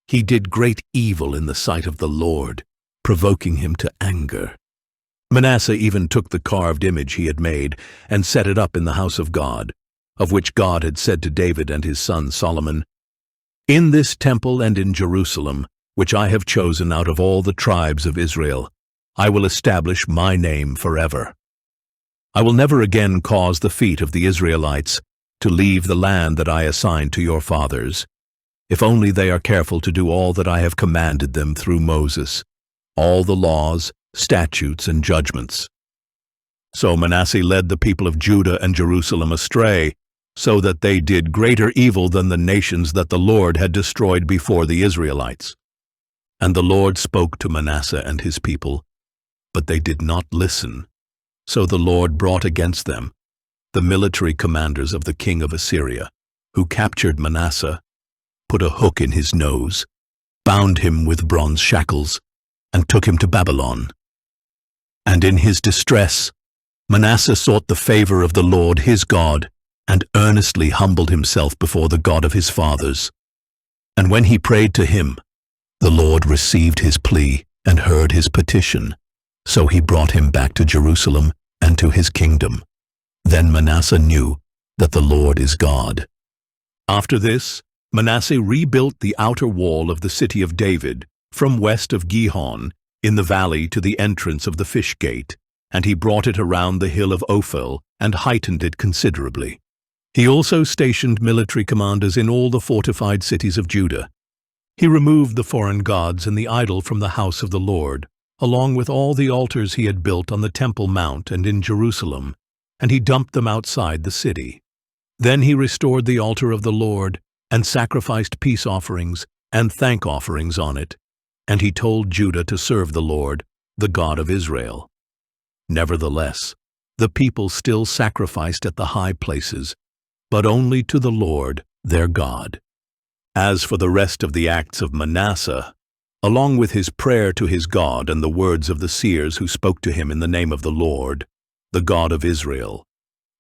Speaker 1: He did great evil in the sight of the Lord, provoking him to anger. Manasseh even took the carved image he had made and set it up in the house of God, of which God had said to David and his son Solomon, "In this temple and in Jerusalem, which I have chosen out of all the tribes of Israel, I will establish my name forever. I will never again cause the feet of the Israelites to leave the land that I assigned to your fathers, if only they are careful to do all that I have commanded them through Moses, all the laws, statutes, and judgments." So Manasseh led the people of Judah and Jerusalem astray, so that they did greater evil than the nations that the Lord had destroyed before the Israelites. And the Lord spoke to Manasseh and his people, but they did not listen. So the Lord brought against them the military commanders of the king of Assyria, who captured Manasseh, put a hook in his nose, bound him with bronze shackles, and took him to Babylon. And in his distress, Manasseh sought the favor of the Lord his God, and earnestly humbled himself before the God of his fathers. And when he prayed to him, the Lord received his plea and heard his petition. So he brought him back to Jerusalem and to his kingdom. Then Manasseh knew that the Lord is God. After this, Manasseh rebuilt the outer wall of the city of David from west of Gihon in the valley to the entrance of the fish gate, and he brought it around the hill of Ophel and heightened it considerably. He also stationed military commanders in all the fortified cities of Judah. He removed the foreign gods and the idol from the house of the Lord, along with all the altars he had built on the Temple Mount and in Jerusalem, and he dumped them outside the city. Then he restored the altar of the Lord, and sacrificed peace offerings and thank offerings on it, and he told Judah to serve the Lord, the God of Israel. Nevertheless, the people still sacrificed at the high places, but only to the Lord, their God. As for the rest of the acts of Manasseh, along with his prayer to his God and the words of the seers who spoke to him in the name of the Lord, the God of Israel,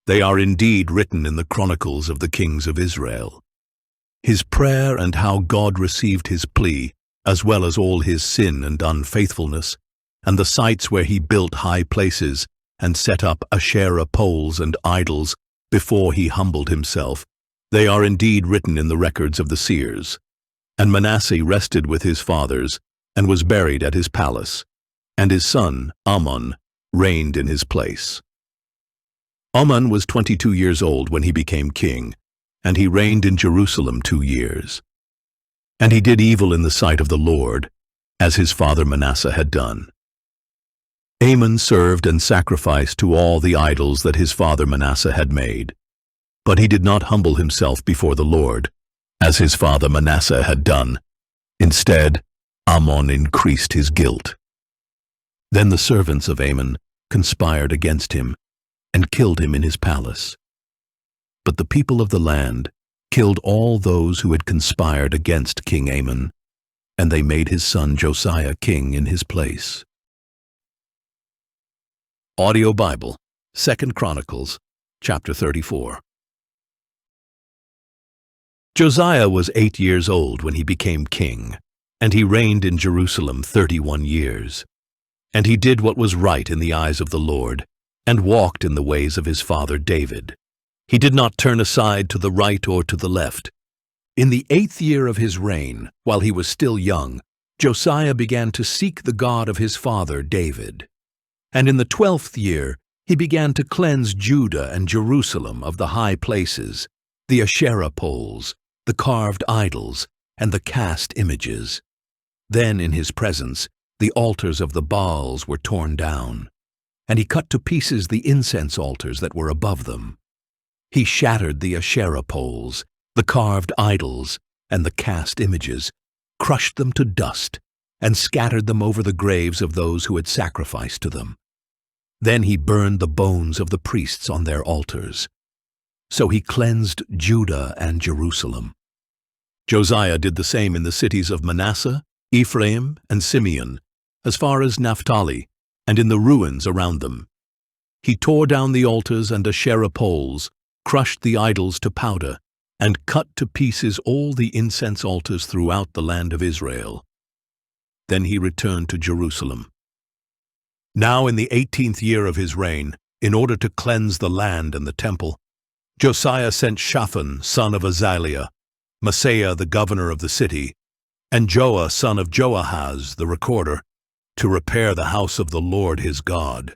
Speaker 1: they are indeed written in the Chronicles of the kings of Israel. His prayer and how God received his plea, as well as all his sin and unfaithfulness, and the sites where he built high places and set up Asherah poles and idols before he humbled himself, they are indeed written in the records of the seers. And Manasseh rested with his fathers and was buried at his palace, and his son Amon reigned in his place. Amon was 22 years old when he became king, and he reigned in Jerusalem 2 years. And he did evil in the sight of the Lord, as his father Manasseh had done. Amon served and sacrificed to all the idols that his father Manasseh had made, but he did not humble himself before the Lord, as his father Manasseh had done. Instead, Amon increased his guilt. Then the servants of Amon conspired against him and killed him in his palace. But the people of the land killed all those who had conspired against King Amon, and they made his son Josiah king in his place. Audio Bible, 2 Chronicles, chapter 34. Josiah was 8 years old when he became king, and he reigned in Jerusalem 31 years. And he did what was right in the eyes of the Lord, and walked in the ways of his father David. He did not turn aside to the right or to the left. In the 8th year of his reign, while he was still young, Josiah began to seek the God of his father David. And in the 12th year, he began to cleanse Judah and Jerusalem of the high places, the Asherah poles, the carved idols, and the cast images. Then in his presence, the altars of the Baals were torn down, and he cut to pieces the incense altars that were above them. He shattered the Asherah poles, the carved idols, and the cast images, crushed them to dust, and scattered them over the graves of those who had sacrificed to them. Then he burned the bones of the priests on their altars. So he cleansed Judah and Jerusalem. Josiah did the same in the cities of Manasseh, Ephraim, and Simeon, as far as Naphtali, and in the ruins around them. He tore down the altars and Asherah poles, crushed the idols to powder, and cut to pieces all the incense altars throughout the land of Israel. Then he returned to Jerusalem. Now in the 18th year of his reign, in order to cleanse the land and the temple, Josiah sent Shaphan, son of Azaliah, Maaseiah, the governor of the city, and Joah, son of Joahaz, the recorder, to repair the house of the Lord his God.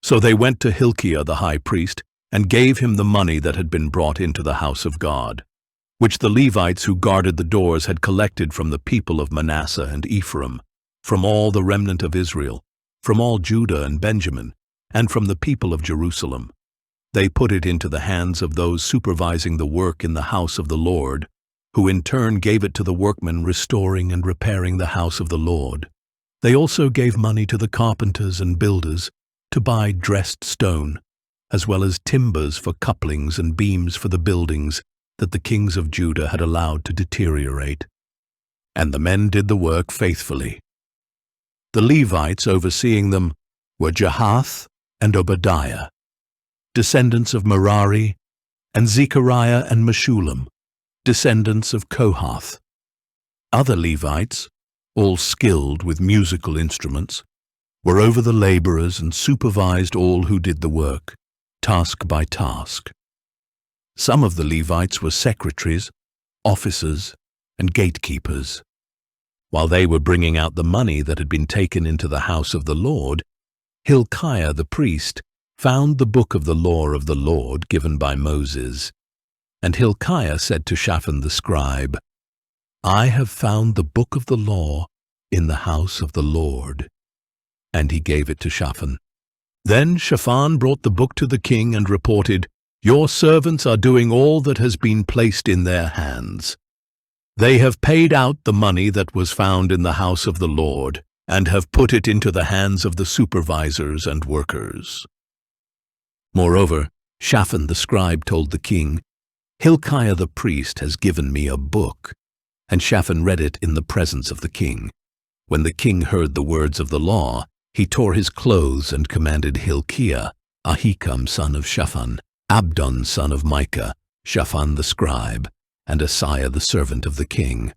Speaker 1: So they went to Hilkiah the high priest, and gave him the money that had been brought into the house of God, which the Levites who guarded the doors had collected from the people of Manasseh and Ephraim, from all the remnant of Israel, from all Judah and Benjamin, and from the people of Jerusalem. They put it into the hands of those supervising the work in the house of the Lord, who in turn gave it to the workmen restoring and repairing the house of the Lord. They also gave money to the carpenters and builders to buy dressed stone, as well as timbers for couplings and beams for the buildings that the kings of Judah had allowed to deteriorate. And the men did the work faithfully. The Levites overseeing them were Jahath and Obadiah, descendants of Merari, and Zechariah and Meshullam, descendants of Kohath. Other Levites, all skilled with musical instruments, were over the laborers and supervised all who did the work, task by task. Some of the Levites were secretaries, officers, and gatekeepers. While they were bringing out the money that had been taken into the house of the Lord, Hilkiah the priest found the book of the law of the Lord given by Moses. And Hilkiah said to Shaphan the scribe, "I have found the book of the law in the house of the Lord." And he gave it to Shaphan. Then Shaphan brought the book to the king and reported, "Your servants are doing all that has been placed in their hands. They have paid out the money that was found in the house of the Lord, and have put it into the hands of the supervisors and workers." Moreover, Shaphan the scribe told the king, "Hilkiah the priest has given me a book." And Shaphan read it in the presence of the king. When the king heard the words of the law, he tore his clothes and commanded Hilkiah, Ahikam son of Shaphan, Abdon son of Micah, Shaphan the scribe, and Asaiah the servant of the king,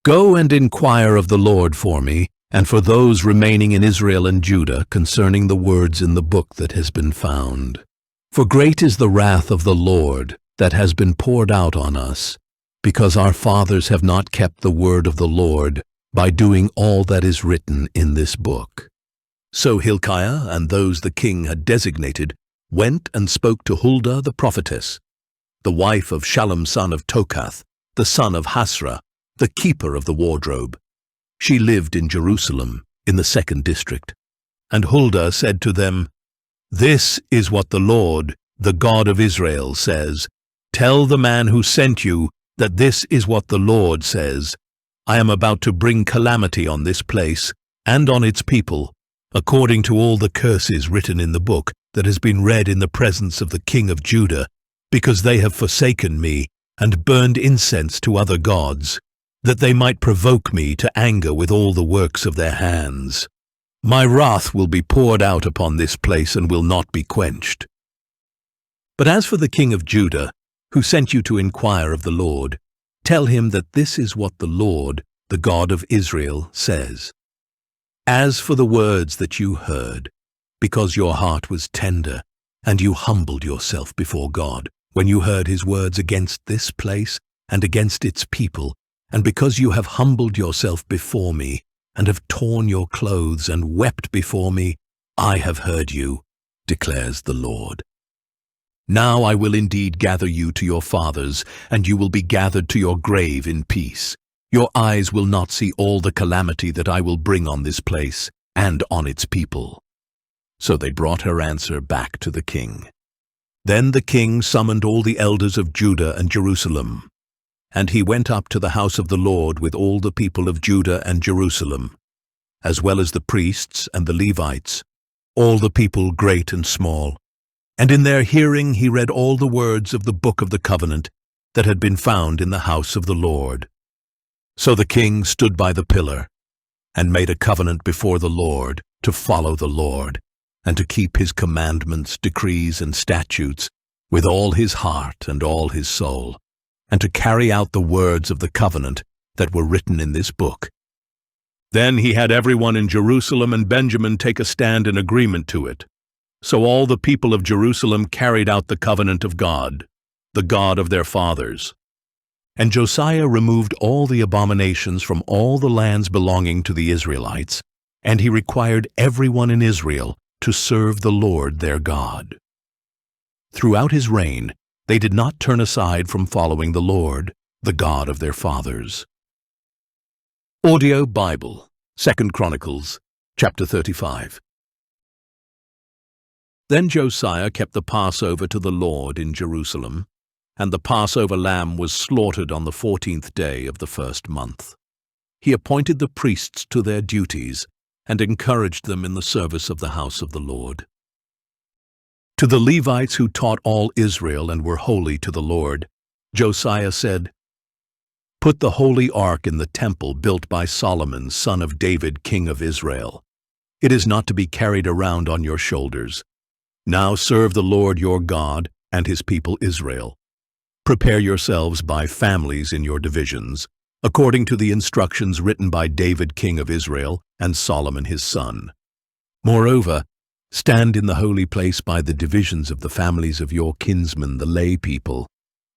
Speaker 1: "Go and inquire of the Lord for me, and for those remaining in Israel and Judah concerning the words in the book that has been found. For great is the wrath of the Lord that has been poured out on us, because our fathers have not kept the word of the Lord by doing all that is written in this book." So Hilkiah and those the king had designated went and spoke to Huldah the prophetess, the wife of Shallum son of Tokath, the son of Hasrah, the keeper of the wardrobe. She lived in Jerusalem, in the 2nd district. And Huldah said to them, "This is what the Lord, the God of Israel, says. Tell the man who sent you that this is what the Lord says. I am about to bring calamity on this place and on its people, according to all the curses written in the book that has been read in the presence of the king of Judah, because they have forsaken me and burned incense to other gods, that they might provoke me to anger with all the works of their hands. My wrath will be poured out upon this place and will not be quenched. But as for the king of Judah, who sent you to inquire of the Lord, tell him that this is what the Lord, the God of Israel, says. As for the words that you heard, because your heart was tender, and you humbled yourself before God, when you heard his words against this place and against its people, and because you have humbled yourself before me, and have torn your clothes and wept before me, I have heard you, declares the Lord. Now I will indeed gather you to your fathers, and you will be gathered to your grave in peace. Your eyes will not see all the calamity that I will bring on this place and on its people. So they brought her answer back to the king. Then the king summoned all the elders of Judah and Jerusalem. And he went up to the house of the Lord with all the people of Judah and Jerusalem, as well as the priests and the Levites, all the people great and small. And in their hearing he read all the words of the book of the covenant that had been found in the house of the Lord. So the king stood by the pillar, and made a covenant before the Lord to follow the Lord, and to keep his commandments, decrees, and statutes with all his heart and all his soul, and to carry out the words of the covenant that were written in this book. Then he had everyone in Jerusalem and Benjamin take a stand in agreement to it. So all the people of Jerusalem carried out the covenant of God, the God of their fathers. And Josiah removed all the abominations from all the lands belonging to the Israelites, and he required everyone in Israel to serve the Lord their God. Throughout his reign, they did not turn aside from following the Lord, the God of their fathers. Audio Bible, 2 Chronicles, chapter 35. Then Josiah kept the Passover to the Lord in Jerusalem, and the Passover lamb was slaughtered on the 14th day of the first month. He appointed the priests to their duties, and encouraged them in the service of the house of the Lord. To the Levites who taught all Israel and were holy to the Lord, Josiah said, "Put the holy ark in the temple built by Solomon, son of David, king of Israel. It is not to be carried around on your shoulders. Now serve the Lord your God and his people Israel. Prepare yourselves by families in your divisions, according to the instructions written by David, king of Israel, and Solomon his son. Moreover, stand in the holy place by the divisions of the families of your kinsmen, the lay people,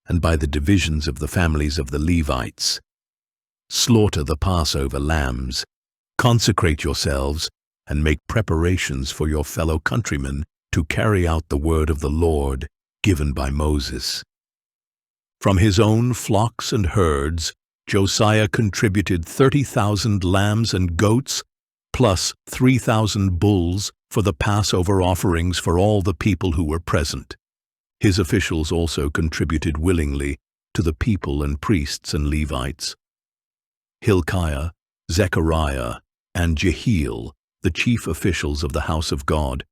Speaker 1: and by the divisions of the families of the Levites. Slaughter the Passover lambs, consecrate yourselves, and make preparations for your fellow countrymen to carry out the word of the Lord given by Moses." From his own flocks and herds, Josiah contributed 30,000 lambs and goats, plus 3,000 bulls for the Passover offerings for all the people who were present. His officials also contributed willingly to the people and priests and Levites. Hilkiah, Zechariah, and Jehiel, the chief officials of the house of God,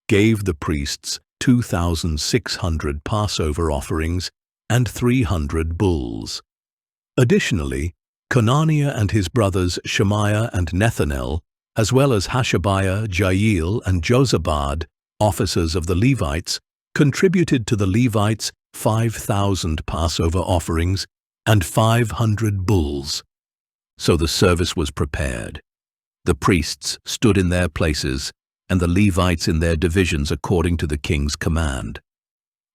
Speaker 1: gave the priests 2,600 Passover offerings and 300 bulls. Additionally, Conaniah and his brothers Shemaiah and Nethanel, as well as Hashabiah, Jael, and Jozabad, officers of the Levites, contributed to the Levites 5,000 Passover offerings and 500 bulls. So the service was prepared. The priests stood in their places, and the Levites in their divisions according to the king's command.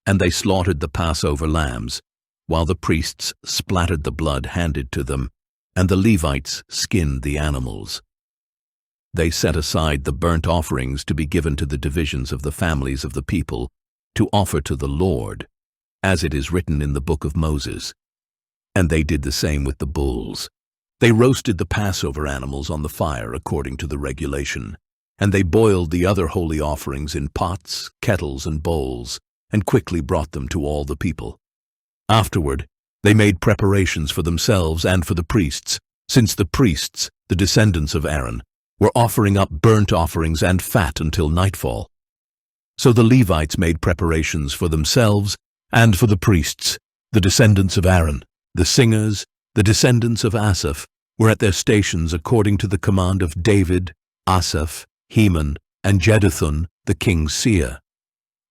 Speaker 1: And they slaughtered the Passover lambs, while the priests splattered the blood handed to them, and the Levites skinned the animals. They set aside the burnt offerings to be given to the divisions of the families of the people, to offer to the Lord, as it is written in the book of Moses. And they did the same with the bulls. They roasted the Passover animals on the fire according to the regulation, and they boiled the other holy offerings in pots, kettles, and bowls, and quickly brought them to all the people. Afterward, they made preparations for themselves and for the priests, since the priests, the descendants of Aaron, were offering up burnt offerings and fat until nightfall. So the Levites made preparations for themselves and for the priests, The descendants of Aaron, the singers, the descendants of Asaph, were at their stations according to the command of David, Asaph, Heman, and Jeduthun, the king's seer.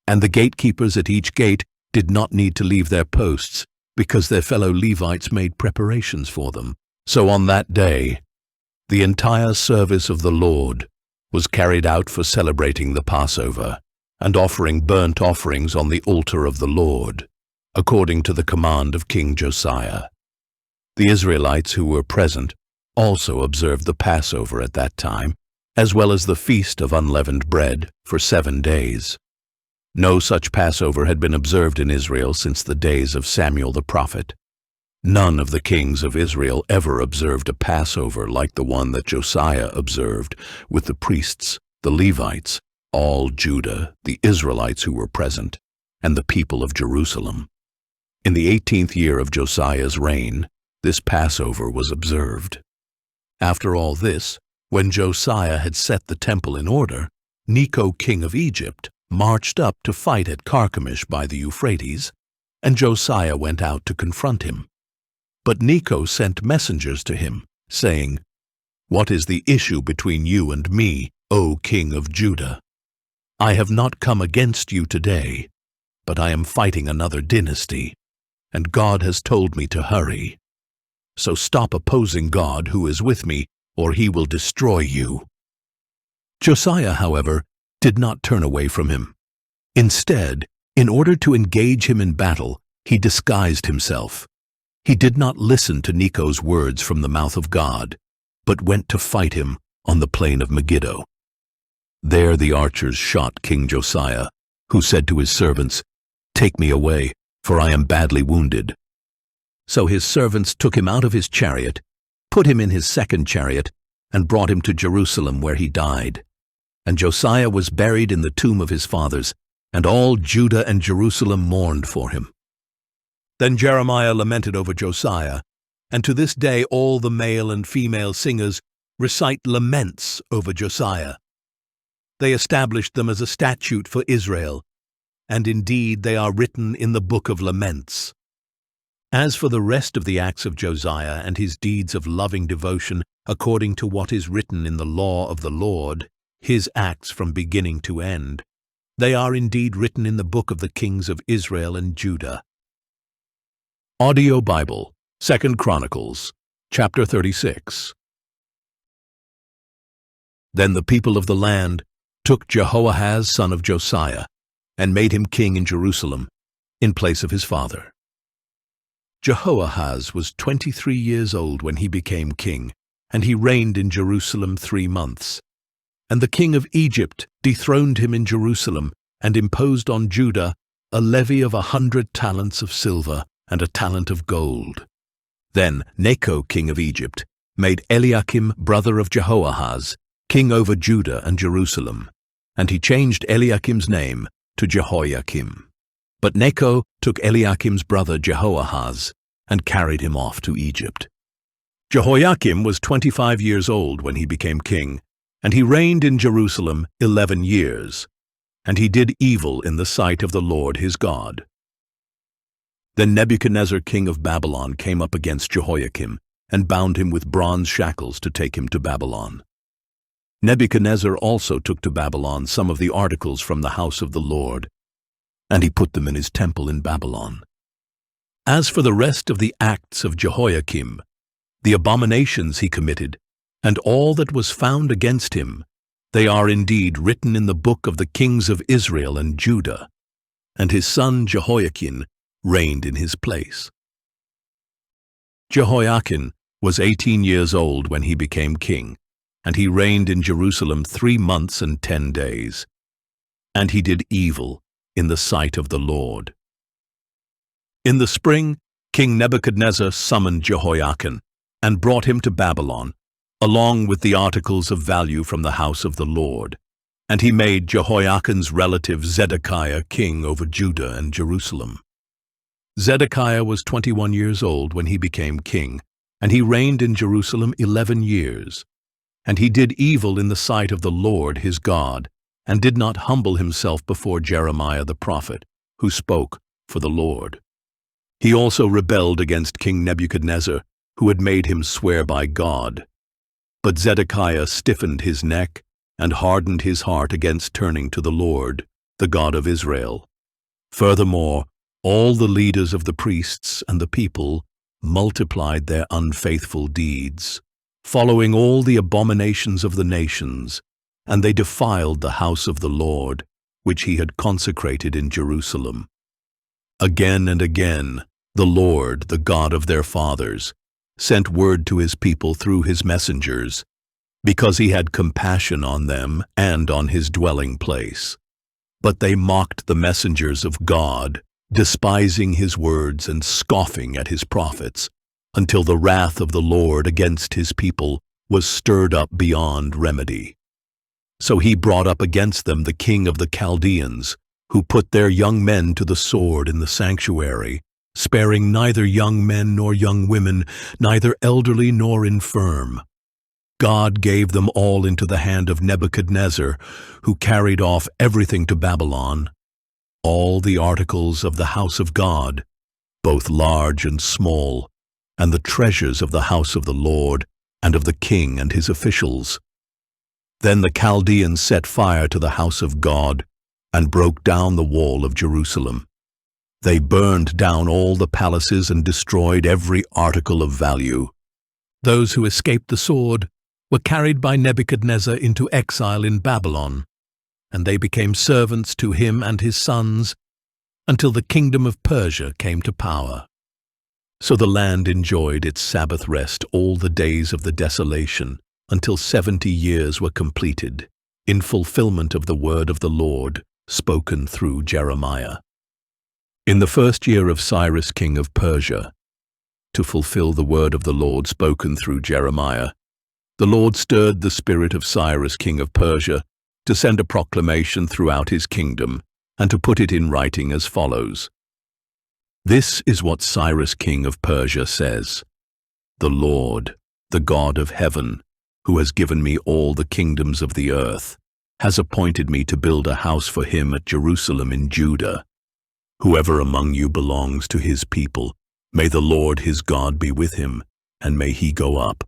Speaker 1: And the gatekeepers at each gate did not need to leave their posts, because their fellow Levites made preparations for them. So on that day, the entire service of the Lord was carried out for celebrating the Passover and offering burnt offerings on the altar of the Lord, according to the command of King Josiah. The Israelites who were present also observed the Passover at that time, as well as the Feast of Unleavened Bread for 7 days. No such Passover had been observed in Israel since the days of Samuel the prophet. None of the kings of Israel ever observed a Passover like the one that Josiah observed with the priests, the Levites, all Judah, the Israelites who were present, and the people of Jerusalem. In the 18th year of Josiah's reign, this Passover was observed. After all this, when Josiah had set the temple in order, Necho, king of Egypt, marched up to fight at Carchemish by the Euphrates, and Josiah went out to confront him. But Necho sent messengers to him, saying, "What is the issue between you and me, O king of Judah? I have not come against you today, but I am fighting another dynasty, and God has told me to hurry. So stop opposing God who is with me, or he will destroy you." Josiah, however, did not turn away from him. Instead, in order to engage him in battle, he disguised himself. He did not listen to Necho's words from the mouth of God, but went to fight him on the plain of Megiddo. There the archers shot King Josiah, who said to his servants, "Take me away, for I am badly wounded." So his servants took him out of his chariot, put him in his second chariot, and brought him to Jerusalem, where he died. And Josiah was buried in the tomb of his fathers, and all Judah and Jerusalem mourned for him. Then Jeremiah lamented over Josiah, and to this day all the male and female singers recite laments over Josiah. They established them as a statute for Israel, and indeed they are written in the book of laments. As for the rest of the acts of Josiah and his deeds of loving devotion, according to what is written in the law of the Lord, his acts from beginning to end, they are indeed written in the book of the kings of Israel and Judah. Audio Bible, 2 Chronicles, chapter 36. Then the people of the land took Jehoahaz son of Josiah, and made him king in Jerusalem, in place of his father. Jehoahaz was 23 years old when he became king, and he reigned in Jerusalem 3 months. And the king of Egypt dethroned him in Jerusalem, and imposed on Judah a levy of 100 talents of silver and a talent of gold. Then Necho, king of Egypt, made Eliakim, brother of Jehoahaz, king over Judah and Jerusalem, and he changed Eliakim's name to Jehoiakim. But Necho took Eliakim's brother Jehoahaz and carried him off to Egypt. Jehoiakim was 25 years old when he became king, and he reigned in Jerusalem 11 years, and he did evil in the sight of the Lord his God. Then Nebuchadnezzar king of Babylon came up against Jehoiakim, and bound him with bronze shackles to take him to Babylon. Nebuchadnezzar also took to Babylon some of the articles from the house of the Lord, and he put them in his temple in Babylon. As for the rest of the acts of Jehoiakim, the abominations he committed, and all that was found against him, they are indeed written in the book of the kings of Israel and Judah, and his son Jehoiakim reigned in his place. Jehoiakim was 18 years old when he became king, and he reigned in Jerusalem 3 months and 10 days. And he did evil in the sight of the Lord. In the spring, King Nebuchadnezzar summoned Jehoiakim and brought him to Babylon, along with the articles of value from the house of the Lord. And he made Jehoiakim's relative Zedekiah king over Judah and Jerusalem. Zedekiah was 21 years old when he became king, and he reigned in Jerusalem 11 years. And he did evil in the sight of the Lord his God, and did not humble himself before Jeremiah the prophet, who spoke for the Lord. He also rebelled against King Nebuchadnezzar, who had made him swear by God. But Zedekiah stiffened his neck and hardened his heart against turning to the Lord, the God of Israel. Furthermore, all the leaders of the priests and the people multiplied their unfaithful deeds, following all the abominations of the nations, and they defiled the house of the Lord, which he had consecrated in Jerusalem. Again and again, the Lord, the God of their fathers, sent word to his people through his messengers, because he had compassion on them and on his dwelling place. But they mocked the messengers of God, despising his words and scoffing at his prophets, until the wrath of the Lord against his people was stirred up beyond remedy. So he brought up against them the king of the Chaldeans, who put their young men to the sword in the sanctuary, sparing neither young men nor young women, neither elderly nor infirm. God gave them all into the hand of Nebuchadnezzar, who carried off everything to Babylon, all the articles of the house of God, both large and small, and the treasures of the house of the Lord and of the king and his officials. Then the Chaldeans set fire to the house of God and broke down the wall of Jerusalem. They burned down all the palaces and destroyed every article of value. Those who escaped the sword were carried by Nebuchadnezzar into exile in Babylon, and they became servants to him and his sons until the kingdom of Persia came to power. So the land enjoyed its Sabbath rest all the days of the desolation, until 70 years were completed, in fulfillment of the word of the Lord, spoken through Jeremiah. In the first year of Cyrus king of Persia, to fulfill the word of the Lord spoken through Jeremiah, the Lord stirred the spirit of Cyrus king of Persia to send a proclamation throughout his kingdom and to put it in writing as follows. This is what Cyrus king of Persia says. The Lord, the God of heaven, who has given me all the kingdoms of the earth, has appointed me to build a house for him at Jerusalem in Judah. Whoever among you belongs to his people, may the Lord his God be with him, and may he go up